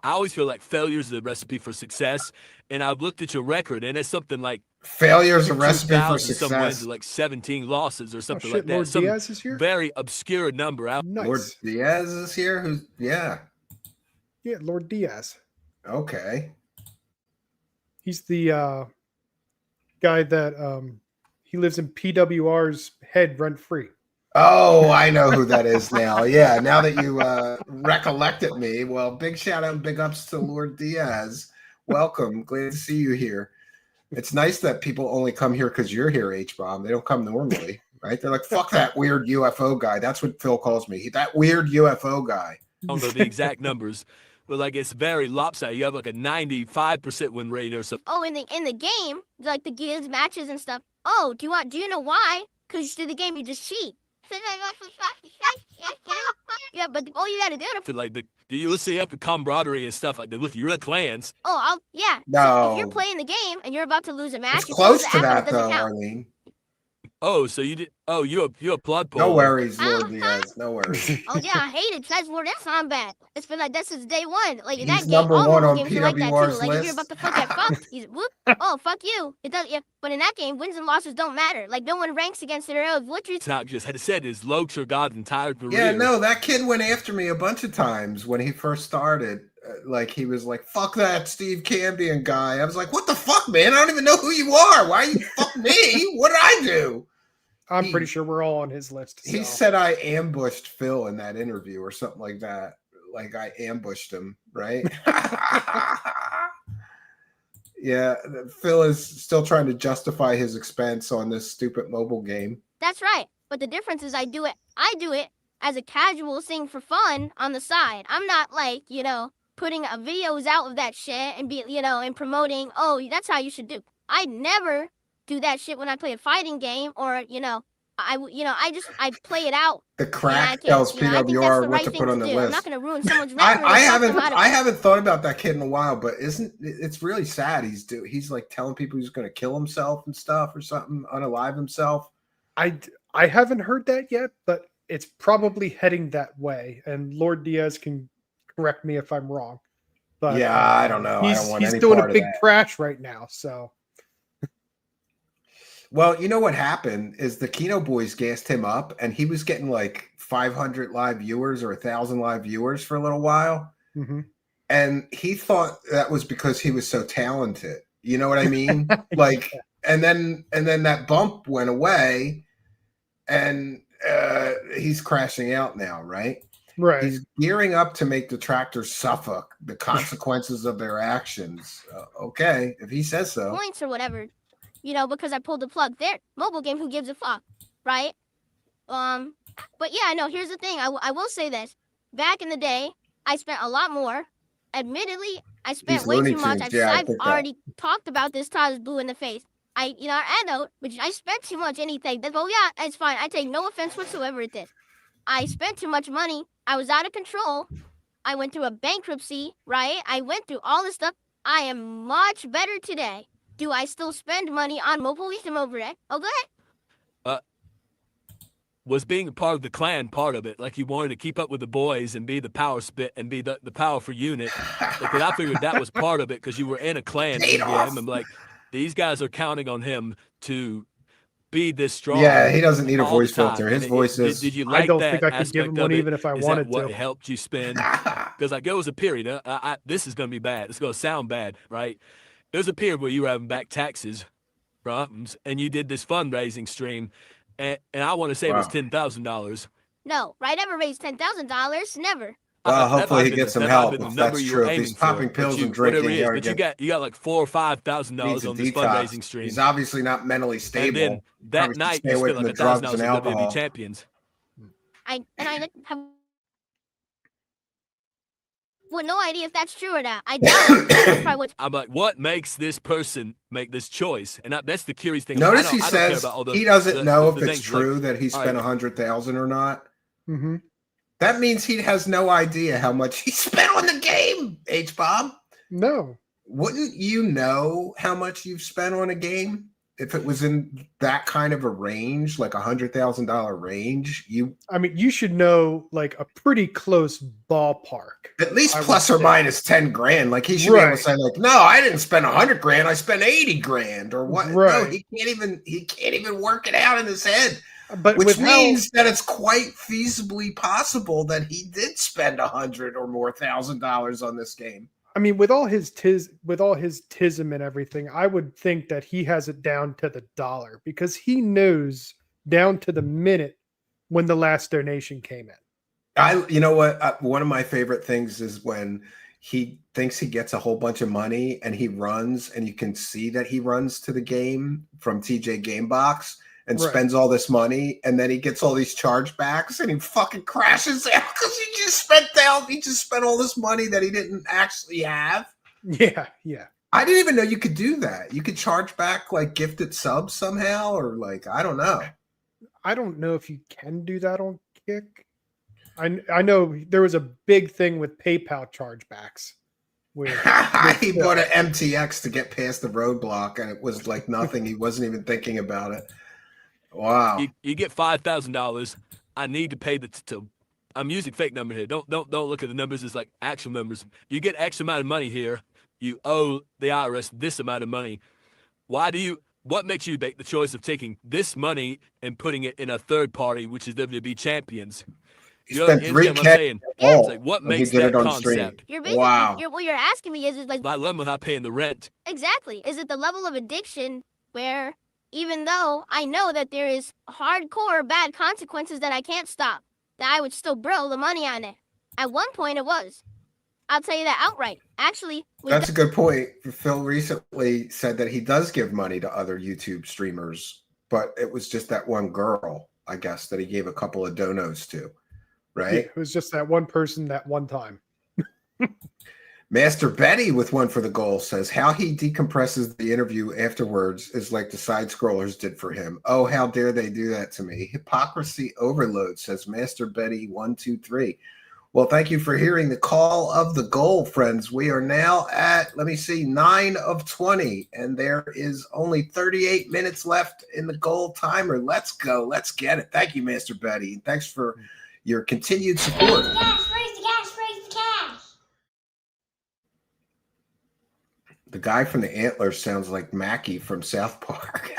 I always feel like failure is the recipe for success. And I've looked at your record, and it's something like failure is a recipe for 2,000 some wins, success. like 17 losses or something shit, like that. Lord Some Diaz is here? very obscure number out. Nice. Lord Diaz is here. Yeah, Lord Diaz. Okay. He's the guy that he lives in PWR's head rent free. Oh, I know who that is now. Yeah, now that you recollected me. Well, big shout out and big ups to Lord Diaz. Welcome. Glad to see you here. It's nice that people only come here because you're here, H-Bomb. They don't come normally, right? They're like, fuck that weird UFO guy. That's what Phil calls me. That weird UFO guy. I don't know the exact numbers, but like it's very lopsided. You have like a 95% win rate or something. Oh, in the game, like the guilds matches and stuff. Oh, do you know why? Because through the game you just cheat. Yeah, but all you gotta do to Like you see up the camaraderie and stuff like that with your clans. yeah. No. So if you're playing the game and you're about to lose a match, It's you close close to the app and that, it doesn't though, count. Arlene. Oh, so you did? Oh, you're a blood pool. No worries, Ow, Lord Diaz. No worries. Oh yeah, I hate it. That's not bad. It's been like that since day one. Like in He's that game, number all one mobile on games are like that too. PWR's Like if you're list. about to fuck get fucked, he's whoop. Oh fuck you. It does. Yeah, but in that game, wins and losses don't matter. Like no one ranks against it. Or what you It's not just had said his Lokes are God's entire career. Yeah, no, that kid went after me a bunch of times when he first started. Like he was like, "Fuck that Steve Cambian guy." I was like, "What the fuck, man? I don't even know who you are. Why you fuck me? What did I do?" I'm pretty sure we're all on his list. He so. said I ambushed Phil in that interview or something like that. Like I ambushed him, right? Yeah, Phil is still trying to justify his expense on this stupid mobile game. That's right. But the difference is I do it as a casual thing for fun on the side. I'm not like, putting videos out of that shit and and promoting, oh, that's how you should do. I never do that shit when I play a fighting game or, I play it out. The and I crack can- tells I think that's PWR the what right to thing put on the do. I'm list. not going to ruin someone's memory. I haven't thought about that kid in a while, but it's really sad. He's like telling people he's going to kill himself and stuff or something, unalive himself. I haven't heard that yet, but it's probably heading that way. And Lord Diaz can correct me if I'm wrong. But Yeah, I don't know. I don't want he's any doing part a of big that. crash right now. So Well, you know what happened is the Kino Boys gassed him up, and he was getting like 500 live viewers or 1,000 live viewers for a little while, and he thought that was because he was so talented. You know what I mean? Like, and then that bump went away, and he's crashing out now, right? right. He's gearing up to make detractors suffer the consequences of their actions. Okay, if he says so. Points or whatever, because I pulled the plug there. Mobile game, who gives a fuck, right? But yeah, no, here's the thing. I will say this. Back in the day, I spent a lot more. Admittedly, I spent These way Looney too much. Tunes, yeah, I I've think that. already talked about this till I was blue in the face. I know, but I spent too much anything. Well, yeah, it's fine. I take no offense whatsoever at this. I spent too much money. I was out of control. I went through a bankruptcy, right? I went through all this stuff. I am much better today. Do I still spend money on mobile wisdom over it? Oh, go ahead. Was being a part of the clan part of it? Like you wanted to keep up with the boys and be the power spit and be the powerful unit? Because I figured that was part of it because you were in a clan in the game. I'm like, these guys are counting on him to be this strong. Yeah, he doesn't need a all voice the time. filter. His And voice is. Did you like I don't that think I could give him aspect one of it? even if I Is wanted that what to. helped you spend? Because like there was a period. This is going to be bad. It's going to sound bad, right? There was a period where you were having back taxes problems, and you did this fundraising stream, and I want to say it was $10,000. No, right? Ever raised $10,000? Never. Well, That might hopefully have he been gets the- some that might have help been the if number that's you were true. If he's aiming popping for, pills but and whatever drinking, it he is, already but you got like $4,000 or $5,000 needs a on this detox. fundraising stream. He's obviously not mentally stable. And then that Probably should night stay you away spent from like the drugs $1,000 and on alcohol. WWE champions. I have no idea if that's true or not. I doubt it. That's probably what's I'm like, what makes this person make this choice? And that's the curious thing. Notice I he don't care says about all the, he doesn't know if the it's things like, true that he all spent right. 100,000 or not. Mm-hmm. That means he has no idea how much he spent on the game. H Bob, No. wouldn't you know how much you've spent on a game if it was in that kind of a range, like $100,000 range? I mean, you should know like a pretty close ballpark. At least I would plus or say. minus 10 grand. Like he should be able to Right. say, like, no, I didn't spend 100 grand. I spent 80 grand or what? No, Right. he can't even work it out in his head. But Which with means that it's quite feasibly possible that he did spend $100,000 or more on this game. I mean, with all his tism and everything, I would think that he has it down to the dollar because he knows down to the minute when the last donation came in. You know what? One of my favorite things is when he thinks he gets a whole bunch of money and he runs, and you can see that he runs to the game from TJ Gamebox and Right. spends all this money, and then he gets all these chargebacks and he fucking crashes out because he just spent all this money that he didn't actually have. Yeah, yeah. I didn't even know you could do that. You could charge back like gifted subs somehow, or like I don't know. I don't know if you can do that on Kick. I know there was a big thing with PayPal chargebacks. He bought an MTX to get past the roadblock, and it was like nothing. He wasn't even thinking about it. Wow. You get $5,000. I need to pay I'm using fake number here. Don't look at the numbers as like actual numbers. You get X amount of money here. You owe the IRS this amount of money. What makes you make the choice of taking this money and putting it in a third party, which is WWE Champions? He spent understand what I'm $3K. saying? Yeah. It's like, what When he makes did that it on stream. concept? You're basically Wow. what you're asking me is like My dilemma not paying the rent. exactly. Is it the level of addiction where even though I know that there is hardcore bad consequences that I can't stop, that I would still blow the money on it? At one point it was. I'll tell you that outright. Actually, That's a good point. Phil recently said that he does give money to other YouTube streamers, but it was just that one girl, I guess, that he gave a couple of donos to, Yeah, right? it was just that one person that one time. Master Betty with one for the goal says how he decompresses the interview afterwards is like the side scrollers did for him. Oh, how dare they do that to me? Hypocrisy overload, says Master Betty 123. Well, thank you for hearing the call of the goal, friends. We are now at, let me see, 9 of 20, and there is only 38 minutes left in the goal timer. Let's go. Let's get it. Thank you, Master Betty. And thanks for your continued support. Raise the cash, raise the cash, raise the cash. The guy from the Antlers sounds like Mackie from South Park.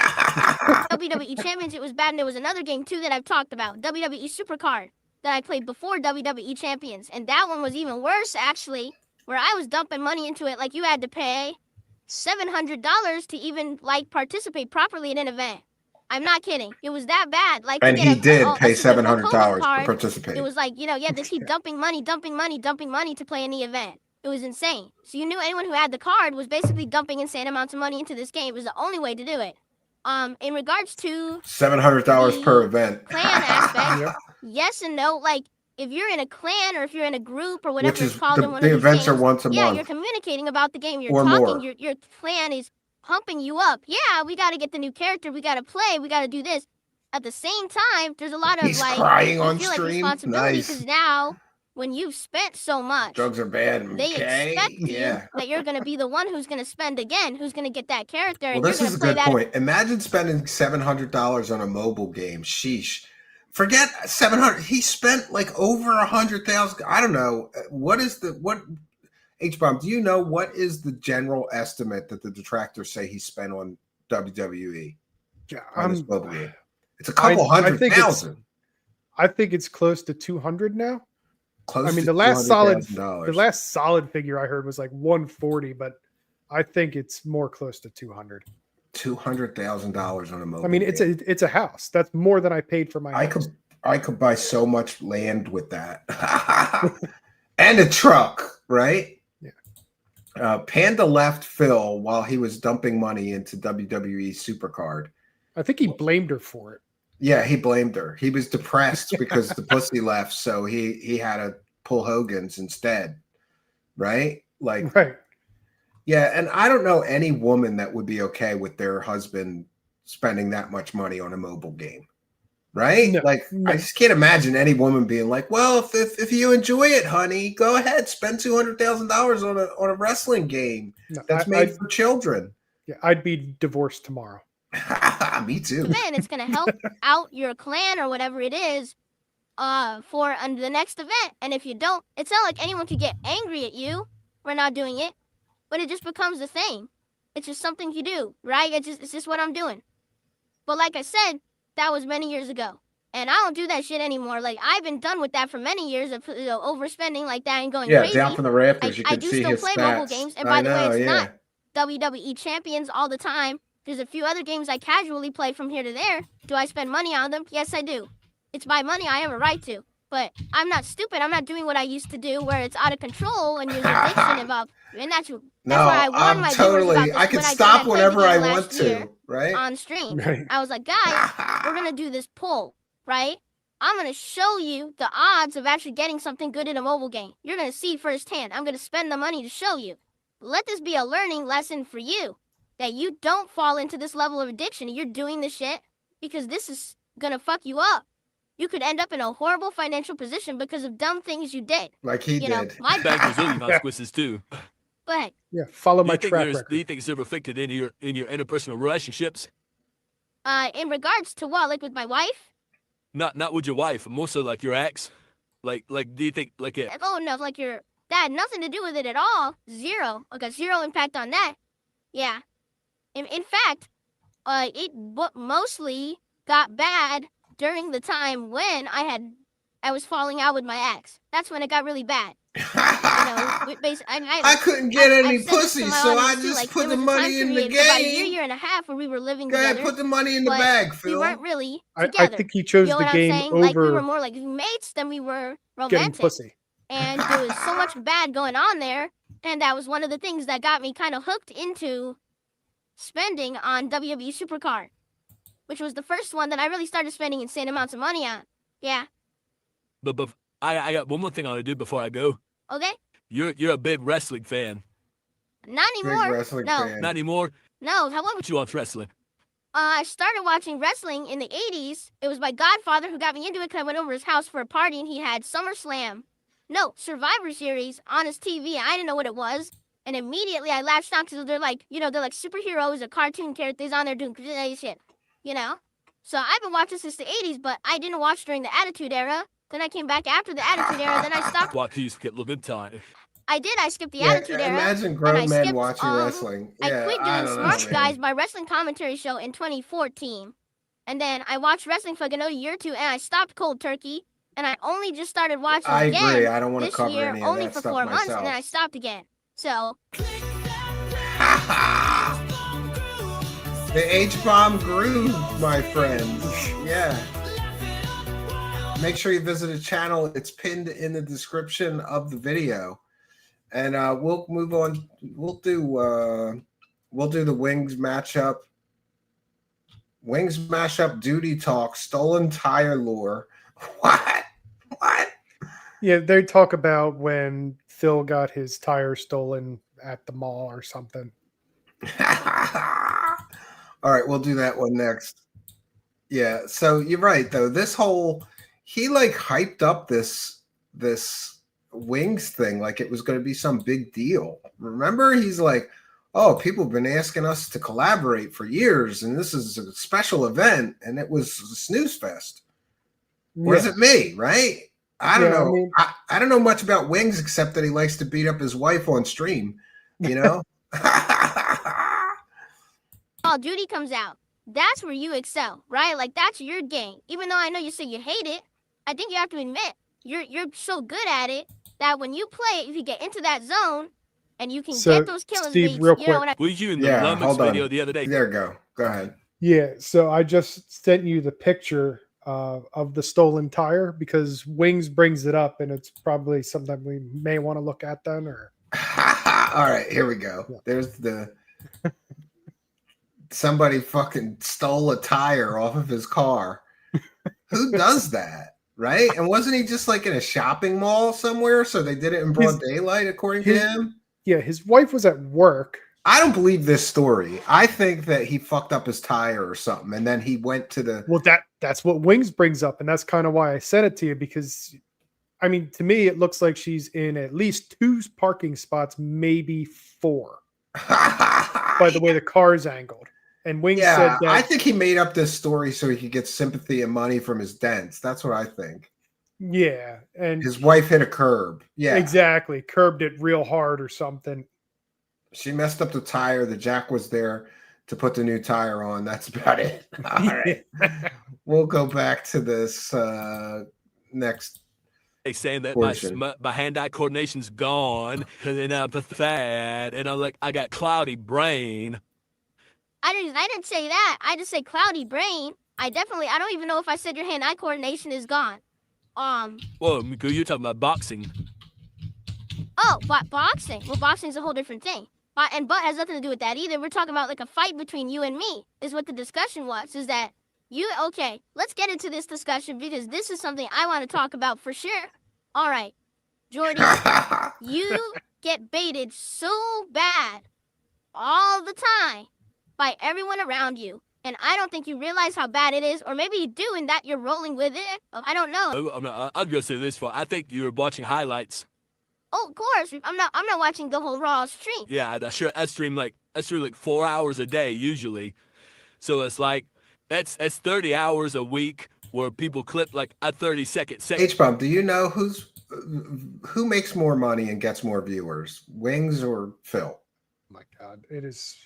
WWE Champions, it was bad, and there was another game too that I've talked about, WWE Supercard, that I played before WWE Champions, and that one was even worse actually, where I was dumping money into it. Like you had to pay $700 to even like participate properly in an event. I'm not kidding. It was that bad. Like And to get he did pay a COVID $700 card, to participate. it was like, you had to keep dumping money to play in the event. It was insane. So you knew anyone who had the card was basically dumping insane amounts of money into this game. It was the only way to do it. In regards to $700 per event. clan aspect, yes and no. Like if you're in a clan or if you're in a group or whatever Which it's is called in one the of these events are games, once a yeah, month. you're communicating about the game. You're Or talking. more. Your clan is pumping you up. Yeah, we got to get the new character. We got to play. We got to do this. At the same time, there's a lot of He's like crying you on feel like stream. responsibility Nice. because now when you've spent so much, Drugs are bad. they Okay. expect you Yeah. that you're going to be the one who's going to spend again, who's going to get that character, Well, and you're this going is to a play good that. point. Imagine spending $700 on a mobile game. Sheesh. Forget 700. He spent like over 100,000. I don't know. What H-Bomb, do you know what is the general estimate that the detractors say he spent on WWE? Yeah, On this mobile game? It's a couple I hundred think thousand. I think it's close to 200 now. Close I mean, to the last $200,000. solid figure I heard was like 140, but I think it's more close to 200. $200,000 on a mobile. I mean, game. it's a house. That's more than I paid for my house. I could buy so much land with that. And a truck, right? Yeah. Panda left Phil while he was dumping money into WWE Supercard. I think he blamed her for it. Yeah, he blamed her. He was depressed because the pussy left, so he had to pull Hogan's instead, right? Like, Right. yeah, and I don't know any woman that would be okay with their husband spending that much money on a mobile game, right? No, Like, no. I just can't imagine any woman being like, "Well, if you enjoy it, honey, go ahead, spend $200,000 on a wrestling game No, that's made for children." Yeah, I'd be divorced tomorrow. Me too. event. It's going to help out your clan or whatever it is for the next event. And if you don't, it's not like anyone could get angry at you for not doing it, but it just becomes a thing. It's just something you do, right? It's just what I'm doing. But like I said, that was many years ago. And I don't do that shit anymore. Like, I've been done with that for many years of overspending like that and going crazy. Down from the rafters, you I can do see still his play stats. mobile games. And by I the way, know, it's yeah. not WWE Champions all the time. There's a few other games I casually play from here to there. Do I spend money on them? Yes, I do. It's my money. I have a right to. But I'm not stupid. I'm not doing what I used to do where it's out of control and there's addiction involved. And that's why I warned my viewers about this I can when stop played the whenever game I last want year to, right? on stream. Right. I was like, guys, we're going to do this poll, right? I'm going to show you the odds of actually getting something good in a mobile game. You're going to see firsthand. I'm going to spend the money to show you. Let this be a learning lesson for you, that you don't fall into this level of addiction. You're doing this shit because this is going to fuck you up. You could end up in a horrible financial position because of dumb things you did. Like he You know, did. my Bad Brazilian consequences too. Go ahead. Yeah, follow Do my you think track do record. you think it's ever affected in your interpersonal relationships? In regards to what, like with my wife? Not with your wife, more so like your ex. Like, do you think like it? Oh no, like that had nothing to do with it at all. Zero. I got zero impact on that. Yeah. In fact, it mostly got bad during the time when I was falling out with my ex. That's when it got really bad. I couldn't get any pussy, so I just put the money in the game. About a year and a half where we were living Go together. ahead, put the money in the bag, Phil. We weren't really I together. think he chose you know the what game I'm saying? over Like we were more like mates than we were getting romantic. pussy. And there was so much bad going on there, and that was one of the things that got me kind of hooked into spending on WWE Supercard, which was the first one that I really started spending insane amounts of money on. Yeah. But I got one more thing I want to do before I go. Okay. You're a big wrestling fan. Not Big anymore. wrestling No. fan. Not anymore. No. How about But you watch wrestling? I started watching wrestling in the 80s. It was my godfather who got me into it because I went over his house for a party and he had SummerSlam. No, Survivor Series on his TV. I didn't know what it was. And immediately I latched on because they're like, they're like superheroes or cartoon characters on there doing crazy shit, So I've been watching since the 80s, but I didn't watch during the Attitude Era. Then I came back after the Attitude Era. Then I stopped. Watch these get a little bit time. I did. I skipped the Attitude Era. Imagine grown men skipped, watching wrestling. I Yeah, quit I doing don't Smart know, Guys, man. my wrestling commentary show in 2014. And then I watched wrestling for like another year or two, and I stopped cold turkey. And I only just started watching I again agree. I don't want to this cover year, any of only that for stuff 4 months, myself. and then I stopped again. So The H-bomb grew, my friends. Yeah. Make sure you visit the channel. It's pinned in the description of the video. And we'll move on. We'll do the Wings matchup. Wings mashup, duty talk, stolen tire lore. What? Yeah, they talk about when Phil got his tire stolen at the mall or something. All right, we'll do that one next. Yeah, so you're right though. He like hyped up this Wings thing like it was going to be some big deal. Remember, he's like, "Oh, people have been asking us to collaborate for years, and this is a special event, and it was SNOOZEFEST." Or is it me? Right? I don't know. I mean, I don't know much about Wings except that he likes to beat up his wife on stream. You know. Call of Duty comes out. That's where you excel, right? Like that's your game. Even though I know you say you hate it, I think you have to admit you're so good at it that when you play, if you get into that zone and you can get those kills, Steve, real quick. Were you in the Yeah, Lummox hold on. video the other day? There you go. Go ahead. Yeah, so I just sent you the picture of the stolen tire because Wings brings it up, and it's probably something we may want to look at then. Or all right, here we go. Yeah. There's somebody fucking stole a tire off of his car. Who does that, right? And wasn't he just like in a shopping mall somewhere? So they did it in broad daylight, according to him. Yeah, his wife was at work. I don't believe this story. I think that he fucked up his tire or something, and then he went to the. Well, that's what Wings brings up, and that's kind of why I sent it to you because, I mean, to me, it looks like she's in at least 2 parking spots, maybe 4, by the way the car's angled. And Wings said that. I think he made up this story so he could get sympathy and money from his dents. That's what I think. Yeah, and His wife hit a curb. Yeah, exactly, curbed it real hard or something. She messed up the tire. The jack was there to put the new tire on. That's about it. All right. We'll go back to this next. Saying that portion. my hand-eye coordination's gone, and then I'm fat, and I'm like, I got cloudy brain. I didn't say that. I just said cloudy brain. I don't even know if I said your hand-eye coordination is gone. Well, you're talking about boxing. Oh, but boxing. Well, boxing's a whole different thing. But has nothing to do with that either. We're talking about like a fight between you and me is what the discussion was. Is that okay, let's get into this discussion because this is something I want to talk about for sure. All right, Jordy, you get baited so bad all the time by everyone around you. And I don't think you realize how bad it is, or maybe you do and that you're rolling with it. I don't know. I'm gonna say this for I think you were watching highlights. Oh, of course. I'm not watching the whole Raw stream. Yeah, I stream like 4 hours a day usually. So it's like That's 30 hours a week where people clip like a 30-second segment. H-Bomb, do you know who makes more money and gets more viewers, Wings or Phil? My God, it is.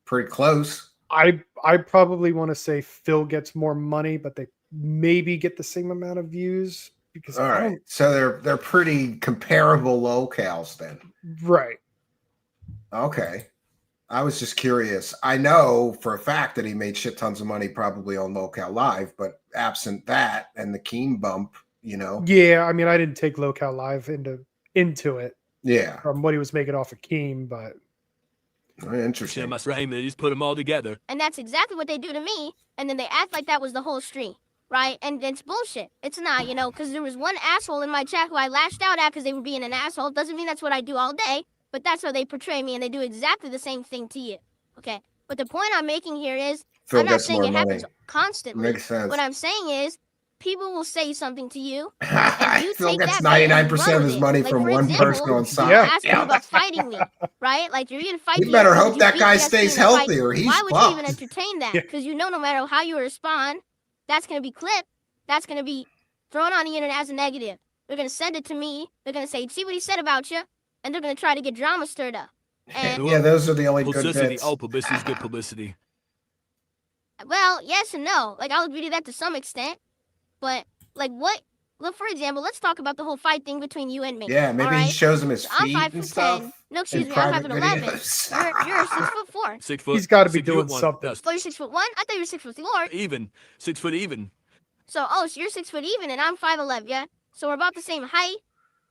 Pretty close. I probably want to say Phil gets more money, but they maybe get the same amount of views because All right, so they're pretty comparable locales then. Right. Okay. I was just curious. I know for a fact that he made shit tons of money probably on Locale Live, but absent that and the Keen bump, you know. Yeah, I mean, I didn't take Locale Live into it Yeah. from what he was making off of Keen, but Interesting. Must Raheem, they just put them all together. And that's exactly what they do to me. And then they act like that was the whole stream, right? And it's bullshit. It's not, you know, because there was one asshole in my chat who I lashed out at because they were being an asshole. Doesn't mean that's what I do all day, but that's how they portray me, and they do exactly the same thing to you. Okay? But the point I'm making here is, Phil I'm not gets saying more it money. happens constantly. Makes sense. What I'm saying is, people will say something to you, Phil take gets that, right, and 99% run of with his it. money Like, from for one example, person on you site. asked me about fighting me, right? Like, you're gonna fight You me. better because hope you that beat guy me at stays being in a fight. healthy or he's Why would you even fucked. entertain that? Because you know no matter how you respond, that's gonna be clipped. That's gonna be thrown on the internet as a negative. They're gonna send it to me. They're gonna say, see what he said about you, and they're gonna try to get drama stirred up. And Yeah, those are the only good Publicity. bits. Oh, publicity is good publicity. well, yes and no. Like, I'll agree to that to some extent, but like what? Look, for example, let's talk about the whole fight thing between you and me. Yeah, maybe all he right? shows him his So I'm feet 5'10". and stuff. No, excuse in me, I'm private 5'11". videos. You're 6'4". 6 foot. he's got to be 6 foot doing 1. something. That's Oh, you're 6'1"? I thought you were 6'4". even. 6 foot even. So, so you're 6 foot even, and I'm 5'11", yeah? So we're about the same height.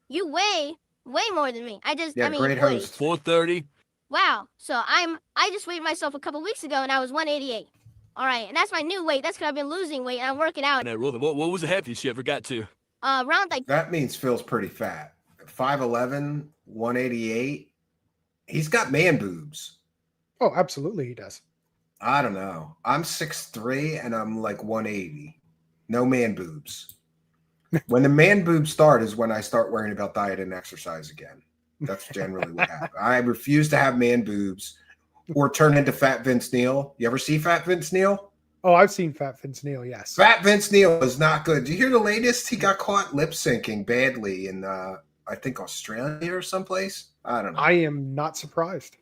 You weigh way more than me. Yeah, I mean, great wait. host. 430. Wow. So I just weighed myself a couple weeks ago, and I was 188. All right, and that's my new weight. That's because I've been losing weight, and I'm working out. And what was the heaviest you ever got to? Around like That means Phil's pretty fat. 5'11", 188. He's got man boobs. Oh, absolutely, he does. I don't know. I'm 6'3" and I'm like 180. No man boobs. When the man boobs start is when I start worrying about diet and exercise again. That's generally what happens. I refuse to have man boobs or turn into Fat Vince Neil. You ever see Fat Vince Neil? Oh, I've seen Fat Vince Neil, yes. Fat Vince Neil is not good. Did you hear the latest? He got caught lip syncing badly in, I think, Australia or someplace. I don't know. I am not surprised.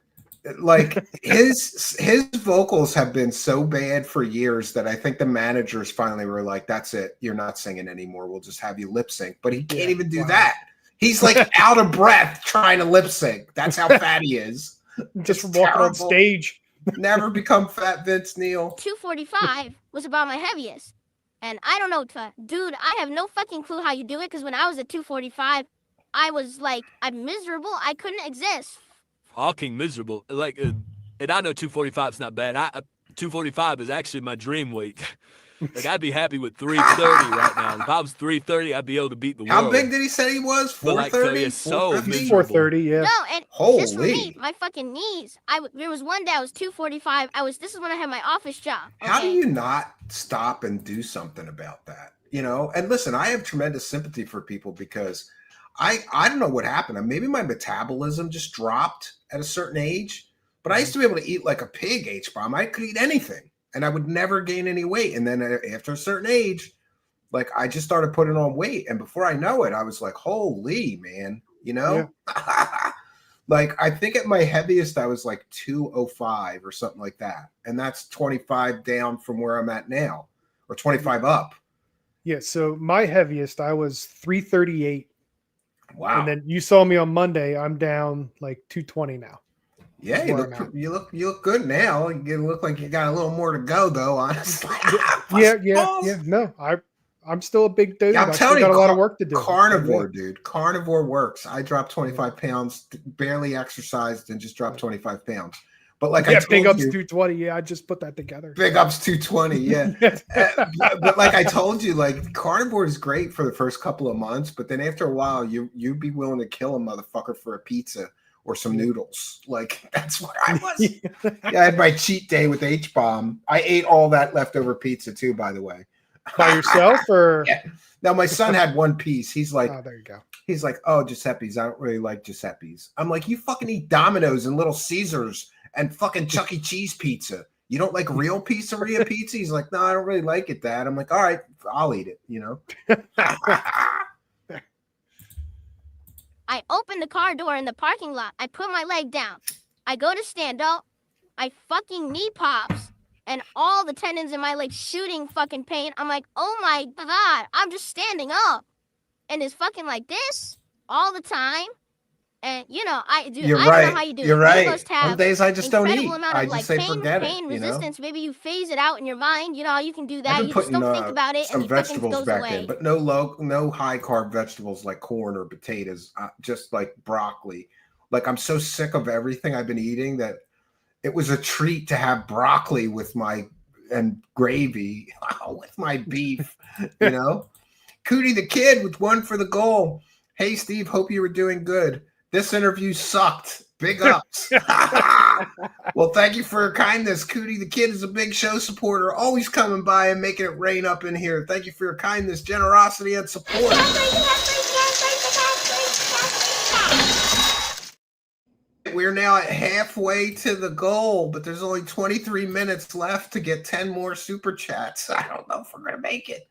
Like his vocals have been so bad for years that I think the managers finally were like, that's it, you're not singing anymore, we'll just have you lip sync. But he can't even do that. He's like out of breath trying to lip sync. That's how fat he is. Just from It's walking on terrible. stage. Never become Fat Vince Neil. 245 was about my heaviest. And I don't know, dude, I have no fucking clue how you do it, because when I was at 245, I was like, I'm miserable. I couldn't exist. Fucking miserable. Like, and I know 245 is not bad. 245 is actually my dream weight. Like, I'd be happy with 330 right now. If I was 330, I'd be able to beat the How world. bid he say he was? But, like, 430? so, yeah, so 450? miserable. 430, yeah. No, and just for me, Holy. my fucking knees. There was one day I was 245. This is when I had my office job. How do okay? you not stop and do something about that? You know, and listen, I have tremendous sympathy for people because I don't know what happened. Maybe my metabolism just dropped at a certain age, but I used to be able to eat like a pig, H-bomb. I could eat anything and I would never gain any weight. And then after a certain age, like I just started putting on weight. And before I know it, I was like, holy man, you know? Yeah. Like I think at my heaviest, I was like 205 or something like that. And that's 25 down from where I'm at now, or 25 up. Yeah, so my heaviest, I was 338. Wow. And then you saw me on Monday. I'm down like 220 now. Yeah, you look good now. You look like you got a little more to go, though. Honestly. Yeah. No, I'm still a big dude. Yeah, I'm I still telling got you, a lot of work to do. Carnivore, dude. Carnivore works. I dropped 25 pounds, barely exercised, and just dropped 25 pounds. But like I told big ups you, 220. Yeah, I just put that together. big ups 220. Yeah. But like I told you, like carnivore is great for the first couple of months, but then after a while, you'd be willing to kill a motherfucker for a pizza or some noodles. Like that's what I was. Yeah, I had my cheat day with H-bomb. I ate all that leftover pizza too, by the way. By yourself or? Yeah. Now my son had one piece. He's like, oh, there you go. He's like, oh, Giuseppe's. I don't really like Giuseppe's. I'm like, you fucking eat Domino's and Little Caesars and fucking Chuck E. Cheese pizza. You don't like real pizzeria pizza? He's like, no, I don't really like it, Dad. I'm like, all right, I'll eat it, you know? I open the car door in the parking lot. I put my leg down. I go to stand up. I fucking knee pops. And all the tendons in my leg shooting fucking pain. I'm like, oh my God, I'm just standing up. And it's fucking like this all the time. And, you know, I don't know how you do it. You're right. You must have Some days I just don't eat. incredible amount of, I just like, say pain, forget it, pain you know? resistance. Maybe you phase it out in your mind. You know, you can do I've that. been You just putting don't think about it, some and it fucking vegetables goes back away. in, but no high carb vegetables like corn or potatoes, just like broccoli. Like I'm so sick of everything I've been eating that it was a treat to have broccoli with my and gravy with my beef, you know. Cootie the Kid with one for the goal. Hey Steve, hope you were doing good. This interview sucked. Big ups. Well, thank you for your kindness. Cootie the Kid is a big show supporter, always coming by and making it rain up in here. Thank you for your kindness, generosity, and support. We're now at halfway to the goal, but there's only 23 minutes left to get 10 more super chats. I don't know if we're going to make it.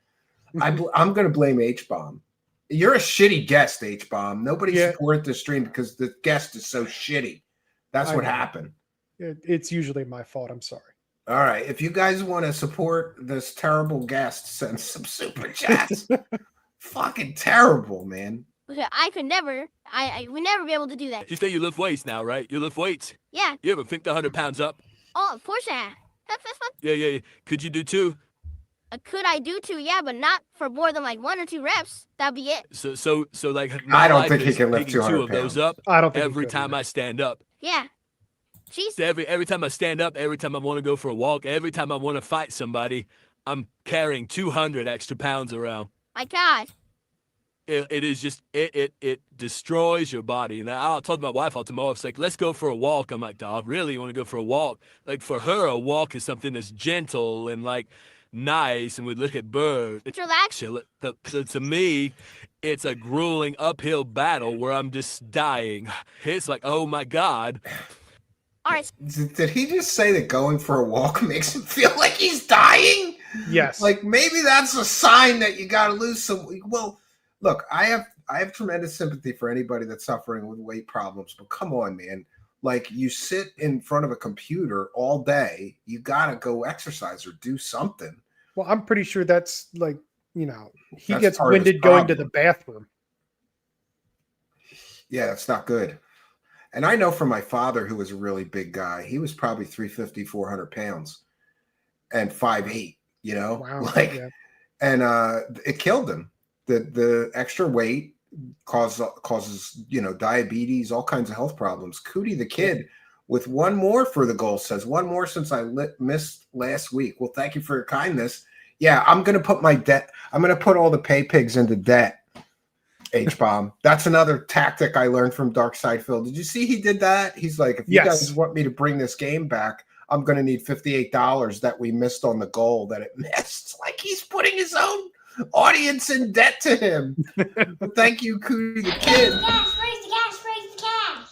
I'm going to blame H-Bomb. You're a shitty guest, H-Bomb. Nobody supported the stream because the guest is so shitty. That's what happened. It's usually my fault. I'm sorry. All right. If you guys want to support this terrible guest, send some super chats. Fucking terrible, man. I could never, I would never be able to do that. You say you lift weights now, right? You lift weights. Yeah. You ever picked 100 pounds up? Oh, of course I have. Yeah. Could you do 2? Could I do 2? Yeah, but not for more than like 1 or 2 reps. That'd be it. So like I don't think he can lift picking 200 2 of those pounds. up I don't think every time I stand up. Yeah. Jeez. So every time I stand up, every time I want to go for a walk, every time I want to fight somebody, I'm carrying 200 extra pounds around. My God. It is just it destroys your body. And I told my wife all tomorrow, it's like, let's go for a walk. I'm like, dog, really? You want to go for a walk? Like for her, a walk is something that's gentle and like nice, and we look at birds. It's relaxed. So to me, it's a grueling uphill battle where I'm just dying. It's like, oh my God. All right. Did he just say that going for a walk makes him feel like he's dying? Yes. Like maybe that's a sign that you got to lose some. Well, look, I have tremendous sympathy for anybody that's suffering with weight problems, but come on, man. Like you sit in front of a computer all day, you got to go exercise or do something. Well, I'm pretty sure that's like, you know, he That's gets part of his winded going to problem. the bathroom. Yeah, it's not good. And I know from my father, who was a really big guy, he was probably 350, 400 pounds and 5'8", you know, Wow. and it killed him. The extra weight causes, you know, diabetes, all kinds of health problems. Cootie the Kid with one more for the goal says, one more since I missed last week. Well, thank you for your kindness. Yeah, I'm going to put my debt. I'm going to put all the pay pigs into debt. H-Bomb. That's another tactic I learned from Darksydephil. Did you see he did that? He's like, if you guys want me to bring this game back, I'm going to need $58 that we missed on the goal that it missed. Like he's putting his own audience in debt to him. But thank you, Cootie the Kid. Cash, raise the cash, raise the cash.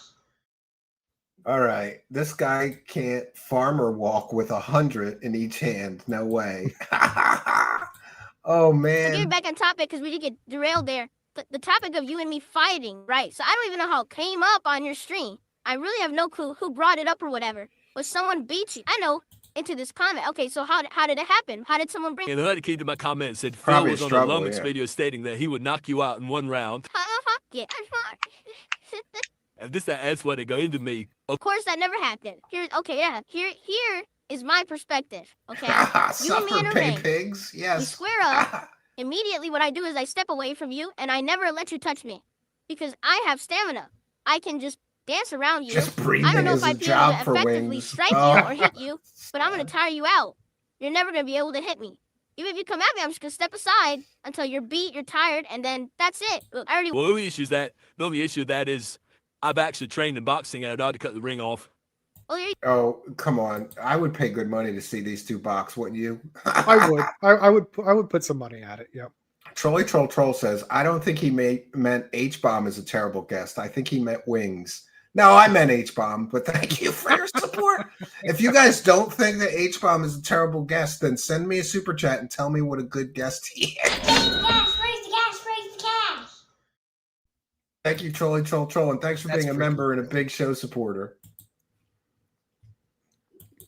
All right. This guy can't farmer walk with 100 in each hand. No way. Oh, man. So getting back on topic because we did get derailed there. The topic of you and me fighting, right? So I don't even know how it came up on your stream. I really have no clue who brought it up or whatever. Was someone beat you? I know. Into this comment. Okay, so how did it happen? How did someone bring? And the other came to my comment and said Probably Phil was on struggle, a Lumix yeah. video stating that he would knock you out in 1 round. Yeah. And that's what it got into me. Of course, that never happened. Here is my perspective. Okay, you and me in Suffer, a pay ring. pigs. Yes. We square up. Immediately, what I do is I step away from you, and I never let you touch me, because I have stamina. I can just dance around you. Just breathing I don't know is if a I'd be able job to for effectively wings. strike you or hit you, but I'm gonna tire you out. You're never gonna be able to hit me. Even if you come at me, I'm just gonna step aside until you're beat, you're tired, and then that's it. Look, I already. Well, the only issue of that is I've actually trained in boxing and I'd ought to cut the ring off. Oh, come on. I would pay good money to see these two box, wouldn't you? I would. I would put some money at it. Yep. Trolly Troll says, I don't think he meant H-Bomb is a terrible guest. I think he meant Wings. No, I meant H-Bomb, but thank you for your support. If you guys don't think that H-Bomb is a terrible guest, then send me a super chat and tell me what a good guest he is. Raise the cash, raise the cash. Thank you, Trolly Troll Troll, and thanks for That's being a freaking member and a big show supporter.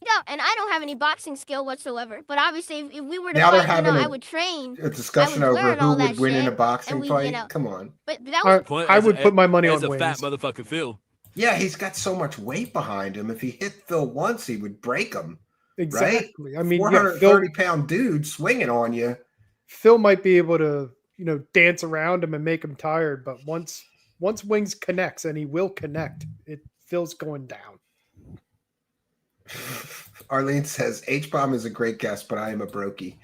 Yeah, and I don't have any boxing skill whatsoever. But obviously, if we were to Now they're fight, you know, having I would train. A discussion I would over learn who all that would win in a shit, boxing and we, fight. you know, Come on. But that was I would put my money on as a fat wings. motherfucker Phil. Yeah, he's got so much weight behind him. If he hit Phil once, he would break him. Exactly. I mean, 430-pound dude swinging on you. Phil might be able to, dance around him and make him tired, but once Wings connects, and he will connect, Phil's going down. Arlene says, H-Bomb is a great guest, but I am a brokey.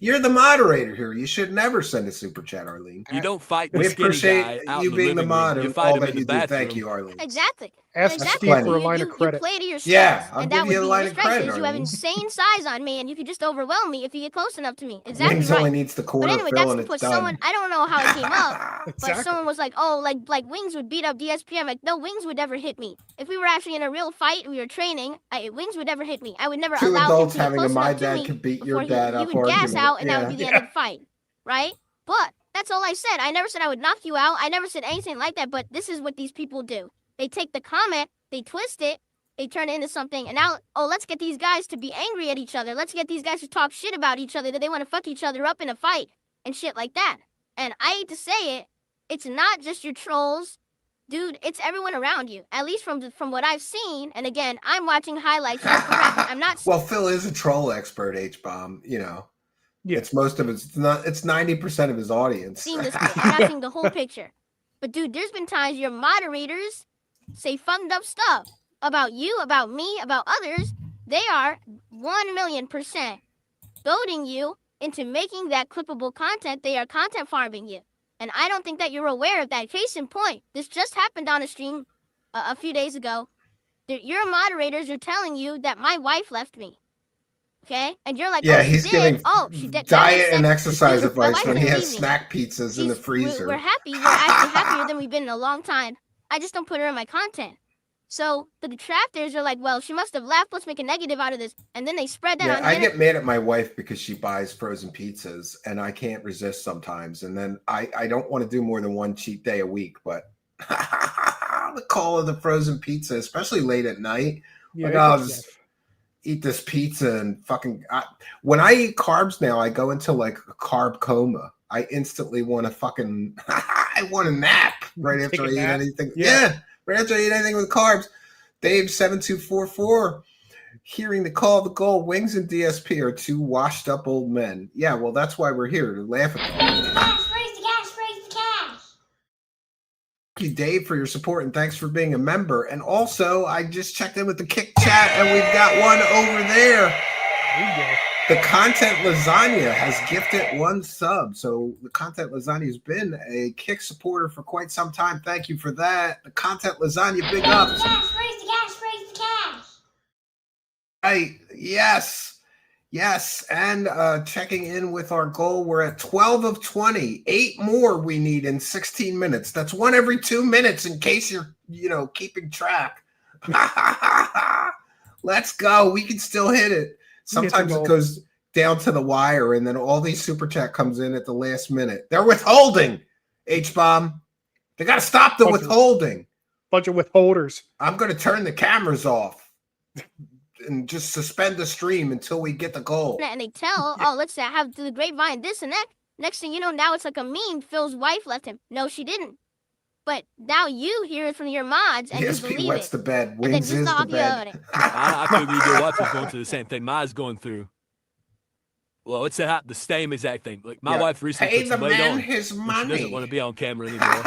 You're the moderator here. You should never send a super chat, Arlene. You don't fight the We skinny guy appreciate out you in the being the living mod room. You and fight all him that in the you do. bathroom. Thank you, Arlene. exactly. Ask Exactly. Steve for a line of You credit. play to your strengths, Yeah, I'll and give that would you a be line your of strength. credit, Is you have Arlene. insane size on me, and you could just overwhelm me if you get close enough to me. Exactly Wings right. only needs the But quarter anyway, fill that's and because it's done. someone, I don't know how it came up, but Exactly. someone was like, oh, like Wings would beat up DSP. I'm like, no, Wings would never hit me. If we were actually in a real fight, we were training, Wings would never hit me. I would never Two allow adults him to get having a close my enough to dad me could beat your before dad he up would gas argument. out, and that would be the end of Yeah. the fight, right? But that's all I said. I never said I would knock you out. I never said anything like that, but this is what these people do. They take the comment, they twist it, they turn it into something, and now, oh, let's get these guys to be angry at each other. Let's get these guys to talk shit about each other, that they want to fuck each other up in a fight and shit like that. And I hate to say it, it's not just your trolls. Dude, it's everyone around you. At least from what I've seen, and again, I'm watching highlights. You're correct. I'm not. Well, Phil is a troll expert, H-Bomb. Yeah. It's most of it's 90% of his audience. Seeing this, I'm not seeing the whole picture. But dude, there's been times your moderators say fucked up stuff about you, about me, about others. They are 1,000,000% goading you into making that clippable content. They are content farming you. And I don't think that you're aware of that. Case in point, this just happened on a stream a few days ago. Your moderators are telling you that my wife left me. Okay? And you're like, Yeah, oh, she he's did. giving Oh, she did. diet and exercise Dude, my advice wife when he didn't has leave me. snack pizzas in the freezer. We're happy. We're actually happier than we've been in a long time. I just don't put her in my content. So the detractors are like, well, she must have left. Let's make a negative out of this. And then they spread that on the I internet. get mad at my wife because she buys frozen pizzas and I can't resist sometimes. And then I don't want to do more than one cheat day a week, but the call of the frozen pizza, especially late at night. Yeah, Like, I'll just eat this pizza and fucking. When I eat carbs now, I go into like a carb coma. I instantly want to fucking. I want a nap right after I eat anything. Yeah, right after I eat anything with carbs. Dave 7244. Hearing the call of the goal, Wings and DSP are two washed up old men. Yeah, well, that's why we're here to laugh at them. Raise the cash, raise the cash. Thank you, Dave, for your support, and thanks for being a member. And also, I just checked in with the Kick chat, and we've got one over there. There you go. The Content Lasagna has gifted one sub. So the Content Lasagna has been a Kick supporter for quite some time. Thank you for that. The Content Lasagna, big ups. Cash, raise the cash, raise the cash. Right. Yes. And checking in with our goal. We're at 12 of 20. 8 more we need in 16 minutes. That's one every 2 minutes in case you're, keeping track. Let's go. We can still hit it. Sometimes it goes down to the wire, and then all these super chat comes in at the last minute. They're withholding, H-Bomb. They got to stop the withholding. Bunch of withholders. I'm going to turn the cameras off and just suspend the stream until we get the goal. And they tell, oh, let's have the grapevine, this and that. Next thing you know, now it's like a meme. Phil's wife left him. No, she didn't. But now you hear it from your mods and Yes, you Pete believe wets it. the bed. And then Wings you is the talk about bed. it. I figured your wife was going through the same thing Ma's going through. Well, it's the same exact thing. Like my wife recently Pay put the some weight man on. his She money. doesn't want to be on camera anymore.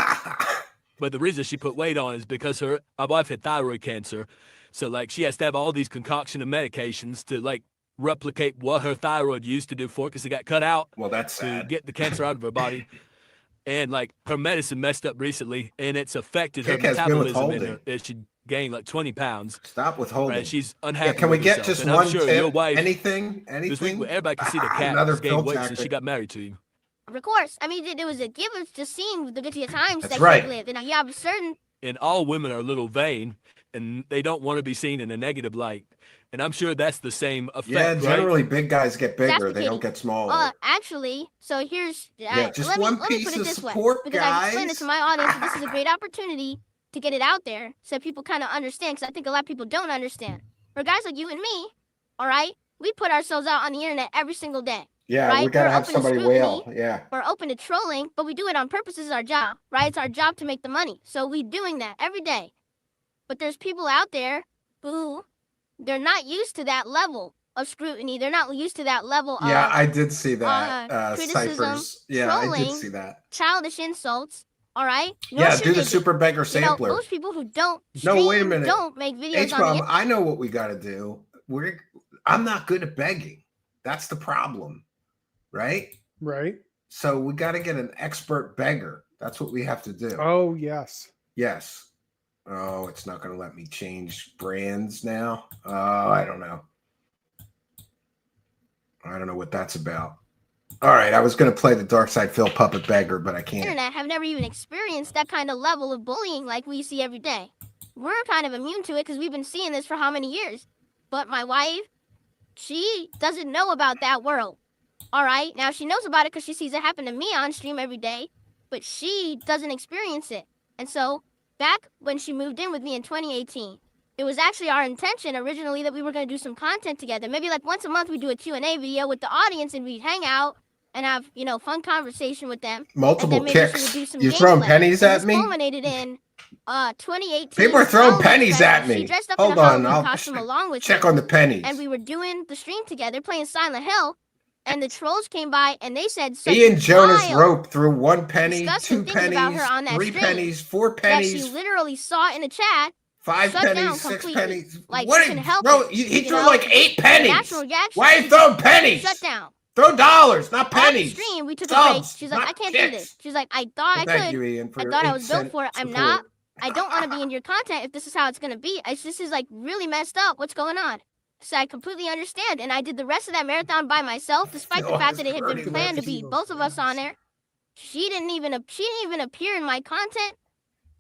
But the reason she put weight on is because my wife had thyroid cancer. So like she has to have all these concoction of medications to like replicate what her thyroid used to do for, because it got cut out. Well, that's to sad. get the cancer out of her body. And like her medicine messed up recently, and it's affected her Kick has been metabolism. withholding. She gained like 20 pounds. Stop withholding. Right? She's unhappy. Yeah, can we with get herself. just And one I'm sure tip? your wife, Anything? this week, everybody can see the cat Another has gained Phil weight since tactic. she got married to you. Of course. I mean, it was a gift of just seeing the good times That's that right. you lived. And you have certain and all women are a little vain, and they don't want to be seen in a negative light. And I'm sure that's the same effect, Yeah, right? generally big guys get bigger. That's They the don't case. get smaller. Actually, so here's Yeah, just let me one put it piece of this way, support, because I've explained it guys. to my audience that this is a great opportunity to get it out there so people kind of understand, because I think a lot of people don't understand. For guys like you and me, all right, we put ourselves out on the internet every single day. Yeah, right? we gotta We're have open to somebody wail. Yeah. We're open to trolling, but we do it on purpose. This is our job, right? It's our job to make the money. So we're doing that every day. But there's people out there who they're not used to that level of scrutiny. They're not used to that level Yeah, of I did see that. criticism, Ciphers. Yeah, I did trolling, see that. childish insults. All right. Nor Yeah, should do the they be. super beggar You know, sampler. those people who don't No, stream, wait a minute. don't make videos on the H-Bomb, I know what we gotta do. I'm not good at begging. That's the problem. Right? Right. So we gotta get an expert beggar. That's what we have to do. Oh, yes. Yes. Oh, it's not going to let me change brands now. Oh, I don't know. I don't know what that's about. All right, I was going to play the Darksydephil puppet beggar, but I can't. internet have never even experienced that kind of level of bullying like we see every day. We're kind of immune to it because we've been seeing this for how many years? But my wife, she doesn't know about that world. All right, now she knows about it because she sees it happen to me on stream every day, but she doesn't experience it. And so back when she moved in with me in 2018, it was actually our intention originally that we were going to do some content together. Maybe like once a month we do a Q&A video with the audience and we'd hang out and have, you know, fun conversation with them. Multiple and then maybe she kicks. would do some You're throwing gameplay. pennies And at this me? culminated in 2018. People are throwing Halloween pennies festival. at me. She dressed up Hold in a on, Halloween I'll costume along with check me. on the pennies. And we were doing the stream together playing Silent Hill. And the trolls came by and they said such Ian Jonas wild, Rope threw 1 penny, disgusting 2 things pennies, about her on that 3 stream pennies, 4 that pennies, she literally saw in the chat. 5 shut down pennies, 6 completely. pennies. Like, What you did can help throw? it, He you threw know? like 8 pennies. Natural reaction. Why are you throwing pennies? Shut down. Throw dollars, not On the pennies. stream, we took a break. Subs, She's like, not I can't do kicks. this. She's like, I thought I Thank could. you, Ian, for I your thought I was 8 built cent for it. I'm support. not. I don't want to be in your content if this is how it's going to be. This is like really messed up. What's going on? So I completely understand. And I did the rest of that marathon by myself, despite the fact that it had been planned to be both of us on there. She didn't even appear in my content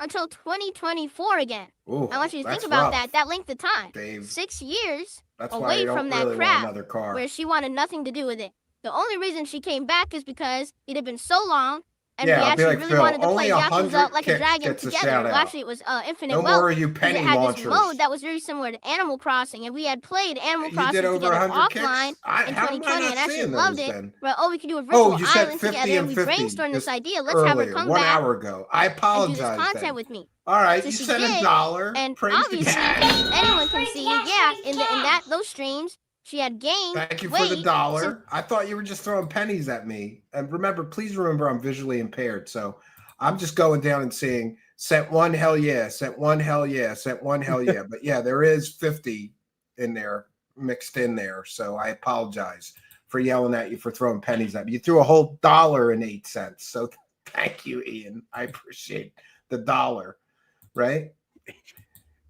until 2024 again. Ooh, I want you to think that's about rough, that length of time. Dave. 6 years That's why away you don't from that really crap, want another car. where she wanted nothing to do with it. The only reason she came back is because it had been so long, and Yeah, we I'll be actually like, really Phil, wanted to only play 100 Yakuza Like a kicks Dragon gets a together. shout Well, out. actually, it was Infinite No Wealth. more of you 'Cause penny it had launchers. this mode that was very similar to Animal Crossing, and we had played Animal You Crossing did over together 100 offline kicks? in How am I 2020 not and actually seeing loved those it. then? Well, we could do a virtual You said island 50 together, and and we 50 brainstormed this just idea. Let's have her earlier, come 1 back hour ago. I and do this apologize content then. with me. All right, So you she said did, $1. and Praise the obviously cat. anyone can Praise the see, cat, yeah, praise in the cat. those streams, she had gained Thank you for weight the $1. since I thought you were just throwing pennies at me. And remember, please remember I'm visually impaired. So I'm just going down and saying, sent 1 hell yeah, sent 1 hell yeah, sent 1 hell yeah. But yeah, there is 50 in there, mixed in there. So I apologize for yelling at you for throwing pennies at me. You threw a whole $1.08. So thank you, Ian. I appreciate the $1, right?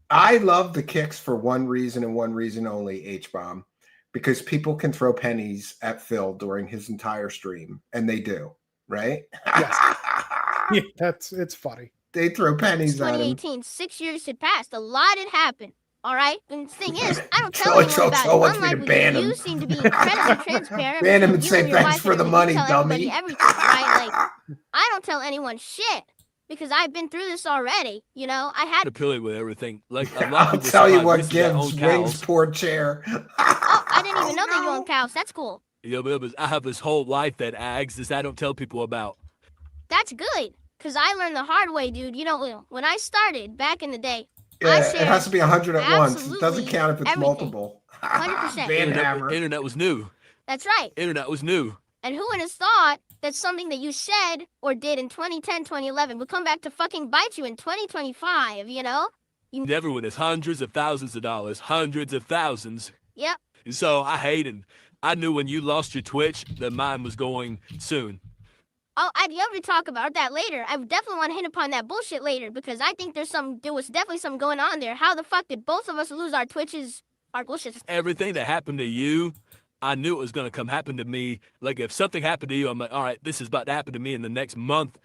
I love the kicks for one reason and one reason only, H-Bomb, because people can throw pennies at Phil during his entire stream, and they do, right? Yes. Yeah, it's funny. They throw pennies at him. 2018, 6 years had passed. A lot had happened. All right. And the thing is, I don't tell Troy anyone about Troll it. wants me to Unlike ban with you, him. you seem to be incredibly transparent. Ban him between and you say your thanks wife for and the everything. money, You tell everybody dummy. everything, right? Like, I don't tell anyone shit because I've been through this already. You know, I had. To pill it with everything. Like a lot of I'll people tell you survive what races that gives own Wings cows. poor chair. Oh, I didn't even know that you own cows. That's cool. Yeah, but I have this whole life that ags this I don't tell people about. That's good because I learned the hard way, dude. You know, when I started back in the day, Yeah, I it shared has to be 100 at once. It doesn't absolutely count if it's everything. multiple. 100%. Van Hammer. Internet was new. That's right. Internet was new. And who would have thought that something that you said or did in 2010, 2011 would come back to fucking bite you in 2025, you know? Never with us. Hundreds of thousands of dollars. Hundreds of thousands. Yep. So I hated. I knew when you lost your Twitch that mine was going soon. Oh, I'd love to talk about that later. I definitely want to hit upon that bullshit later because I think there was definitely something going on there. How the fuck did both of us lose our Twitches, our bullshit? Everything that happened to you, I knew it was going to come happen to me. Like if something happened to you, I'm like, all right, this is about to happen to me in the next month.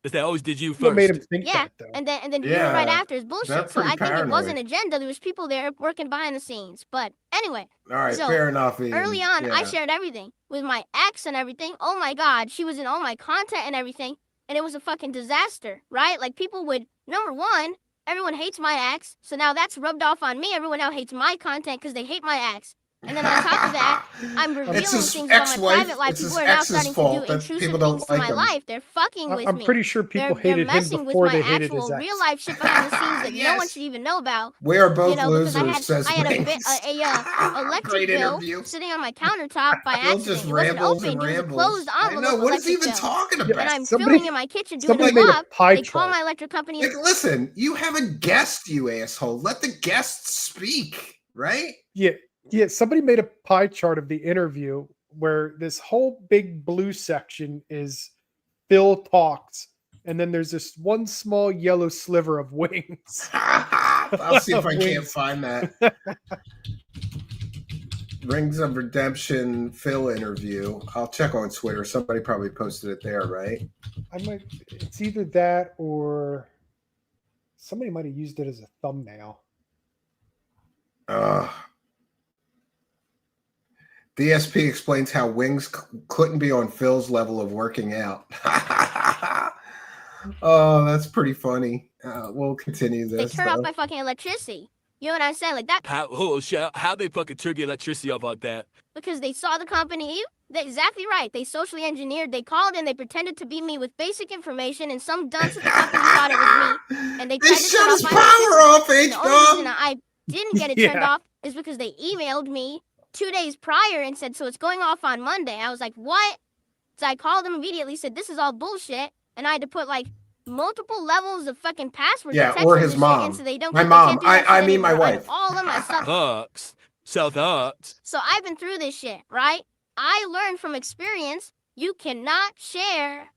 They always did you What first. made him think Yeah, that though? and then you Yeah, right after is bullshit. that's So I pretty think it was an paranoid. agenda. There was people there working behind the scenes. But anyway, All right, so fair enough. Ian. early on, I Yeah. shared everything with my ex and everything. Oh my God, she was in all my content and everything, and it was a fucking disaster, right? Like people would, number one, everyone hates my ex, so now that's rubbed off on me. Everyone now hates my content because they hate my ex. And then on top of that, I'm revealing It's his things about my ex-wife. private life. It's People his are now ex's starting to fault do that intrusive people don't things to like my him. life. They're fucking with I'm me. pretty sure people They're hated him messing with before my they hated actual his ex. real life shit behind the scenes that no one Yes. should even know about. We are both Because losers, says I had a Wings. electric Great bill interview. sitting on my countertop by Bill accident. just It wasn't rambles opened. and It was a rambles. closed I envelope know, what is he electric even bill. talking Yeah, about? And I'm Somebody- filming in my kitchen doing somebody a made a vlog. pie They call chart. my electric company. Like, listen, you have a guest, you asshole. Let the guests speak, right? Yeah, somebody made a pie chart of the interview where this whole big blue section is Phil talks, and then there's this one small yellow sliver of Wings. I'll see if I can't Wings. find that. Rings of Redemption Phil interview. I'll check on Twitter. Somebody probably posted it there, right? It's either that or somebody might have used it as a thumbnail. DSP explains how Wings couldn't be on Phil's level of working out. Oh, that's pretty funny. We'll continue They this. turn off though. my fucking electricity. You know what I'm saying? Like that How they fucking turn the electricity off like that? because they saw the company. They're exactly right. They socially engineered. They called and they pretended to be me with basic information, and some dunce at the company thought it was me. And they tried to shut turn his off power my off, electricity. The only reason H-Bomb. I didn't get it turned Yeah. off is because they emailed me 2 days prior and said, so it's going off on Monday. I was like, what? So I called them immediately, said, this is all bullshit. And I had to put like multiple levels of fucking passwords. Yeah, and or texts his and shit in mom. so they don't. My they mom. can't do that I shit mean my anymore. wife. All of my stuff. Hucks. South Hucks. So I've been through this shit, right? I learned from experience you cannot share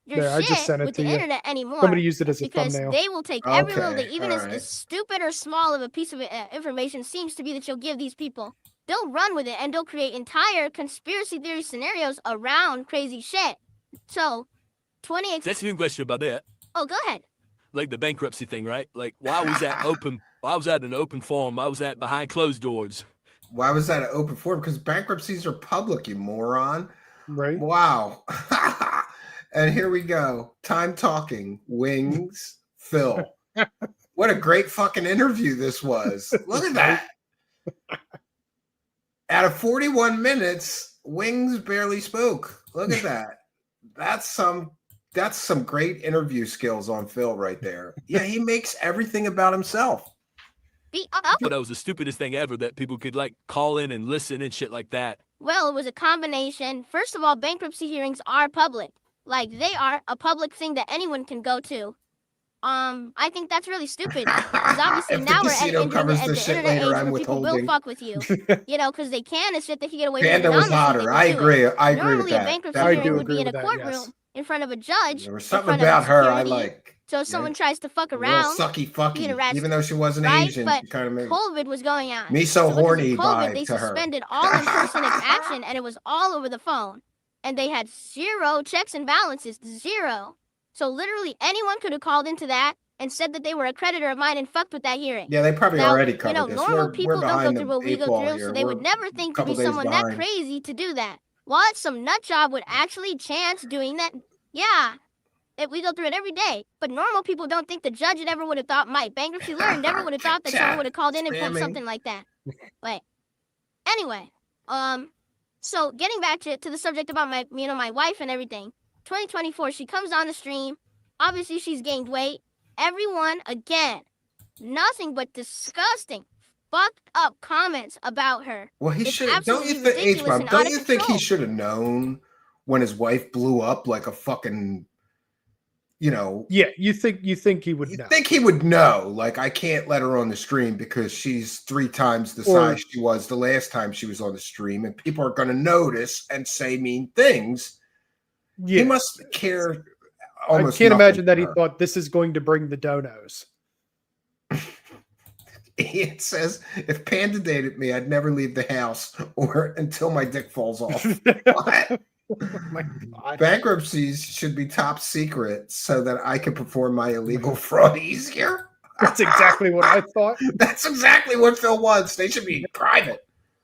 your There, I just shit sent it with to the you. internet anymore. Somebody used it as a Because thumbnail. they will take every little Okay, thing, even all as right. stupid or small of a piece of information seems to be that you'll give these people. They'll run with it and they'll create entire conspiracy theory scenarios around crazy shit. So, That's a good question about that. Oh, go ahead. Like the bankruptcy thing, right? Like why was that open? Why was that an open forum? Why was that behind closed doors? Why was that an open forum? Because bankruptcies are public, you moron. Right? Wow. And here we go. Time talking. Wings. Phil. What a great fucking interview this was. Look at that. Out of 41 minutes, Wings barely spoke. Look at that. That's some great interview skills on Phil right there. Yeah, he makes everything about himself. Be up. But that was the stupidest thing ever that people could like call in and listen and shit like that. Well, it was a combination. First of all, bankruptcy hearings are public. Like, they are a public thing that anyone can go to. I think that's really stupid. Because obviously If the now we're casino at covers the the shit internet later, age I'm where people will withholding. fuck with you. You know, because they can and shit they can get away Panda with. was anonymously, hotter. they I will do it. agree. I agree with Normally, a that. bankruptcy I hearing do would be agree in a with that, courtroom yes. in front of a judge. There was in something front of about her I security. like. So if someone tries to fuck Real around, sucky you get fucky. arrested, Even though she wasn't right? Asian, But she kind of made COVID was going on. me so because of horny COVID, vibe they to her. suspended all in-person action, and it was all over the phone. And they had zero checks and balances, zero. So literally anyone could have called into that and said that they were a creditor of mine and fucked with that hearing. Yeah, they probably Now, already you covered know, this. normal We're people don't go behind through the what we eight go ball through, here. so they We're would never think to couple be days someone that behind. crazy to do that. What? Some nut job would actually chance doing that? Yeah. We go through it every day. But normal people don't think the judge ever would have thought, my bankruptcy lawyer never would have thought that someone would have called in and pulled Spamming. something like that. But anyway, so getting back to the subject about my wife and everything. 2024, she comes on the stream. Obviously, she's gained weight. Everyone, again, nothing but disgusting, fucked up comments about her. Well, he It's should. Don't you absolutely think, ridiculous H-Bomb, and don't out of you think he control. should have known when his wife blew up like a fucking, you know? Yeah, you think he would You know. think he would know? Like, I can't let her on the stream because she's 3 times the Or- size she was the last time she was on the stream, and people are going to notice and say mean things. Yeah. He must care. I Almost can't nothing imagine that to he her. thought this is going to bring the donos. It says, if Panda dated me, I'd never leave the house or until my dick falls off. What? Oh my God. Bankruptcies should be top secret so that I can perform my illegal fraud easier. That's exactly what I thought. That's exactly what Phil wants. They should be private.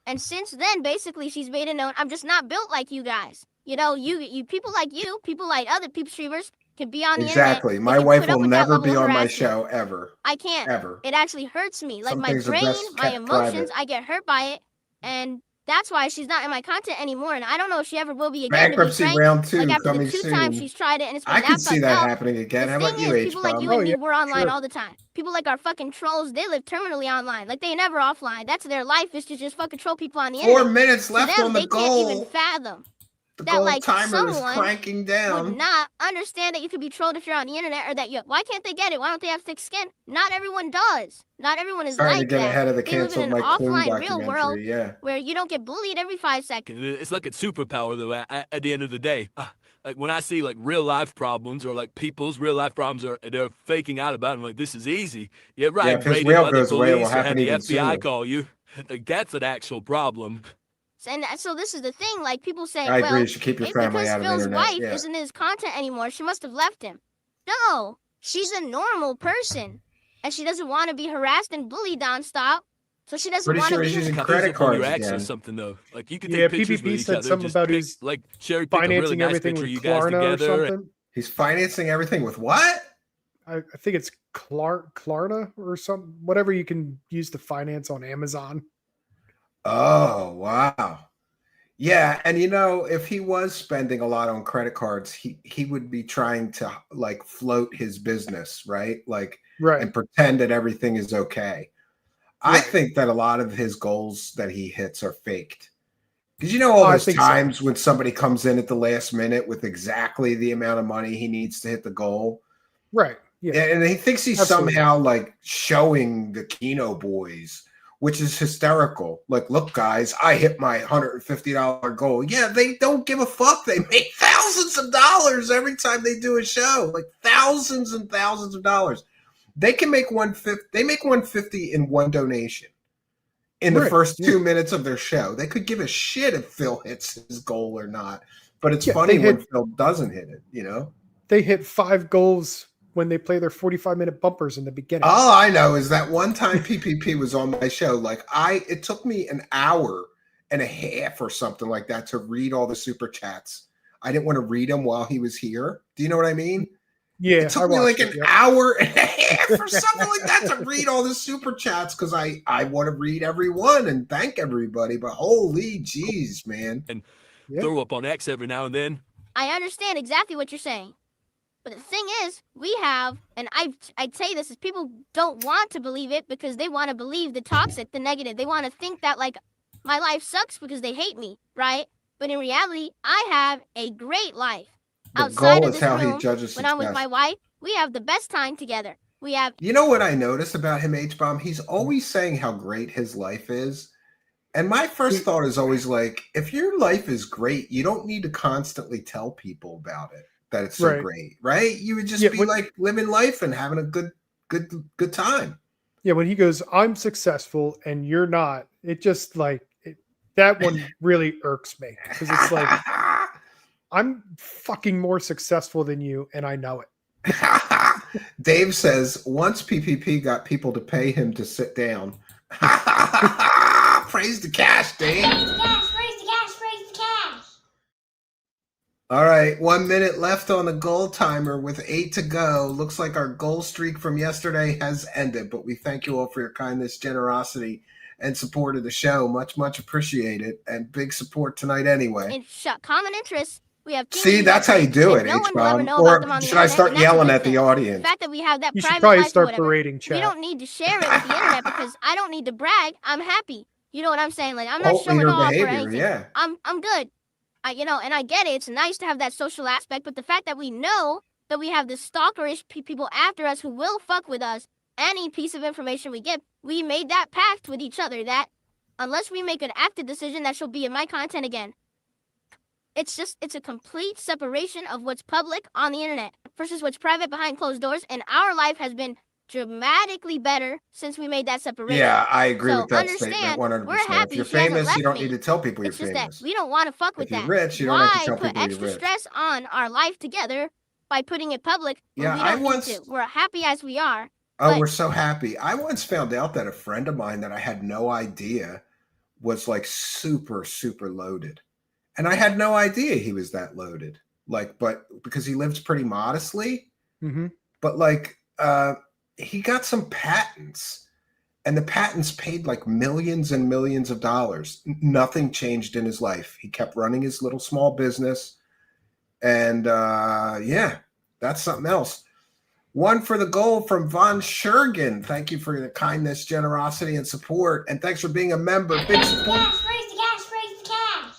And since then, basically, she's made it known I'm just not built like you guys. You know, you people like you, people like other peep streamers can be on the Exactly. internet. My They can wife put up will with that never level be of on my harassment. show ever. I can't. Ever. It actually hurts me. Like Some my things are brain, best my kept emotions, private. I get hurt by it. And that's why she's not in my content anymore. And I don't know if she ever will be again. To be Bankruptcy frank, round 2 like after coming the 2 soon. times she's tried it and it's been I could that see fucked that up. happening again. The How about thing you, is, people like you Oh, and me, yeah, we're online sure. all the time. People like our fucking trolls, they live terminally online. Like they never offline. That's their life, is to just fucking troll people on the 4 internet. minutes To left them, on the they can't even goal. fathom The that goal like timer is someone cranking would down. not understand that you could be trolled if you're on the internet, or that you. Why can't they get it? Why don't they have thick skin? Not everyone does. Not everyone is Trying to like get that. ahead of the They live canceled in an Mike Plume offline real world documentary. Yeah. where you don't get bullied every 5 seconds. It's like a superpower, though, at the end of the day. Like when I see like real life problems or like people's real life problems, or they're faking out about it, I'm like, this is easy. Yeah, right. Yeah, if his Raided whale by the goes away, it will police or have happen the even FBI sooner. call you. Like that's an actual problem. And so this is the thing. Like people say, I agree. well, You should keep your it's family because out of Phil's internet. wife Yeah. isn't in his content anymore. She must have left him. No, she's a normal person, and she doesn't want to be harassed and bullied nonstop. So she doesn't Pretty want to sure be. he's using I thought credit it was on your cards ex or again. something though. Like you could Yeah, take pictures PPP with each said other, something just about pick, his like cherry pick a really financing nice everything picture with of you guys Klarna or together. something. He's financing everything with what? I think it's Klarna or something. Whatever you can use to finance on Amazon. Oh, wow. Yeah, and you know, if he was spending a lot on credit cards, he would be trying to like float his business, right? Like Right. and pretend that everything is okay. I Right. think that a lot of his goals that he hits are faked. Because you know all I those think so. times when somebody comes in at the last minute with exactly the amount of money he needs to hit the goal. Right. Yeah. And he thinks he's Absolutely. somehow like showing the Kino boys, which is hysterical. Like, look, guys, I hit my $150 goal. Yeah, they don't give a fuck. They make thousands of dollars every time they do a show, like thousands and thousands of dollars. They can make 150. They make 150 in one donation in the Right, first yeah. 2 minutes of their show. They could give a shit if Phil hits his goal or not. But it's Yeah, funny they when hit- Phil doesn't hit it, you know? They hit 5 goals when they play their 45-minute bumpers in the beginning. All I know is that one time PPP was on my show. Like it took me an hour and a half or something like that to read all the super chats. I didn't want to read them while he was here. Do you know what I mean? Yeah, It took me like an hour and a half or something like that to read all the super chats because I want to read every one and thank everybody. But holy jeez, man. Yeah. Throw up on X every now and then. I understand exactly what you're saying. But the thing is, we have, and I'd say this is people don't want to believe it because they want to believe the toxic, the negative. They want to think that like my life sucks because they hate me, right? But in reality, I have a great life. The Outside goal of is this how room, he judges when I'm with success. my wife, we have the best time together. We have You know what I noticed about him, H-Bomb? He's always saying how great his life is. And my first thought is always like, if your life is great, you don't need to constantly tell people about it, that it's so Right. great, right? You would just Yeah, be when- like living life and having a good time. Yeah, when he goes, I'm successful and you're not, it just like that one really irks me because it's like I'm fucking more successful than you and I know it. Dave says once PPP got people to pay him to sit down. Praise the cash, Dave. Praise the cash, praise the cash, praise the cash. All right, 1 minute left on the goal timer with 8 to go. Looks like our goal streak from yesterday has ended, but we thank you all for your kindness, generosity, and support of the show. Much, much appreciated, and big support tonight anyway. in common interests. We have team See, leaders, that's how you do and it, no one will ever H-Bomb. know about Or them on the should I internet, start and that's a yelling good at the thing. The audience? fact that we have that You should private probably life or start whatever, berating we chat. don't need to share it with the internet because I don't need to brag. I'm happy. You know what I'm saying? Like I'm not Cult showing leader off or behavior, anything. yeah. I'm good. And I get it. It's nice to have that social aspect, but the fact that we know that we have this stalkerish people after us who will fuck with us, any piece of information we give, we made that pact with each other that unless we make an active decision that she'll be in my content again. It's a complete separation of what's public on the internet versus what's private behind closed doors, and our life has been dramatically better since we made that separation. Yeah, I agree So with that statement understand, 100%. we're happy If you're she hasn't famous, you left don't me. need to tell people you're It's just famous. that we don't want to fuck with If you're that. rich, you don't have to Why tell put people you're extra rich. stress on our life together by putting it public when Yeah, we I don't once- need to? We're happy as we are. Oh, But- we're so happy. I once found out that a friend of mine that I had no idea was like super, super loaded. And I had no idea he was that loaded. Like, but because he lives pretty modestly, Mm-hmm. but like he got some patents, and the patents paid like millions and millions of dollars. Nothing changed in his life. He kept running his little small business. And yeah, that's something else. One for the goal from Von Schergen. Thank you for your kindness, generosity, and support. And thanks for being a member. Big support. Cash, raise the cash, raise the cash.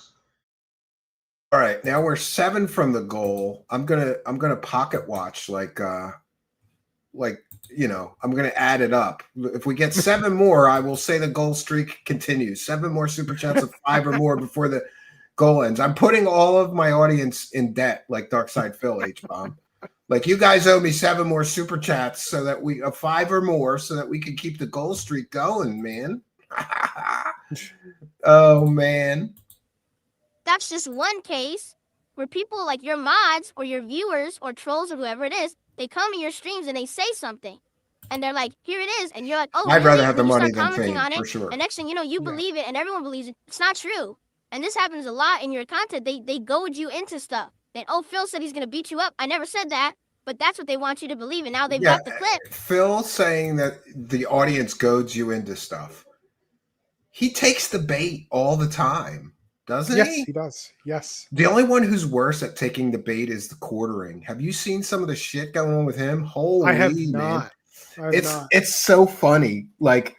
All right, now we're 7 from the goal. I'm gonna pocket watch like you know, I'm gonna add it up. If we get 7 more, I will say the goal streak continues. 7 more super chats of 5 or more before the goal ends. I'm putting all of my audience in debt, like Darksydephil H-bomb. Like, you guys owe me 7 more super chats so that we 5 or more so that we can keep the goal streak going, man. Oh man. That's just one case where people like your mods or your viewers or trolls or whoever it is, they come in your streams and they say something. And they're like, here it is. And you're like, oh, I'd really? rather have the And you money start than commenting fame, on it, for sure. and next thing you know, you Yeah. believe it and everyone believes it. It's not true. And this happens a lot in your content. They goad you into stuff. Then, oh, Phil said he's going to beat you up. I never said that. But that's what they want you to believe. And now they've got the clip. Phil saying that the audience goads you into stuff. He takes the bait all the time, doesn't Yes, he? he does. Yes. The only one who's worse at taking the bait is the quartering. Have you seen some of the shit going on with him? Holy I have man. not. I have not. It's so funny. Like,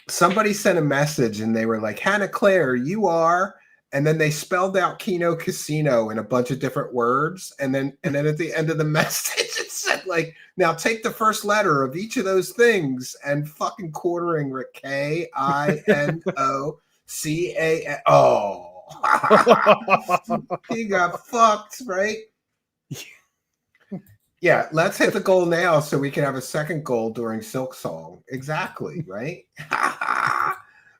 somebody sent a message and they were like, Hannah Claire, you are, and then they spelled out Keno Casino in a bunch of different words, and then at the end of the message it said, like, now take the first letter of each of those things and fucking quartering KINOCA. Oh. He got fucked, right? Yeah, let's hit the goal now so we can have a second goal during Silk Song. Exactly, right?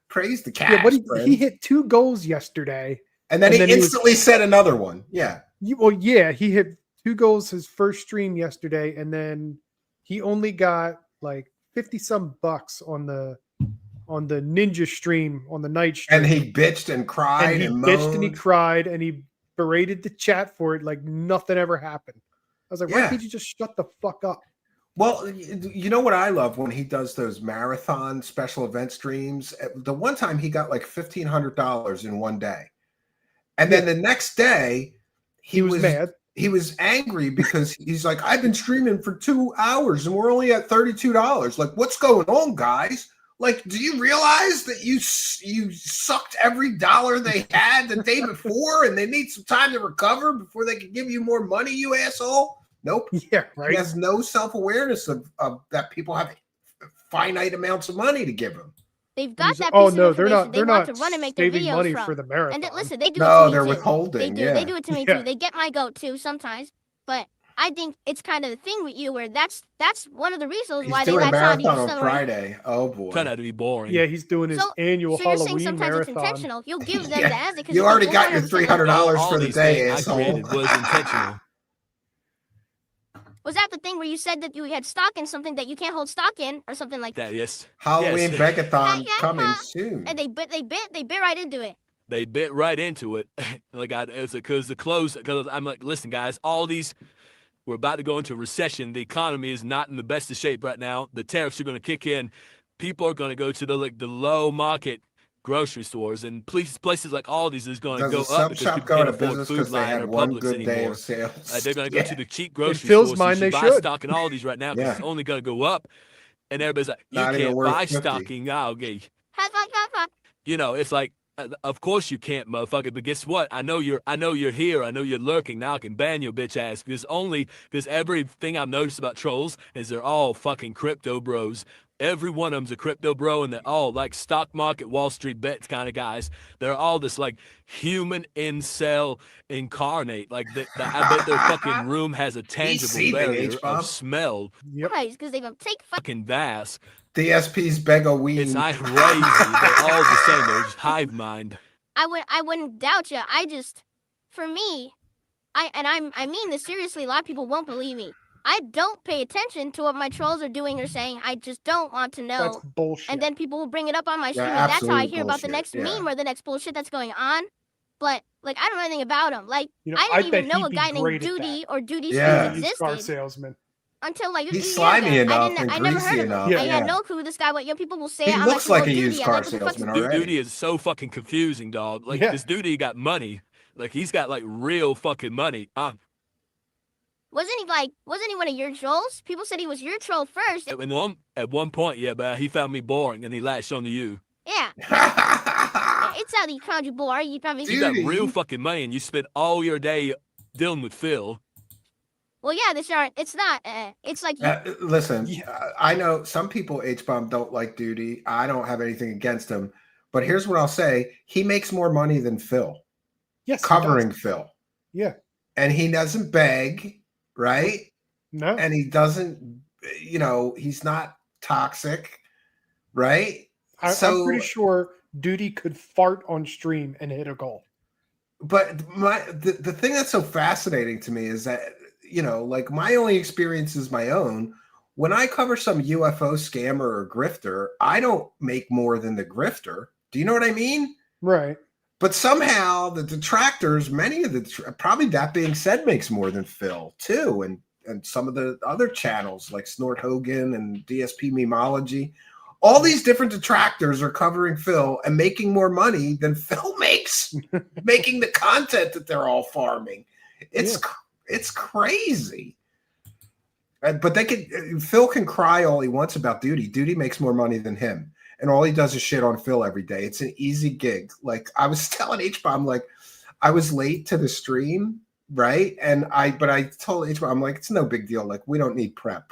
Praise the cash. Yeah, but he friends. hit 2 goals yesterday. and then and he then he was- instantly said another one. Yeah. Well, yeah, he hit 2 goals his first stream yesterday, and then he only got like 50 some bucks on the ninja stream on the night stream. And he bitched and cried and he and bitched and he moaned. cried and he berated the chat for it like nothing ever happened. I was like, why Yeah. can't you just shut the fuck up? Well, you know what I love when he does those marathon special event streams? The one time he got like $1,500 in one day. And then the next day He was mad. He was angry because he's like, I've been streaming for 2 hours and we're only at $32. Like, what's going on, guys? Like, do you realize that you sucked every dollar they had the day before and they need some time to recover before they can give you more money, you asshole? Nope. Yeah, right. He has no self-awareness of that people have finite amounts of money to give him. They've got He's- that oh piece no, of they're information. not. They They're want not to run and make their saving videos money from. for the marathon. And listen, they do No, it to they're me too. withholding. They do. Yeah. They do it to me Yeah. too. They get my goat too sometimes. But I think it's kind of the thing with you where that's one of the reasons He's why they doing a latch on to you marathon on so much. Friday. Oh boy. Try not to be boring. Yeah, he's doing his annual So you're saying Halloween sometimes it's marathon. intentional. You'll give them Yeah. the answer because You already got your $300 All for the these day, things I asshole. created was intentional. Was that the thing where you said that you had stock in something that you can't hold stock in or something like that? That yes, Halloween Yes. Megathon Yeah. coming soon. And they bit right into it. they bit right into it. Like it's because because I'm like, listen, guys, all these. We're about to go into a recession. The economy is not in the best of shape right now. The tariffs are going to kick in. People are going to go to the low market grocery stores, and places like Aldi's is going to Does go the sub up because shop people go can't out of afford business Food because they Lion had or one Publix good day anymore. of sales? They're going to go to the cheap grocery Phil's stores. mind, So you they buy should. stock in Aldi's right now because Yeah. it's only going to go up. And everybody's like, you Not even can't worth buy 50. stock in Aldi. Hot, hot, hot, hot. You know, it's like, of course you can't, motherfucker. But guess what? I know you're here. I know you're lurking. Now I can ban your bitch ass because everything I've noticed about trolls is they're all fucking crypto bros. every one of them's a crypto bro, and they're all like stock market, Wall Street bets kind of guys. They're all this like human incel incarnate. Like I bet their fucking room has a tangible seething, barrier H-Bomb. of smell. Yep. Guys, because they don't take Fucking vast. DSP's Begoween. It's crazy. They're all the same. They're just hive mind. I wouldn't doubt you. For me, I mean this seriously. A lot of people won't believe me. I don't pay attention to what my trolls are doing or saying. I just don't want to know. That's bullshit. And then people will bring it up on my stream, Yeah, and that's how I absolute hear about the bullshit, next yeah. meme or the next bullshit that's going on. But like, I don't know anything about them. Like, You know, I didn't bet even know he'd a be guy named great at Duty or Duty Yeah. Streams used car existed salesman. until like a He's few slimy years ago. enough and I never heard greasy of him. enough. Yeah, I yeah. had no clue who this guy was. People will say He it. I'm looks like, like a "Well, used Duty." car I'm like, "What the fuck salesman is already. Duty is so fucking confusing, dog. Like Yeah. this duty got money. Like he's got like real fucking money. Wasn't he one of your trolls? People said he was your troll first. At one point, yeah, but he found me boring and he latched onto you. Yeah. It's how he found you boring. You probably. You got Duty. real fucking money and you spend all your day dealing with Phil. Well, yeah, it's not. It's like Listen, I know some people H-Bomb don't like Duty. I don't have anything against him. But here's what I'll say. He makes more money than Phil. Yes. he Covering does. Phil. Yeah. And he doesn't beg, right? No. And he doesn't, he's not toxic, right? I'm so- pretty sure Duty could fart on stream and hit a goal. But the thing that's so fascinating to me is that, like my only experience is my own. When I cover some UFO scammer or grifter, I don't make more than the grifter. Do you know what I mean? Right. But somehow the detractors, many of probably that being said, makes more than Phil too. And some of the other channels like Snort Hogan and DSP Memology, all these different detractors are covering Phil and making more money than Phil makes, making the content that they're all farming. It's crazy. But Phil can cry all he wants about Duty. Duty makes more money than him. And all he does is shit on Phil every day. It's an easy gig. Like I was telling H-Bomb, like I was late to the stream, right? But I told H-Bomb, I'm like, it's no big deal. Like we don't need prep.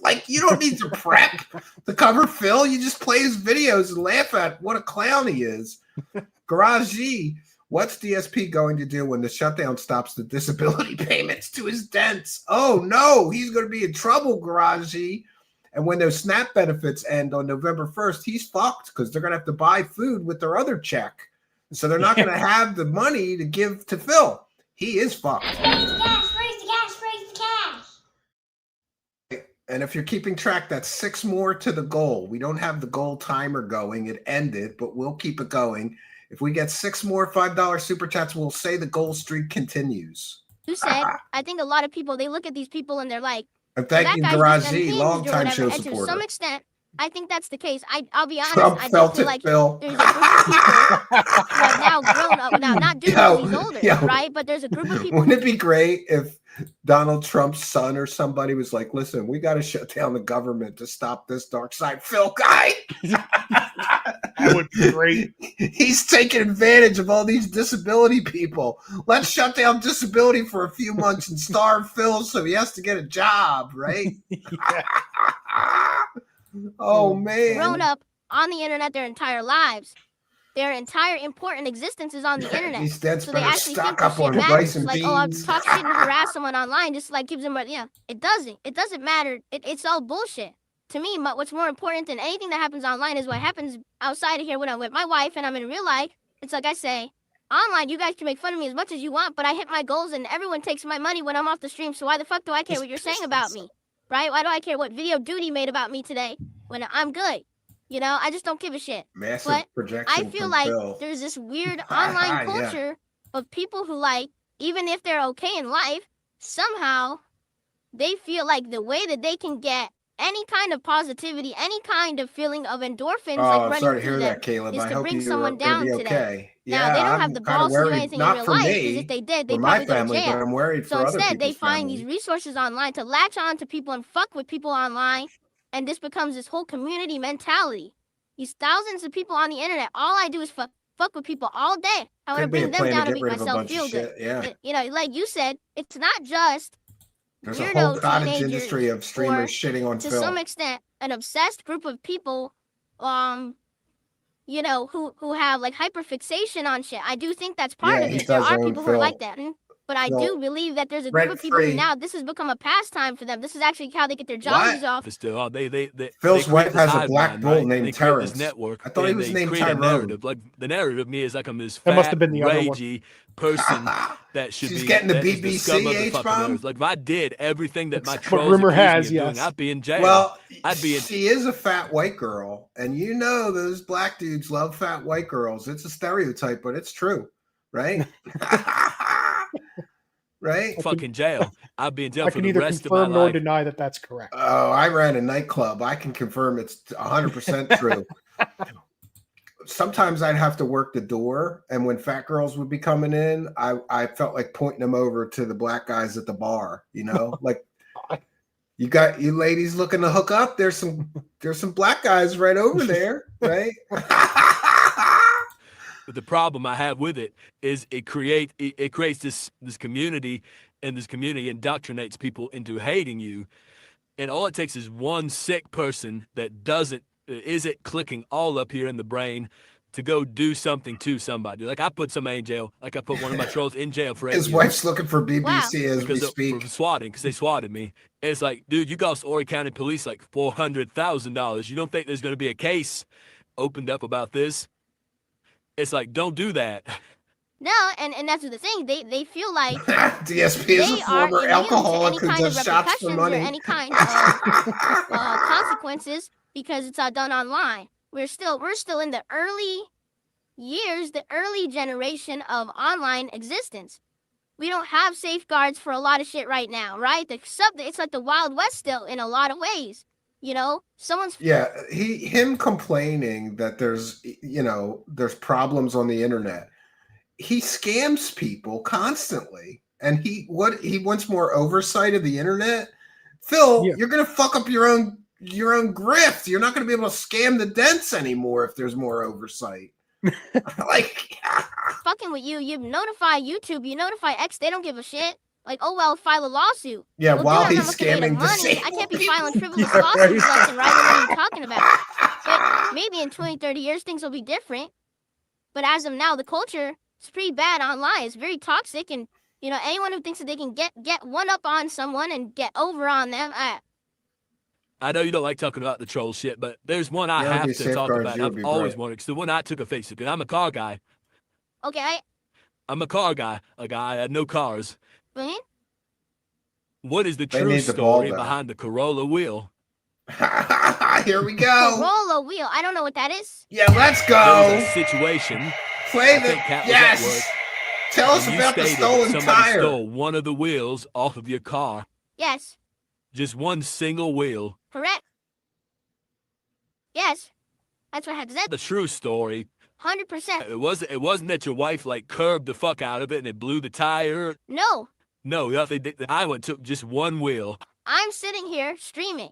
Like you don't need to prep to cover Phil. You just play his videos and laugh at what a clown he is. Garage G, what's DSP going to do when the shutdown stops the disability payments to his dents? Oh no, he's going to be in trouble, Garage G. And when those SNAP benefits end on November 1st, he's fucked because they're going to have to buy food with their other check. So they're not going to have the money to give to Phil. He is fucked. Raise the cash, raise the cash, raise the cash. And if you're keeping track, that's 6 more to the goal. We don't have the goal timer going. It ended, but we'll keep it going. If we get 6 more $5 super chats, we'll say the goal streak continues. you said, I think a lot of people, they look at these people and they're like, And thank that you, guy's Garage just done Z, hinged long or time whatever. show And to some supporter. extent, I think that's the case. I'll be honest. Trump I felt do feel it, like Phil. there's a group of people who have now grown up. Now, not Duty, Yo, he's older, yo. right? But there's a group of people. Wouldn't it be great if Donald Trump's son or somebody was like, listen, we got to shut down the government to stop this Darksydephil guy? That would be great. He's taking advantage of all these disability people. Let's shut down disability for a few months and starve Phil so he has to get a job, right? Yeah. Oh, man. grown up on the internet their entire lives. Their entire important existence is on the internet. These dents So they better actually stock think up this shit on matters. rice and Like, oh, I'll beans. talk shit and harass someone online just like gives them, yeah. It doesn't. It doesn't matter. It's all bullshit. To me, what's more important than anything that happens online is what happens outside of here when I'm with my wife and I'm in real life. It's like I say, online, you guys can make fun of me as much as you want, but I hit my goals and everyone takes my money when I'm off the stream. So why the fuck do I care what you're saying about me? Right? Why do I care what video Duty made about me today when I'm good? I just don't give a shit. Massive But projection I feel from like Phil. there's this weird online Yeah. culture of people who, like, even if they're okay in life, somehow they feel like the way that they can get any kind of positivity, any kind of feeling of endorphins, Oh, like I'm running sorry to through hear them, that, Caleb. is I to hope bring you're someone gonna down be today. okay. Now, they don't have the kinda balls to do worried, anything in not real for life, me, because if they did, they'd for my probably go to family, but jail. I'm worried So for other instead, they people's find family. these resources online to latch on to people and fuck with people online, and this becomes this whole community mentality. These thousands of people on the internet, all I do is fuck with people all day. I want to Could be a bring them plan to down and get make rid of a myself bunch feel of good. shit. Yeah. Like you said, it's not just There's a whole weirdo cottage teenagers, industry of streamers shitting on to Phil. some extent, an obsessed group of people, you know, who have like hyperfixation on shit. I do think that's part Yeah, of he it. There does are own people who are Phil. like that. But I Phil, do believe that there's a group of people who rent-free. now this has become a pastime for them. This is actually how they get their What? jobs off. Still, oh, they Phil's create wife this has a hive black mind, bull right? named They create this Terrence. network. I thought he and was they named create a Tyrone. narrative. Like the narrative of me is like I'm this That must fat, have been the other one. ragey person that should She's be getting the that is the scum of the BBC, fucking H-bomb? earth. Like if I did everything that my That's what trolls rumor accuse has, me of doing, yes. I'd be in jail. Well, I'd be in. she is a fat white girl, and you know those black dudes love fat white girls. It's a stereotype, but it's true, right? Right? Fucking jail. I'd be in jail I for can the neither rest of my confirm nor life. deny that that's correct. Oh, I ran a nightclub. I can confirm it's 100% true. Sometimes I'd have to work the door, and when fat girls would be coming in, I felt like pointing them over to the black guys at the bar. You know, like you got you ladies looking to hook up. There's some black guys right over there, right? But the problem I have with it is it creates this community, and this community indoctrinates people into hating you. And all it takes is one sick person that isn't clicking all up here in the brain to go do something to somebody. Like I put somebody in jail. Like I put one of my trolls in jail for 8 His years. wife's looking for BBC as we Because speak. for swatting, because they swatted me. And it's like, dude, you cost Horry County Police like $400,000. You don't think there's going to be a case opened up about this? It's like, don't do that. No, and that's the thing. They feel like DSP is a they are former immune alcoholic to who any kind of does shots for repercussions or money. any kind of consequences because it's all done online. We're still in the early years, the early generation of online existence. We don't have safeguards for a lot of shit right now, right? It's like the Wild West still in a lot of ways. You know, him complaining that there's problems on the internet. He scams people constantly, and he wants more oversight of the internet. Phil, You're gonna fuck up your own grift. You're not gonna be able to scam the dents anymore if there's more oversight. Like fucking with you notify YouTube, you notify X, they don't give a shit. Like, oh well, file a lawsuit. Yeah, well, while dude, he's scamming money. I can't be people. filing frivolous lawsuits left and right. What are you talking about? But maybe in 20, 30 years things will be different. But as of now, the culture is pretty bad online. It's very toxic, and you know, anyone who thinks that they can get one up on someone and get over on them. I know you don't like talking about the troll shit, but there's one I have to talk about. I've always wanted, because the one I took a face to. I'm a car guy. Okay. I'm a car guy. A guy I had no cars. Really? What is the true story behind the Corolla wheel? Here we go. Corolla wheel. I don't know what that is. Yeah, let's go. There was a situation. Play the yes. Tell us about the stolen somebody tire. Stole one of the wheels off of your car. Yes. Just one single wheel. Correct. Yes. That's what happened. The true story. 100%. It wasn't that your wife like curbed the fuck out of it and it blew the tire. No. No, I took just one wheel. I'm sitting here streaming,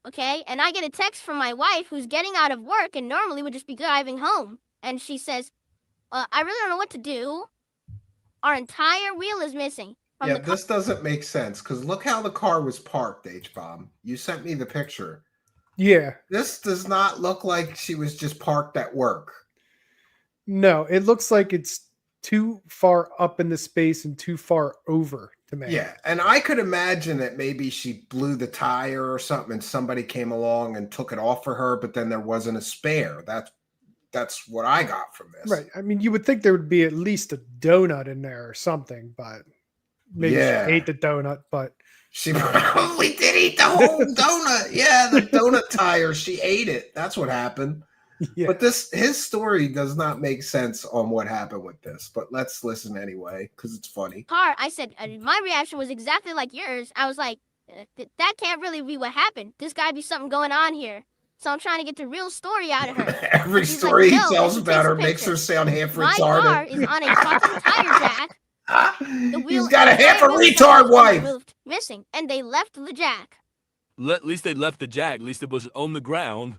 okay? And I get a text from my wife who's getting out of work and normally would just be driving home. And she says, I really don't know what to do. Our entire wheel is missing. Yeah, this doesn't make sense because look how the car was parked, H-Bomb. You sent me the picture. Yeah. This does not look like she was just parked at work. No, it looks like it's too far up in the space and too far over to me. Yeah, and I could imagine that maybe she blew the tire or something and somebody came along and took it off for her, but then there wasn't a spare. That's what I got from this. Right. I mean, you would think there would be at least a donut in there or something, but maybe she ate the donut, but she probably did eat the whole donut. Yeah, the donut tire. She ate it. That's what happened. Yeah. But his story does not make sense on what happened with this. But let's listen anyway because it's funny. Car, I said my reaction was exactly like yours. I was like, that can't really be what happened. There's got to be something going on here. So I'm trying to get the real story out of her. Every story he tells about her makes her sound half retarded. My car is on a fucking tire jack. He's got a half a retard wife. Missing, and they left the jack. At least they left the jack. At least it was on the ground.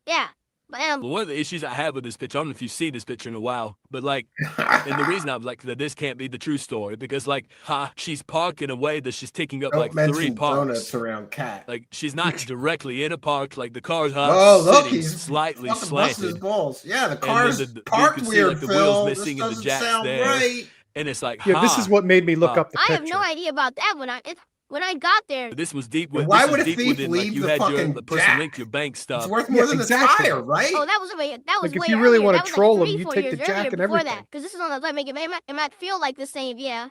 Yeah. But Well, one of the issues I have with this picture, I don't know if you've seen this picture in a while, but like, and the reason I'm like that this can't be the true story because like, she's parked in a way that she's taking up Don't like 3 mention donuts parks. around cat. Like she's not directly in a park. Like the car's Oh, look, sitting he's slightly fucking busting his slanted, balls. Yeah, the and car's then you parked can see weird, like the wheels Phil. missing This and the doesn't jacks sound there, right. and it's like, Yeah, this is what made me look up the I picture. have no idea about that when I got there. This was deep. And With, why this would was a deep thief within, like leave you the had fucking the person jack? link your bank It's stuff. worth more Yeah, than exactly. the tire, right? Oh, that was way Like, if way you really earlier. wanna That was troll 'em, like 3, you 4 take years the jack earlier and before everything. that. Because this is on the let make it might feel like the same. Yeah.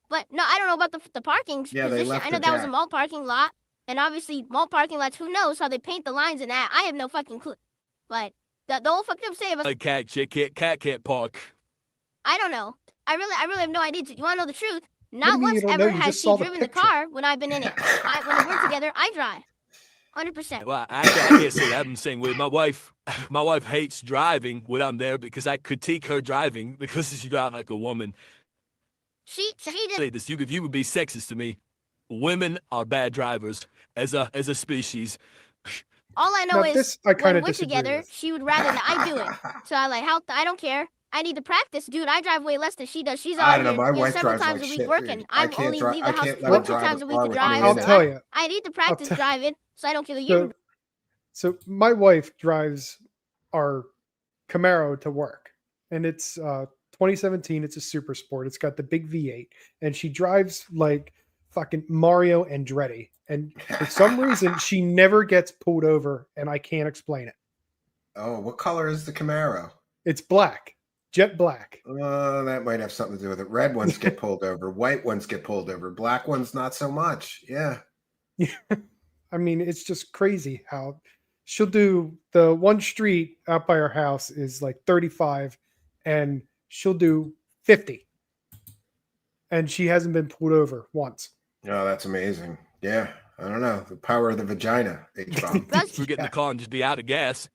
But no, I don't know about the parking Yeah, they position. left I know the that was a jack. mall parking lot, and obviously mall parking lots. Who knows how they paint the lines in that? I have no fucking clue. But the whole fucked up say about Like cat can't park. I don't know. I really have no idea. You want to know the truth? do Not you mean you once don't know? ever You has just she saw the driven the picture. car when I've been in it. When we're together, I drive. 100%. Well, I can't say that. I'm saying with my wife hates driving when I'm there because I critique her driving because she drives like a woman. She did. Say this, if you would be sexist to me, women are bad drivers as a species. All I know Now, is this I when kind of we're disagree together, with. she would rather that I do it. So I like, I don't care. I need to practice, dude. I drive way less than she does. She's I out don't know. here My wife several drives times like a week shit, working. dude. I I can't only drive. leave I the house can't let 2 her or 3 drive times a a week car to with drive. me I'll in it. So tell you. I need to practice tell- driving, so I don't kill you. So my wife drives our Camaro to work, and it's 2017. It's a super sport. It's got the big V8, and she drives like fucking Mario Andretti. And for some reason, she never gets pulled over, and I can't explain it. Oh, what color is the Camaro? It's black, jet black. That might have something to do with it. Red ones get pulled over. White ones get pulled over. Black ones, not so much. Yeah. I mean, it's just crazy how she'll do the one street out by our house is like 35 and she'll do 50. And she hasn't been pulled over once. Oh, that's amazing. Yeah. I don't know. The power of the vagina. H-bomb. That's Get in the car and just be out of gas.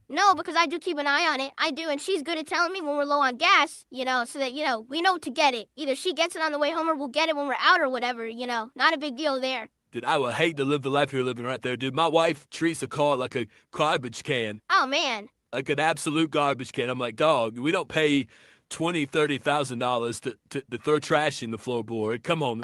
no, because I do keep an eye on it. I do, and she's good at telling me when we're low on gas, so that, we know to get it. Either she gets it on the way home or we'll get it when we're out or whatever, Not a big deal there. Dude, I would hate to live the life you're living right there, dude. My wife treats a car like a garbage can, Oh, man. like an absolute garbage can. I'm like, dog, we don't pay $20,000-$30,000 to throw trash in the floorboard. Come on.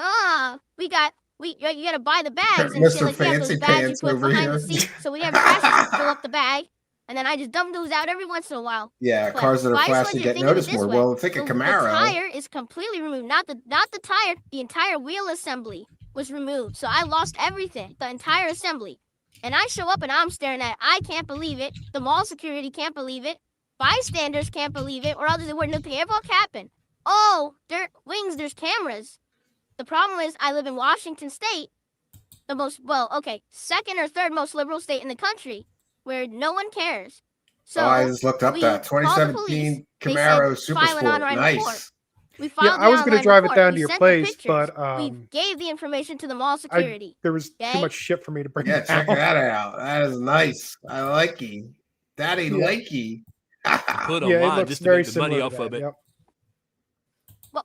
You gotta buy the bags and Mr. shit. Like, you have those Fancy bags you Pants put over behind here. the seat. So we have trash to fill up the bag. And then I just dump those out every once in a while. Yeah, But cars that are I just want flashy you to get think of it noticed this more. way. Well, think of The Camaro. tire is completely removed. Not the tire. The entire wheel assembly was removed. So I lost everything. The entire assembly. And I show up and I'm staring at it. I can't believe it. The mall security can't believe it. Bystanders can't believe it. Or else they wouldn't have cared what happened. Oh, there's cameras. The problem is I live in Washington State. Second or third most liberal state in the country, where no one cares. So I just looked up we that called the 2017 police. They Camaro said, Super file an Sport. online report. Nice. We filed I was going gonna to drive it report. down We to your sent the place, pictures. but we gave the information to the mall security. there was too Okay? much shit for me to bring Yeah, down. check that out. That is nice. I like you. Daddy Yeah. likey. Put Yeah, it online looks just to very make the money similar off to of that. it. Yep.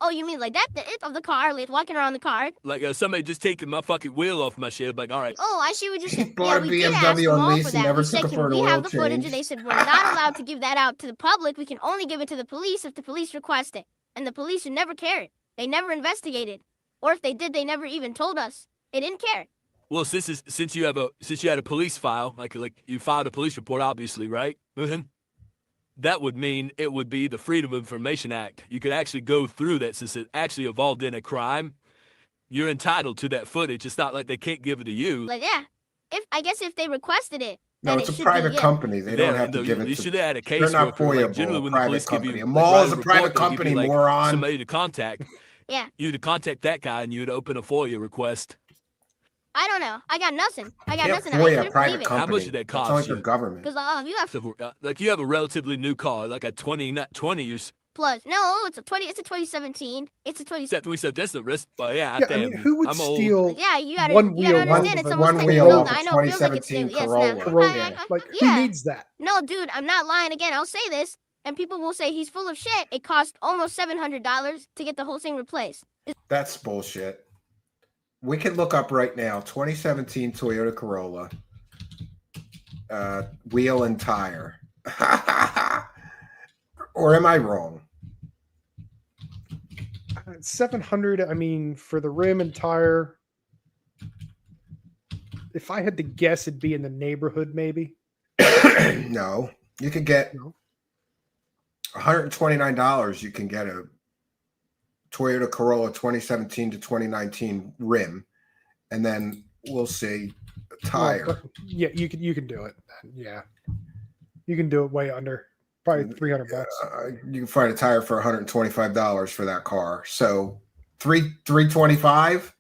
Well, you mean like that? Of the car, like walking around the car. Like somebody just taking my fucking wheel off my shit. Like, all right. Oh, I see what you're saying. Bought a we did ask BMW the on mall lease for and that. never We took said, it can for an we oil have the footage? change. And they said, we're not allowed to give that out to the public. We can only give it to the police if the police request it. And the police would never cared. They never investigated. Or if they did, they never even told us. They didn't care. Well, since you had a police file, like you filed a police report, obviously, right? That would mean it would be the Freedom of Information Act. You could actually go through that since it actually involved in a crime. You're entitled to that footage. It's not like they can't give it to you. Like, yeah. If they requested it, No, then it's it a should private be, yeah. company. They don't have to No, give you it should to. have had a They're not caseworker. Like, foyable. generally, when the Private police give you company. A like, mall write is a report, private they'll give you, company, like, moron. somebody to contact. Yeah. You'd contact that guy and you'd open a FOIA request. I don't know. I got nothing. I got Yeah, nothing. I FOIA, couldn't private believe it. company. How much did that It's cost like you? the government. Because you have So, like you have a relatively new car, like a 20 years. plus. No, it's a 2017. It's a 20. Except we said that's the risk, but yeah, Yeah, I damn, mean, who would I'm old. steal Yeah, you gotta one wheel understand. off It's of almost a 10 wheel years old. off a I know it feels like it's 2017 new. Yes, Corolla. now. Corolla? Like, who yeah. needs that? No, dude, I'm not lying again. I'll say this, and people will say he's full of shit. It cost almost $700 to get the whole thing replaced. That's bullshit. We can look up right now 2017 Toyota Corolla. wheel and tire. Or am I wrong? 700. I mean, for the rim and tire, if I had to guess, it'd be in the neighborhood, maybe. No, you could get $129. You can get a Toyota Corolla 2017 to 2019 rim, and then we'll see a tire. Well, yeah, you can do it. Yeah, you can do it way under, probably $300. You can find a tire for $125 for that car. So $325.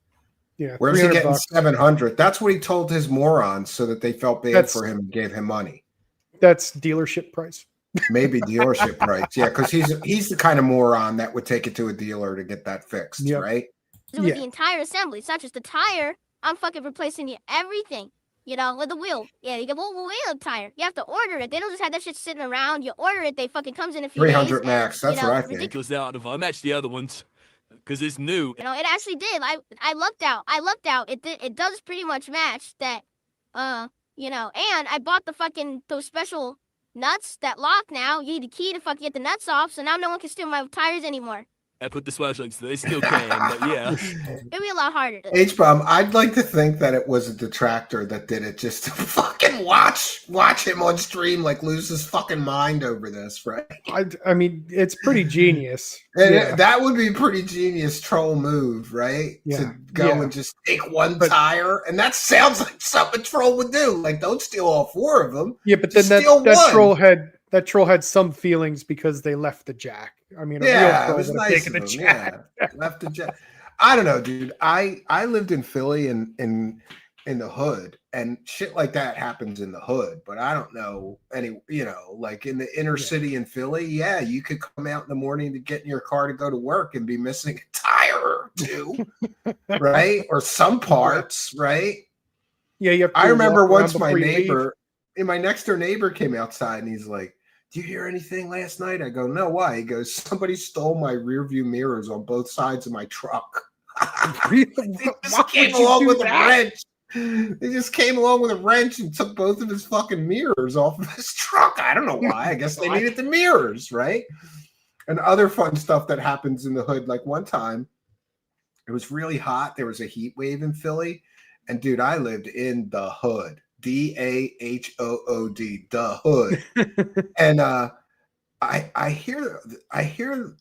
Yeah, Where's he getting $300? $700? That's what he told his morons, so that they felt bad for him and gave him money. That's dealership price. Maybe dealership price. Yeah, because he's the kind of moron that would take it to a dealer to get that fixed, right? With the entire assembly. It's not just the tire. I'm fucking replacing everything. You know, with the wheel. Yeah, you get wheel tire. You have to order it. They don't just have that shit sitting around. You order it, they fucking comes in a few 300 days. max. That's what I think. Ridiculous out of match the other ones because it's new. You know, it actually did. I lucked out. It does pretty much match that. You know, and I bought those special nuts that lock now. You need a key to fucking get the nuts off, so now no one can steal my tires anymore. I put the swashbucks, they still can, but yeah. It'd be a lot harder. H-Bomb, I'd like to think that it was a detractor that did it just to fucking watch him on stream, like lose his fucking mind over this, right? I mean, it's pretty genius. And that would be a pretty genius troll move, right? Yeah. To go and just take one tire. And that sounds like something a troll would do. Like, don't steal all four of them. Yeah, but then that troll had some feelings because they left the jack. I mean, it was nice of him. Yeah, left the jack. I don't know, dude. I lived in Philly in the hood, and shit like that happens in the hood. But I don't know like in the inner city in Philly. Yeah, you could come out in the morning to get in your car to go to work and be missing a tire or two, right? Or some parts, right? Yeah, I remember once my next door neighbor came outside and he's like, "Do you hear anything last night?" I go, "No, why?" He goes, "Somebody stole my rear view mirrors on both sides of my truck." They just came along with a wrench. They just came along with a wrench and took both of his fucking mirrors off of his truck. I don't know why. I guess they needed the mirrors, right? And other fun stuff that happens in the hood. Like one time, it was really hot. There was a heat wave in Philly. And dude, I lived in the hood. DAHOOD, the hood. And I hear,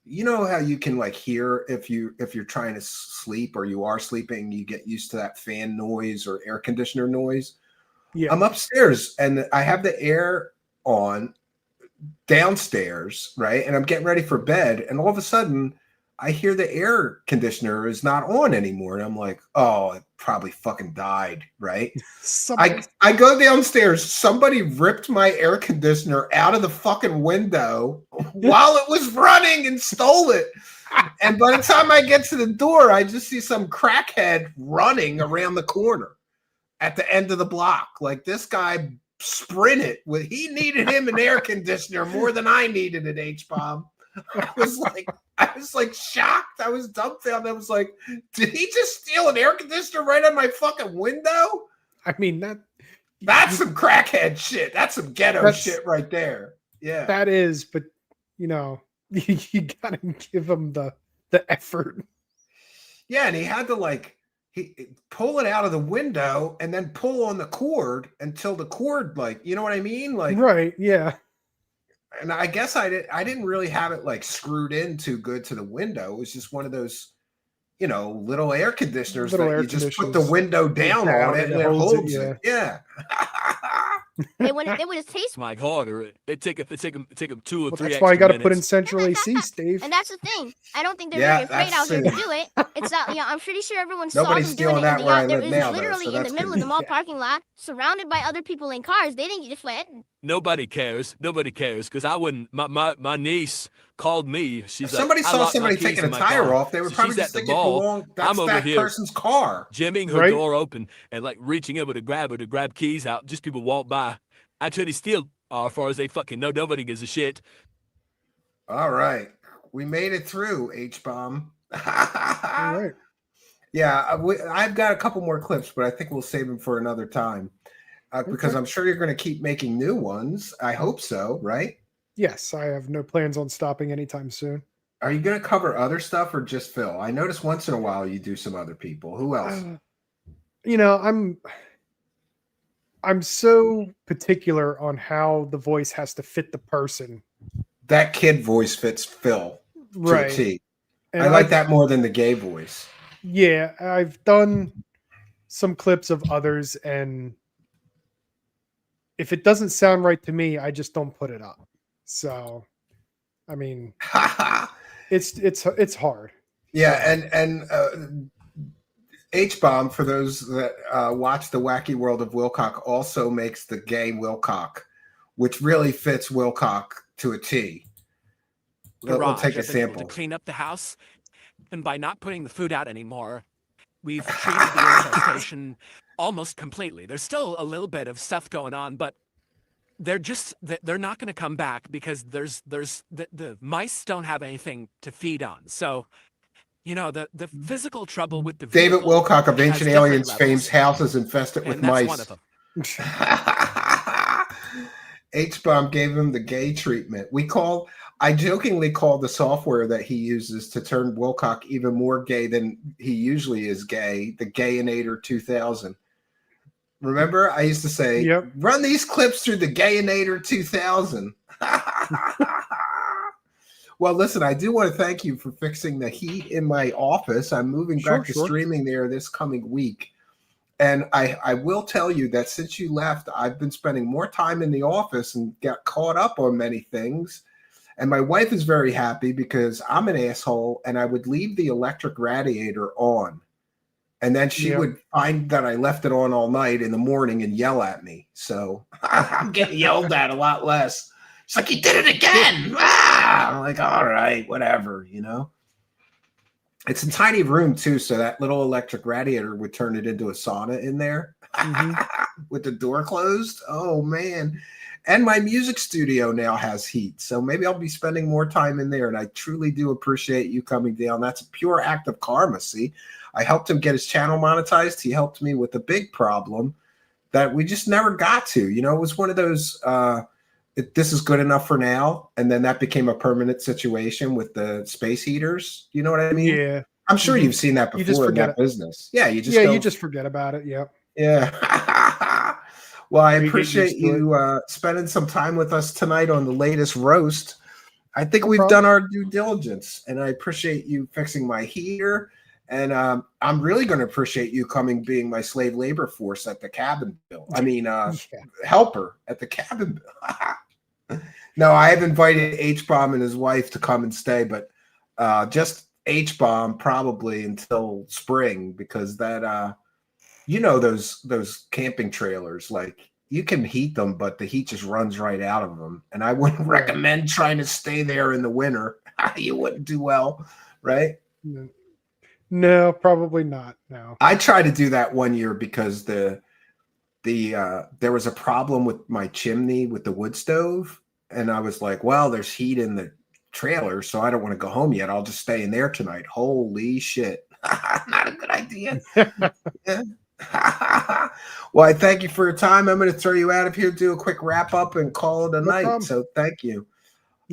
you know how you can like hear if you're trying to sleep or you are sleeping, you get used to that fan noise or air conditioner noise. Yeah. I'm upstairs and I have the air on downstairs, right? And I'm getting ready for bed, and all of a sudden I hear the air conditioner is not on anymore. And I'm like, oh, it probably fucking died, right? I go downstairs. Somebody ripped my air conditioner out of the fucking window while it was running and stole it. And by the time I get to the door, I just see some crackhead running around the corner at the end of the block. Like this guy sprinted. He needed him an air conditioner more than I needed an H-bomb. I was like shocked. I was dumbfounded. I was like, did he just steal an air conditioner right on my fucking window? I mean, that's some crackhead shit. That's some ghetto shit right there. Yeah. That is, but you you gotta give him the effort. Yeah, and he had to he pull it out of the window and then pull on the cord until the cord, you know what I mean? Right, yeah. And I guess I didn't really have it screwed in too good to the window. It was just one of those, little air conditioners that you just put the window down on it and it holds it. Yeah. They would have tasted like harder. It take them 2 or 3. That's why you got to put in central AC, Steve. And that's the thing. I don't think they're very afraid out here to do it. It's not. I'm pretty sure everyone saw them doing it. It was literally in the middle of the mall parking lot, surrounded by other people in cars. They didn't just wet. Nobody cares. Nobody cares because I wouldn't. My niece called me. She's if somebody saw somebody taking a tire off, they would probably just think that's that person's car. Jamming her door open and reaching over to grab her to grab keys out. Just people walk by. I try to steal as far as they fucking know. Nobody gives a shit. All right. We made it through, H-bomb. All right. Yeah, I've got a couple more clips, but I think we'll save them for another time. because I'm sure you're going to keep making new ones. I hope so, right? Yes, I have no plans on stopping anytime soon. Are you going to cover other stuff or just Phil? I notice once in a while you do some other people. Who else? You know, I'm so particular on how the voice has to fit the person. That kid voice fits Phil to a Right. T. And I like that more than the gay voice. Yeah, I've done some clips of others, and if it doesn't sound right to me, I just don't put it up. So, I mean, it's hard. Yeah, and H-Bomb, for those that watch The Wacky World of Wilcock, also makes the gay Wilcock, which really fits Wilcock to a T. We'll take a sample. To clean up the house, and by not putting the food out anymore, we've treated the infestation almost completely. There's still a little bit of stuff going on, but they're not going to come back because the mice don't have anything to feed on. So, you know, the physical trouble with the David Wilcock of Ancient Aliens fame's house is infested with mice. One of them. H-Bomb gave him the gay treatment. I jokingly call the software that he uses to turn Wilcock even more gay than he usually is gay, the Gayinator 2000. Remember, I used to say, run these clips through the Gayinator 2000. Well, listen, I do want to thank you for fixing the heat in my office. I'm moving back to streaming there this coming week. And I will tell you that since you left, I've been spending more time in the office and got caught up on many things. And my wife is very happy because I'm an asshole and I would leave the electric radiator on. And then she would find that I left it on all night in the morning and yell at me. So I'm getting yelled at a lot less. It's like, you did it again. I'm like, all right, whatever, you know. It's a tiny room too, so that little electric radiator would turn it into a sauna in there with the door closed. Oh, man. And my music studio now has heat, so maybe I'll be spending more time in there, and I truly do appreciate you coming down. That's a pure act of karma, see? I helped him get his channel monetized. He helped me with a big problem that we just never got to. You know, it was one of those, this is good enough for now, and then that became a permanent situation with the space heaters. You know what I mean? Yeah. I'm sure you've seen that before in that business. Yeah, you just forget about it. Yeah. Yeah. Well, I appreciate you spending some time with us tonight on the latest roast. I think we've done our due diligence, and I appreciate you fixing my heater. And I'm really going to appreciate you coming, being my slave labor force at the cabin bill. I mean, helper at the cabin bill. No, I have invited H-Bomb and his wife to come and stay, but just H-Bomb probably until spring, because that, you know, those camping trailers, like you can heat them, but the heat just runs right out of them. And I wouldn't recommend trying to stay there in the winter. You wouldn't do well, right? No, probably not. No. I tried to do that one year because there was a problem with my chimney with the wood stove. And I was like, well, there's heat in the trailer, so I don't want to go home yet. I'll just stay in there tonight. Holy shit. Not a good idea. Well, I thank you for your time. I'm going to throw you out of here, do a quick wrap up and call it a night. Problem. So thank you.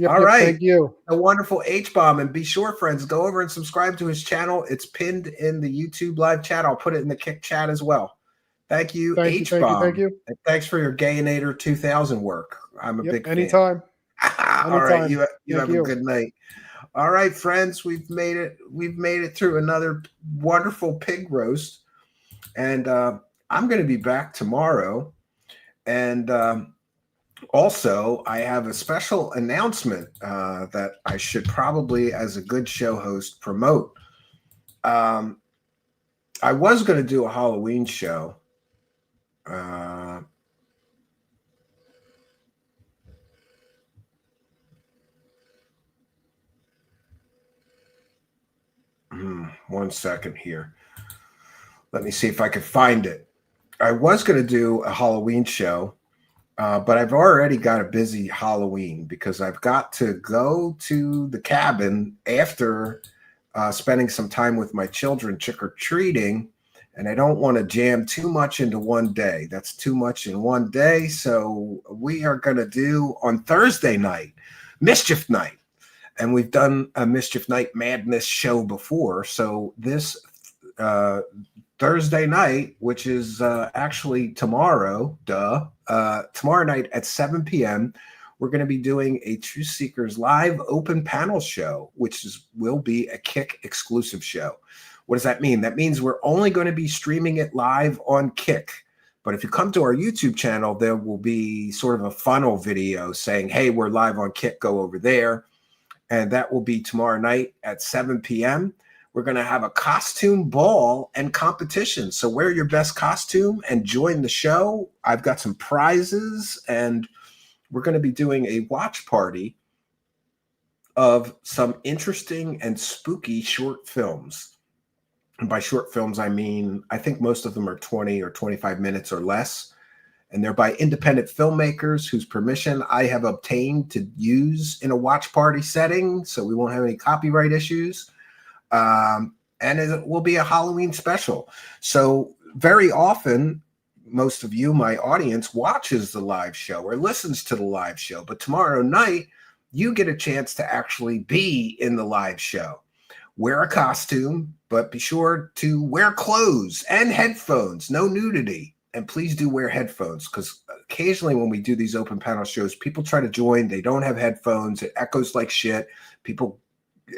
All right. Thank you. A wonderful H-Bomb. And be sure, friends, go over and subscribe to his channel. It's pinned in the YouTube live chat. I'll put it in the Kick chat as well. Thank you, H-Bomb. Thank you. And thanks for your Gayinator 2000 work. I'm a big fan. Anytime. All right. You have a good night. All right, friends. We've made it. We've made it through another wonderful pig roast. And I'm going to be back tomorrow. And also, I have a special announcement that I should probably, as a good show host, promote. I was going to do a Halloween show. One second here. Let me see if I can find it. I was going to do a Halloween show. But I've already got a busy Halloween because I've got to go to the cabin after spending some time with my children trick-or-treating and I don't want to jam too much into one day. That's too much in one day. So we are going to do on Thursday night, Mischief Night. And we've done a Mischief Night Madness show before. So this Thursday night, which is actually tomorrow, tomorrow night at 7 p.m., we're going to be doing a Truth Seekers live open panel show, which will be a Kick exclusive show. What does that mean? That means we're only going to be streaming it live on Kick. But if you come to our YouTube channel, there will be sort of a funnel video saying, hey, we're live on Kick, go over there. And that will be tomorrow night at 7 p.m. We're going to have a costume ball and competition. So wear your best costume and join the show. I've got some prizes, and we're going to be doing a watch party of some interesting and spooky short films. And by short films, I mean, I think most of them are 20 or 25 minutes or less. And they're by independent filmmakers whose permission I have obtained to use in a watch party setting. So we won't have any copyright issues. And it will be a Halloween special. So very often, most of you, my audience, watches the live show or listens to the live show. But tomorrow night, you get a chance to actually be in the live show. Wear a costume, but be sure to wear clothes and headphones. No nudity. And please do wear headphones, because occasionally when we do these open panel shows, people try to join. They don't have headphones. It echoes like shit. People,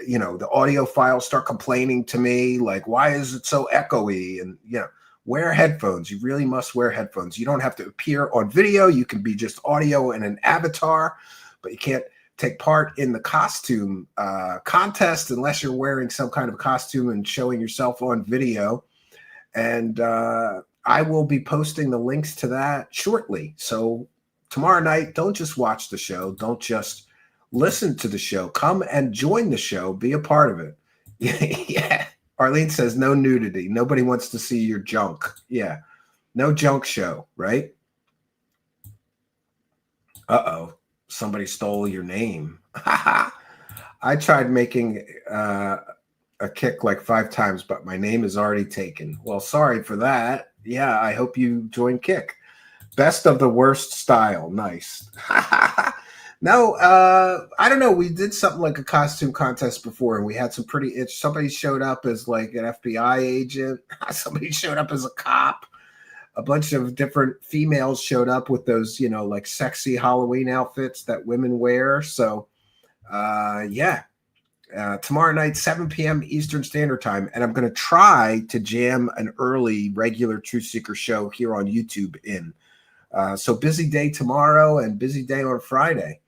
you know, the audio files start complaining to me, like, why is it so echoey? And, you know, wear headphones. You really must wear headphones. You don't have to appear on video. You can be just audio and an avatar, but you can't take part in the costume contest unless you're wearing some kind of costume and showing yourself on video. And I will be posting the links to that shortly. So tomorrow night, don't just watch the show. Don't just listen to the show. Come and join the show. Be a part of it. Yeah. Arlene says no nudity. Nobody wants to see your junk. Yeah. No junk show, right? Uh-oh. Somebody stole your name. I tried making a Kick like 5 times, but my name is already taken. Well, sorry for that. Yeah, I hope you join Kick. Best of the worst style. Nice. No, I don't know. We did something like a costume contest before, and we had some pretty somebody showed up as like an FBI agent. Somebody showed up as a cop. A bunch of different females showed up with those, you know, like sexy Halloween outfits that women wear. So, yeah. Tomorrow night, 7 p.m. Eastern Standard Time. And I'm going to try to jam an early regular Truth Seeker show here on YouTube in. So busy day tomorrow and busy day on Friday.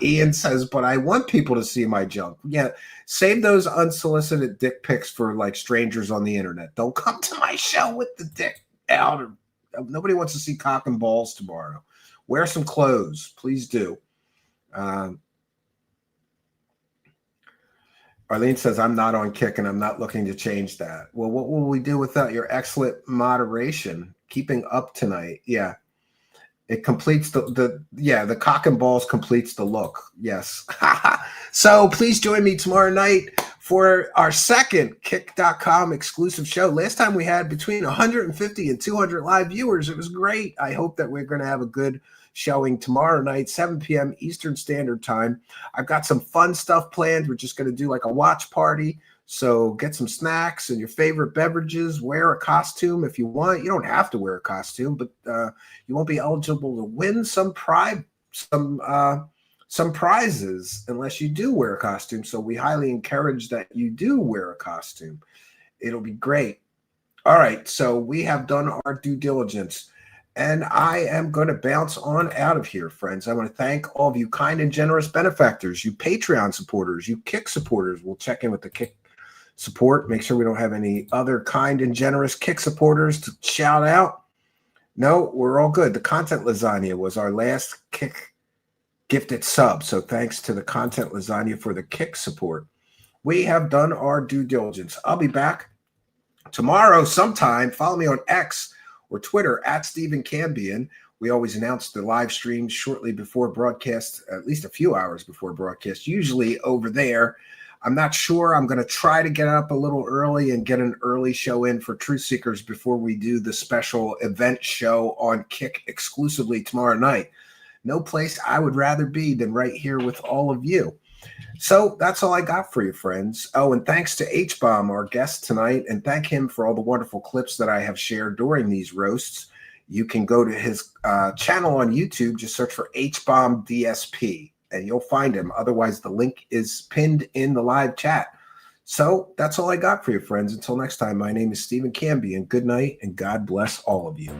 Ian says, but I want people to see my junk. Yeah, save those unsolicited dick pics for like strangers on the internet. Don't come to my show with the dick out. Nobody wants to see cock and balls tomorrow. Wear some clothes. Please do. Arlene says, I'm not on Kick and I'm not looking to change that. Well, what will we do without your excellent moderation? Keeping up tonight. Yeah. It completes the cock and balls completes the look. Yes. So please join me tomorrow night for our second Kick.com exclusive show. Last time we had between 150 and 200 live viewers. It was great. I hope that we're going to have a good showing tomorrow night, 7 p.m. Eastern Standard Time. I've got some fun stuff planned. We're just going to do like a watch party. So get some snacks and your favorite beverages. Wear a costume if you want. You don't have to wear a costume, but you won't be eligible to win some prizes unless you do wear a costume. So we highly encourage that you do wear a costume. It'll be great. All right, so we have done our due diligence, and I am going to bounce on out of here, friends. I want to thank all of you kind and generous benefactors, you Patreon supporters, you Kick supporters. We'll check in with the Kick support. Make sure we don't have any other kind and generous Kick supporters to shout out. No, we're all good. The Content Lasagna was our last Kick gifted sub. So thanks to the Content Lasagna for the Kick support. We have done our due diligence. I'll be back tomorrow sometime. Follow me on X or Twitter at Stephen Cambian. We always announce the live stream shortly before broadcast, at least a few hours before broadcast, usually over there. I'm not sure. I'm going to try to get up a little early and get an early show in for Truth Seekers before we do the special event show on Kick exclusively tomorrow night. No place I would rather be than right here with all of you. So that's all I got for you, friends. Oh, and thanks to H-Bomb, our guest tonight, and thank him for all the wonderful clips that I have shared during these roasts. You can go to his channel on YouTube. Just search for H-Bomb DSP, and you'll find him. Otherwise, the link is pinned in the live chat. So that's all I got for you, friends. Until next time, my name is Stephen Cambian. Good night, and God bless all of you.